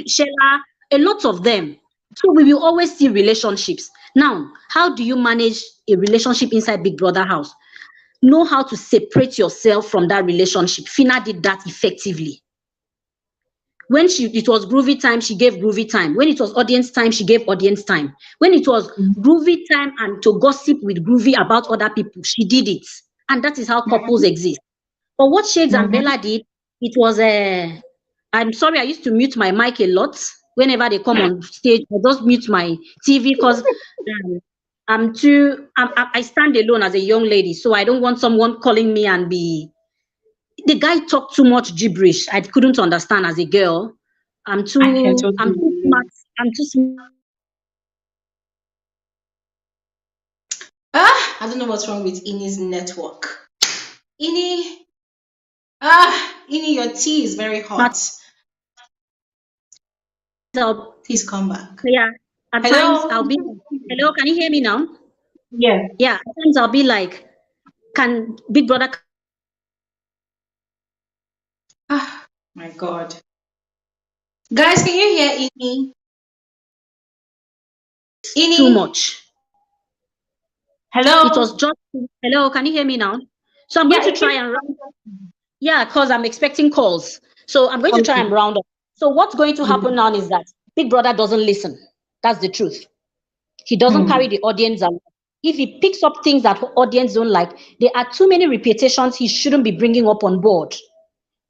Sheila, a lot of them. So we will always see relationships. Now, how do you manage a relationship inside Big Brother house? Know how to separate yourself from that relationship. Fina did that effectively. When it was groovy time, she gave groovy time. When it was audience time, she gave audience time. When it was groovy time and to gossip with groovy about other people, she did it. And that is how couples exist. But what Shades and Mm-hmm. Bella did, it was I'm sorry, I used to mute my mic a lot whenever they come on stage. I just mute my TV because I stand alone as a young lady, so I don't want someone calling me and be. The guy talked too much gibberish. I couldn't understand as a girl. I'm I can too totally I'm too smart. relate. I'm too smart. I don't know what's wrong with Ini's network. Ini, Ini, your tea is very hot. Please come back. Yeah. At times Hello? I'll be hello, can you hear me now? Yes. Yeah, at times I'll be like, can Big Brother My God. Guys, can you hear Ini? too Ini? much? Hello? It was just hello, can you hear me now? So I'm going Yeah, to it try and yeah, because I'm expecting calls. So I'm going to try and round up. So what's going to happen now is that Big Brother doesn't listen. That's the truth. He doesn't carry the audience along. If he picks up things that audience don't like, there are too many repetitions he shouldn't be bringing up on board.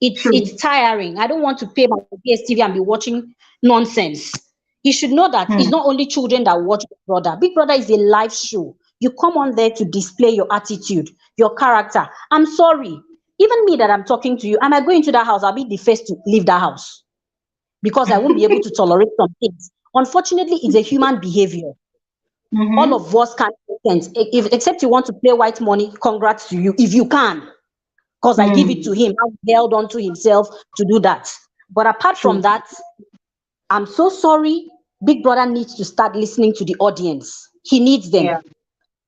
It's tiring. I don't want to pay my DSTV and be watching nonsense. He should know that it's not only children that watch Big Brother. Big Brother is a live show. You come on there to display your attitude, your character. I'm sorry. Even me that I'm talking to you, am I going to that house? I'll be the first to leave that house because I won't be able to tolerate some things. Unfortunately, it's a human behavior. All of us can't make sense. Except you want to play white money, congrats to you. If you can, because I give it to him. He held on to himself to do that. But apart from that, I'm so sorry. Big Brother needs to start listening to the audience. He needs them. Yeah.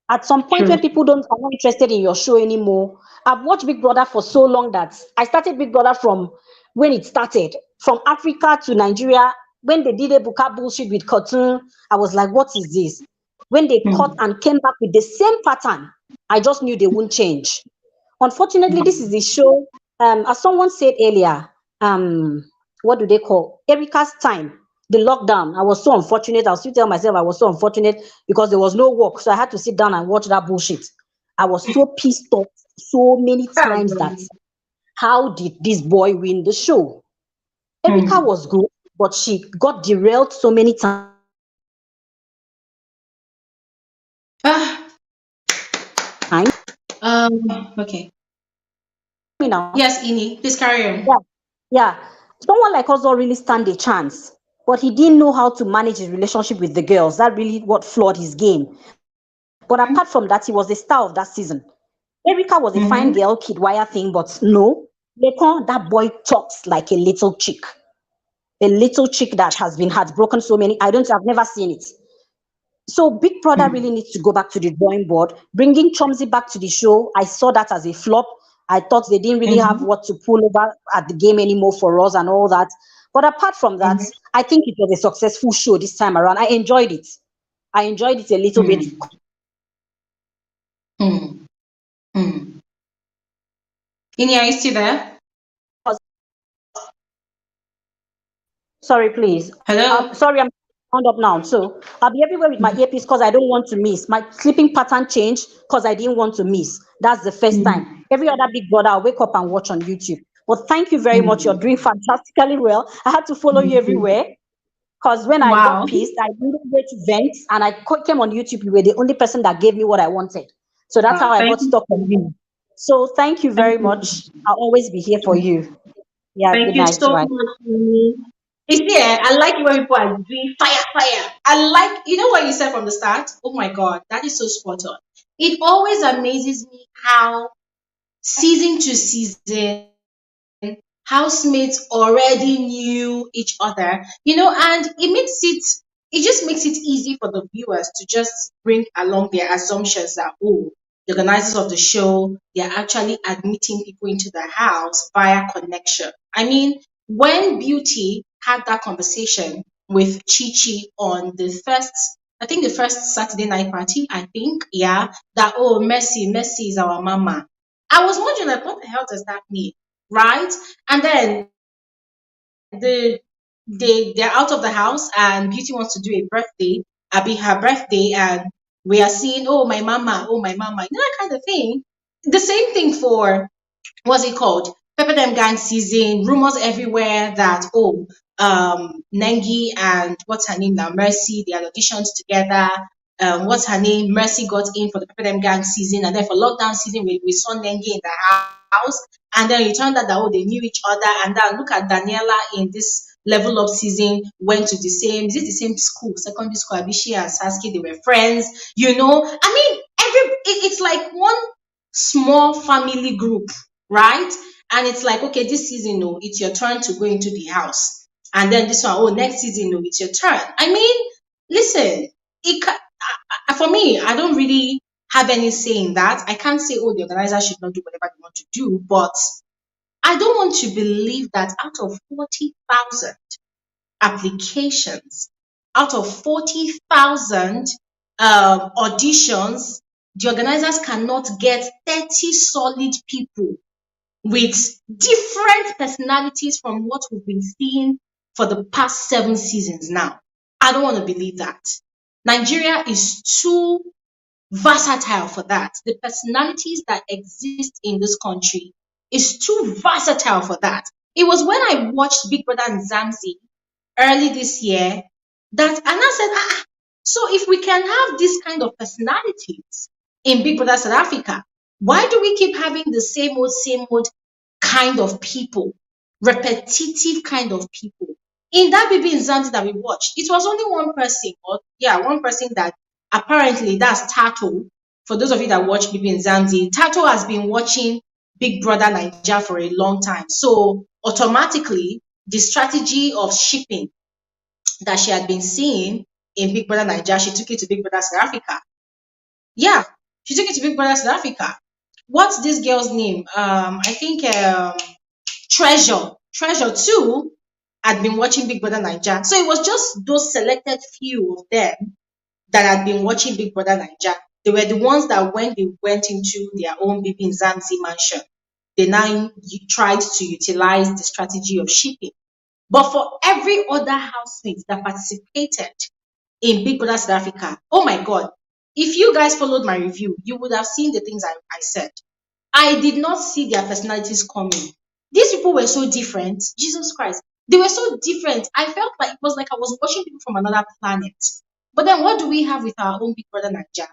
At some point when people are not interested in your show anymore, I've watched Big Brother for so long that I started Big Brother from when it started, from Africa to Nigeria. When they did a Buka bullshit with Cotton, I was like, what is this? When they cut and came back with the same pattern, I just knew they wouldn't change. Unfortunately, this is the show, as someone said earlier, what do they call? Erica's time, the lockdown. I was so unfortunate. I'll still tell myself I was so unfortunate because there was no work. So I had to sit down and watch that bullshit. I was so pissed off so many times that how did this boy win the show? Erica was good, but she got derailed so many times. Okay. You know, Yes, Ini, please carry on. yeah. Someone like us don't really stand a chance, but he didn't know how to manage his relationship with the girls. That really what flawed his game. But apart from that, he was the star of that season. Erica was a fine girl, kid wire thing, but no. Later, that boy talks like a little chick that has been heartbroken so many. I've never seen it. So Big Brother really needs to go back to the drawing board. Bringing Chomsy back to the show, I saw that as a flop. I thought they didn't really have what to pull over at the game anymore for us and all that. But apart from that, I think it was a successful show this time around. I enjoyed it. I enjoyed it a little bit. Ini, are you still there? Sorry, please. Hello? Sorry, I'm wound up now. So I'll be everywhere with my earpiece because I don't want to miss. My sleeping pattern changed because I didn't want to miss. That's the first time. Every other Big Brother, I'll wake up and watch on YouTube. But thank you very much. You're doing fantastically well. I had to follow you everywhere because when I got pissed, I needed a way to vent and I came on YouTube. You were the only person that gave me what I wanted. So that's how I got stuck on you. So thank you very much. I'll always be here for you. Yeah, Thank good you night. so Bye. much. Yeah, I like it when people are doing fire. I like, you know what you said from the start? Oh my God, that is so spot on. It always amazes me how season to season, housemates already knew each other, and it just makes it easy for the viewers to just bring along their assumptions that, oh, the organizers of the show, they're actually admitting people into the house via connection. I mean, when Beauty had that conversation with Chi Chi on the first Saturday night party, yeah, that, oh, Messi is our mama. I was wondering, like, what the hell does that mean? Right? And then they're out of the house and Beauty wants to do a birthday, be her birthday, and we are seeing, oh my mama, that kind of thing. The same thing for, what's it called? Pepper Them Gang season, rumors everywhere that, oh, Nengi and what's her name now, Mercy, they had auditions together. What's her name? Mercy got in for the Pepper Them Gang season, and then for lockdown season, we saw Nengi in the house. And then it turned out that, oh, they knew each other. And then look at Daniela in this level up season, went to the same school, secondary school. Abishi and Sasuke, they were friends, I mean, it's like one small family group, right? And it's like, okay, this season, no, it's your turn to go into the house. And then this one, oh, next season, no, it's your turn. I mean, listen, for me, I don't really have any say in that. I can't say, oh, the organizer should not do whatever they want to do, but I don't want to believe that out of 40,000 applications, out of 40,000 auditions, the organizers cannot get 30 solid people with different personalities from what we've been seeing for the past 7 seasons now. I don't want to believe that. Nigeria is too versatile for that. The personalities that exist in this country is too versatile for that. It was when I watched Big Brother and Zamzi early this year that, and I said, so if we can have this kind of personalities in Big Brother South Africa, why do we keep having the same old kind of people, repetitive kind of people? In that Baby in Zamzi that we watched, it was only one person, one person that apparently that's Tato. For those of you that watch Baby in Zamzi, Tato has been watching Big Brother Naija for a long time. So automatically, the strategy of shipping that she had been seeing in Big Brother Naija, she took it to Big Brother South Africa. Yeah, she took it to Big Brother South Africa. What's this girl's name? I think Treasure too had been watching Big Brother Naija. So it was just those selected few of them that had been watching Big Brother Naija. They were the ones that when they went into their own Baby in Zamzi mansion, they now tried to utilize the strategy of shipping. But for every other housemate that participated in Big Brother South Africa, oh my God, if you guys followed my review, you would have seen the things I said. I did not see their personalities coming. These people were so different. Jesus Christ. They were so different. I felt like it was like I was watching people from another planet. But then what do we have with our own Big Brother Naija?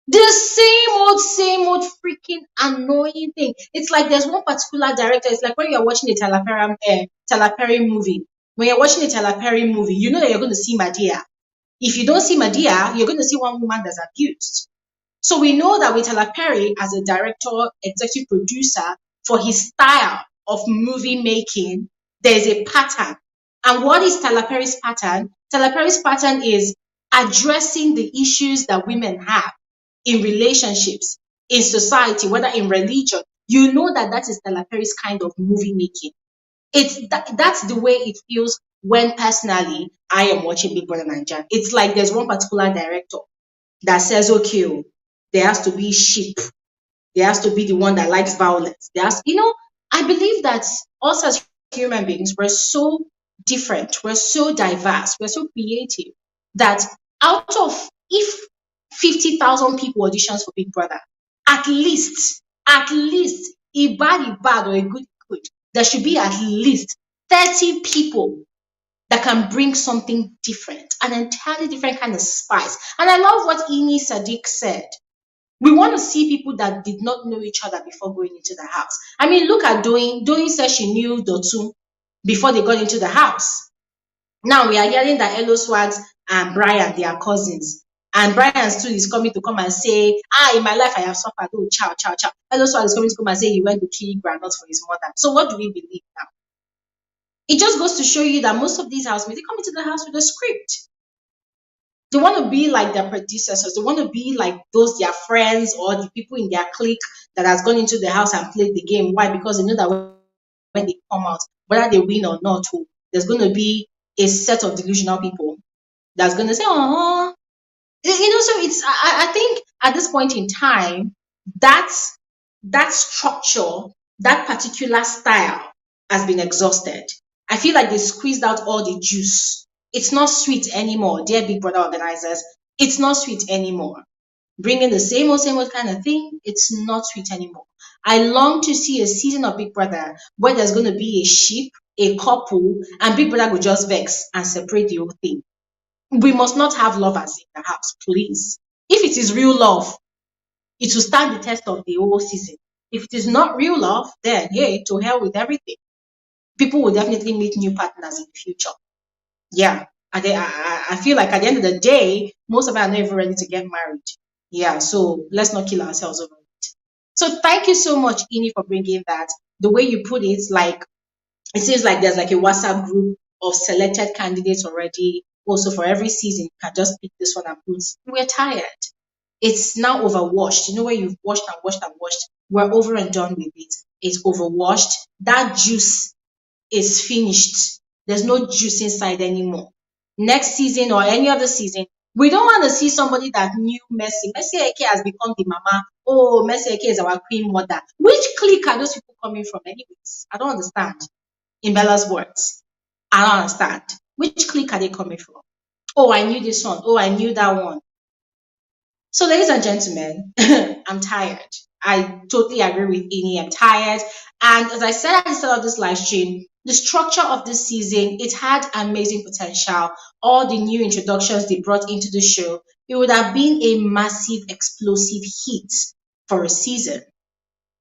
The same old freaking annoying thing. It's like there's one particular director. It's like when you're watching a Tyler Perry movie. When you're watching a Tyler Perry movie, you know that you're going to see Madea. If you don't see Madea, you're going to see one woman that's abused. So we know that with Tyler Perry as a director, executive producer, for his style of movie making, there's a pattern. And what is Tyler Perry's pattern? Tyler Perry's pattern is addressing the issues that women have in relationships, in society, whether in religion. You know that is Tyler Perry's kind of movie making. That's the way it feels when personally I am watching Big Brother Naija. It's like there's one particular director that says, okay, there has to be sheep. There has to be the one that likes violence. I believe that us as human beings, we're so different, we're so diverse, we're so creative that out of if 50,000 people auditions for Big Brother, at least, a bad or a good, there should be at least 30 people that can bring something different, an entirely different kind of spice. And I love what Ini Sadiq said. We want to see people that did not know each other before going into the house. I mean, look at Doyin. Doyin said she knew Dotu before they got into the house. Now we are hearing that Elo Swags and Brian, they are cousins. And Brian too is coming to come and say, in my life I have suffered. Oh, chow. Elo Swags is coming to come and say he went to kill grandmas for his mother. So what do we believe now? It just goes to show you that most of these housemates, they come into the house with a script. They want to be like their predecessors. They want to be like their friends or the people in their clique that has gone into the house and played the game. Why? Because they know that when they come out, whether they win or not, there's going to be a set of delusional people that's going to say, oh, so I think at this point in time, that structure, that particular style has been exhausted. I feel like they squeezed out all the juice. It's not sweet anymore, dear Big Brother organizers. It's not sweet anymore. Bringing the same old kind of thing, it's not sweet anymore. I long to see a season of Big Brother where there's going to be a ship, a couple, and Big Brother will just vex and separate the whole thing. We must not have lovers in the house, please. If it is real love, it will stand the test of the whole season. If it is not real love, then hey, to hell with everything. People will definitely meet new partners in the future. Yeah, I feel like at the end of the day, most of us are not even ready to get married. Yeah, so let's not kill ourselves over it. So thank you so much, Ini, for bringing that. The way you put it, like it seems like there's like a WhatsApp group of selected candidates already. Also, for every season, you can just pick this one and put. We're tired. It's now overwashed. You know where you've washed and washed and washed. We're over and done with it. It's overwashed. That juice is finished. There's no juice inside anymore. Next season or any other season, we don't want to see somebody that knew Messi. Messi Eke has become the mama. Oh, Messi Eke is our queen mother. Which clique are those people coming from anyways? I don't understand. In Bella's words. I don't understand. Which clique are they coming from? Oh, I knew this one. Oh, I knew that one. So, ladies and gentlemen, I'm tired. I totally agree with Ini. I'm tired. And as I said at the start of this live stream, the structure of this season, it had amazing potential. All the new introductions they brought into the show, it would have been a massive, explosive hit for a season.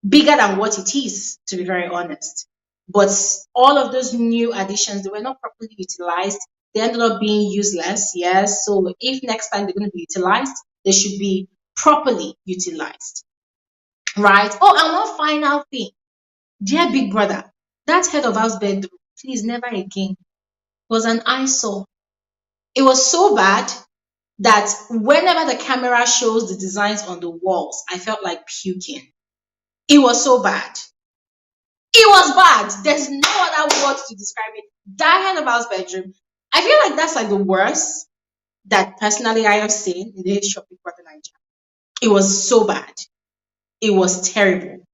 Bigger than what it is, to be very honest. But all of those new additions, they were not properly utilized. They ended up being useless. Yes. So if next time they're going to be utilized, they should be properly utilized. Right? Oh, and one final thing. Dear Big Brother, that head of house bedroom, please never again, was an eyesore. It was so bad that whenever the camera shows the designs on the walls, I felt like puking. It was so bad. It was bad. There's no other words to describe it. That head of house bedroom, I feel like that's like the worst that personally I have seen in the history of Big Brother Nigeria. It was so bad. It was terrible.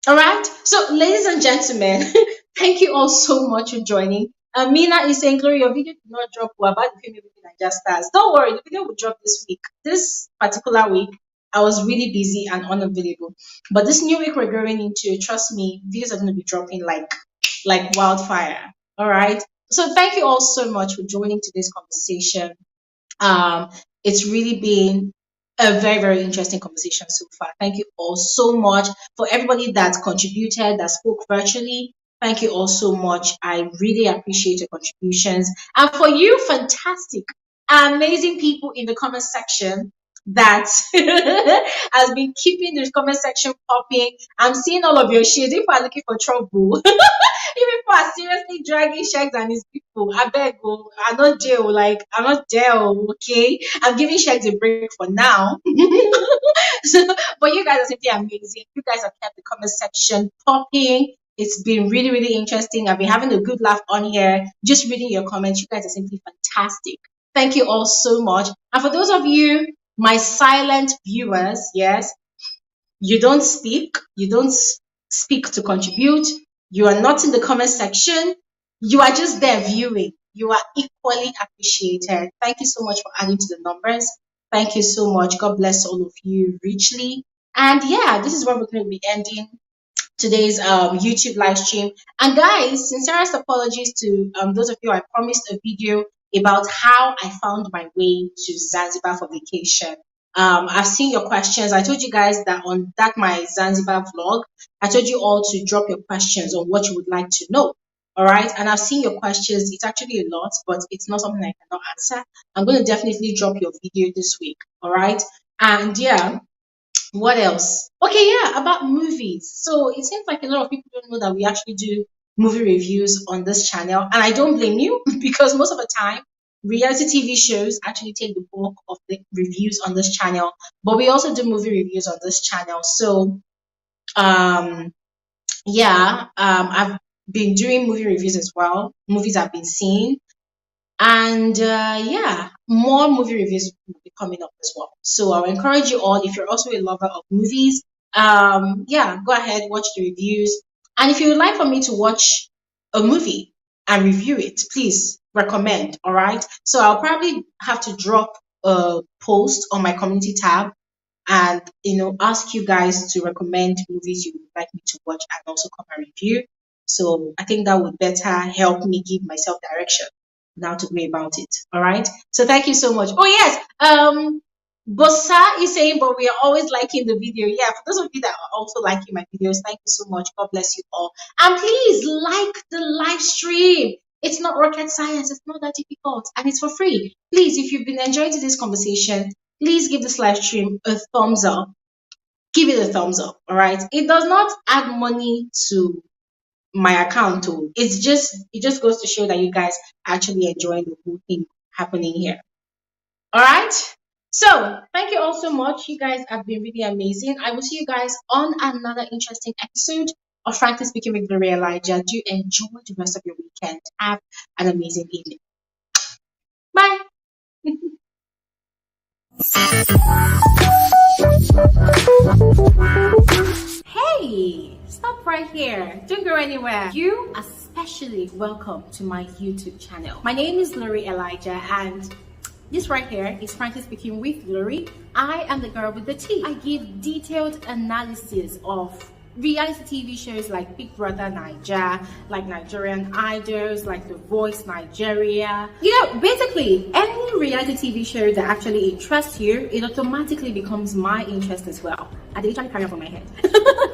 All right. So, ladies and gentlemen, thank you all so much for joining. Mina is saying, Glory, your video did not drop about the female Bbnaija stars. Don't worry, the video will drop this week. This particular week, I was really busy and unavailable. But this new week we're going into, trust me, videos are going to be dropping like wildfire. All right. So, thank you all so much for joining today's conversation. It's really been a very, very interesting conversation so far. Thank you all so much for everybody that contributed, that spoke virtually. Thank you all so much. I really appreciate your contributions. And for you, fantastic, amazing people in the comment section that has been keeping the comment section popping. I'm seeing all of your shades. If I'm looking for trouble, if people are seriously dragging Shaggs and his people, I beg you, I'm not jail, I'm not jail, okay? I'm giving Shaggs a break for now. So, but you guys are simply amazing. You guys have kept the comment section popping. It's been really, really interesting. I've been having a good laugh on here, just reading your comments. You guys are simply fantastic. Thank you all so much. And for those of you, my silent viewers, yes, you don't speak to contribute. You are not in the comment section. You are just there viewing. You are equally appreciated. Thank you so much for adding to the numbers. Thank you so much. God bless all of you richly. And yeah, this is where we're going to be ending today's YouTube live stream. And guys, sincerest apologies to those of you. I promised a video about how I found my way to Zanzibar for vacation. I've seen your questions. I told you guys that on my Zanzibar vlog, I told you all to drop your questions on what you would like to know. All right. And I've seen your questions. It's actually a lot, but it's not something I cannot answer. I'm going to definitely drop your video this week. All right. And yeah, what else? Okay, yeah, about movies. So it seems like a lot of people don't know that we actually do movie reviews on this channel. And I don't blame you because most of the time, reality TV shows actually take the bulk of the reviews on this channel. But we also do movie reviews on this channel. So, yeah, I've been doing movie reviews as well. Movies I've been seeing. And yeah, more movie reviews will be coming up as well. So I'll encourage you all, if you're also a lover of movies, yeah, go ahead, watch the reviews. And if you would like for me to watch a movie and review it, please recommend. All right. So I'll probably have to drop a post on my community tab and ask you guys to recommend movies you would like me to watch and also come and review. So I think that would better help me give myself direction now to go about it. All right. So thank you so much. Oh yes. Bossa is saying, but we are always liking the video. Yeah, for those of you that are also liking my videos, thank you so much. God bless you all. And please like the live stream. It's not rocket science. It's not that difficult. And it's for free. Please, if you've been enjoying today's conversation, please give this live stream a thumbs up. Give it a thumbs up. All right. It does not add money to my account. It just goes to show that you guys actually enjoying the whole thing happening here. All right. So thank you all so much. You guys have been really amazing. I will see you guys on another interesting episode of Frankly Speaking with Bbnaija. Do enjoy the rest of your weekend. Have an amazing evening. Bye. Hey, stop right here. Don't go anywhere. You are especially welcome to my YouTube channel. My name is Bbnaija, and this right here is frankly speaking with Glory. I am the girl with the tea. I give detailed analysis of reality TV shows like Big Brother Naija, like Nigerian Idols, like The Voice Nigeria. You know, basically any reality TV show that actually interests you, it automatically becomes my interest as well. I literally carry on from my head.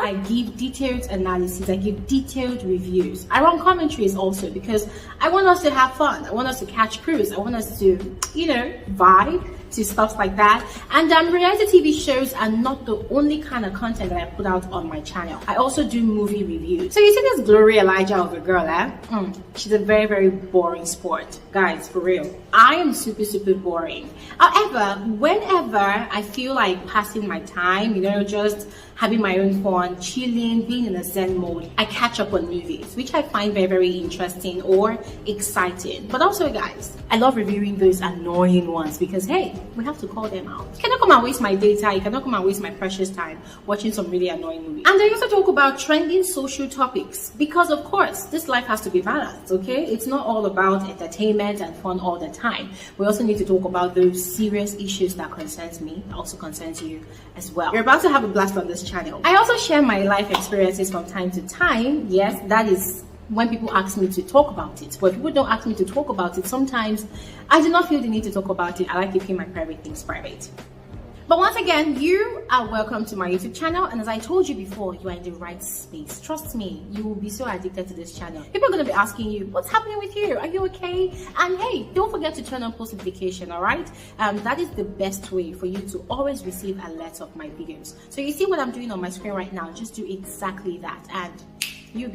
I give detailed analysis, I give detailed reviews. I run commentaries also because I want us to have fun. I want us to catch cruise. I want us to, you know, vibe to stuff like that. And reality TV shows are not the only kind of content that I put out on my channel. I also do movie reviews. So you see this Bbnaija of a girl, she's a very, very boring sport. Guys, for real. I am super, super boring. However, whenever I feel like passing my time, you know, just having my own fun, chilling, being in a zen mode, I catch up on movies, which I find very, very interesting or exciting. But also, guys, I love reviewing those annoying ones because, hey, we have to call them out. You cannot come and waste my data, you cannot come and waste my precious time watching some really annoying movies. And I also talk about trending social topics because, of course, this life has to be balanced, okay? It's not all about entertainment and fun all the time. We also need to talk about those serious issues that concerns me, also concerns you as well. You're about to have a blast on this channel. I also share my life experiences from time to time. Yes, that is when people ask me to talk about it. But if people don't ask me to talk about it, sometimes I do not feel the need to talk about it. I like keeping my private things private. But once again, you are welcome to my YouTube channel, and as I told you before, you are in the right space. Trust me, you will be so addicted to this channel. People are going to be asking you, what's happening with you? Are you okay? And hey, don't forget to turn on post notification, all right? That is the best way for you to always receive alerts of my videos. So you see what I'm doing on my screen right now, just do exactly that. And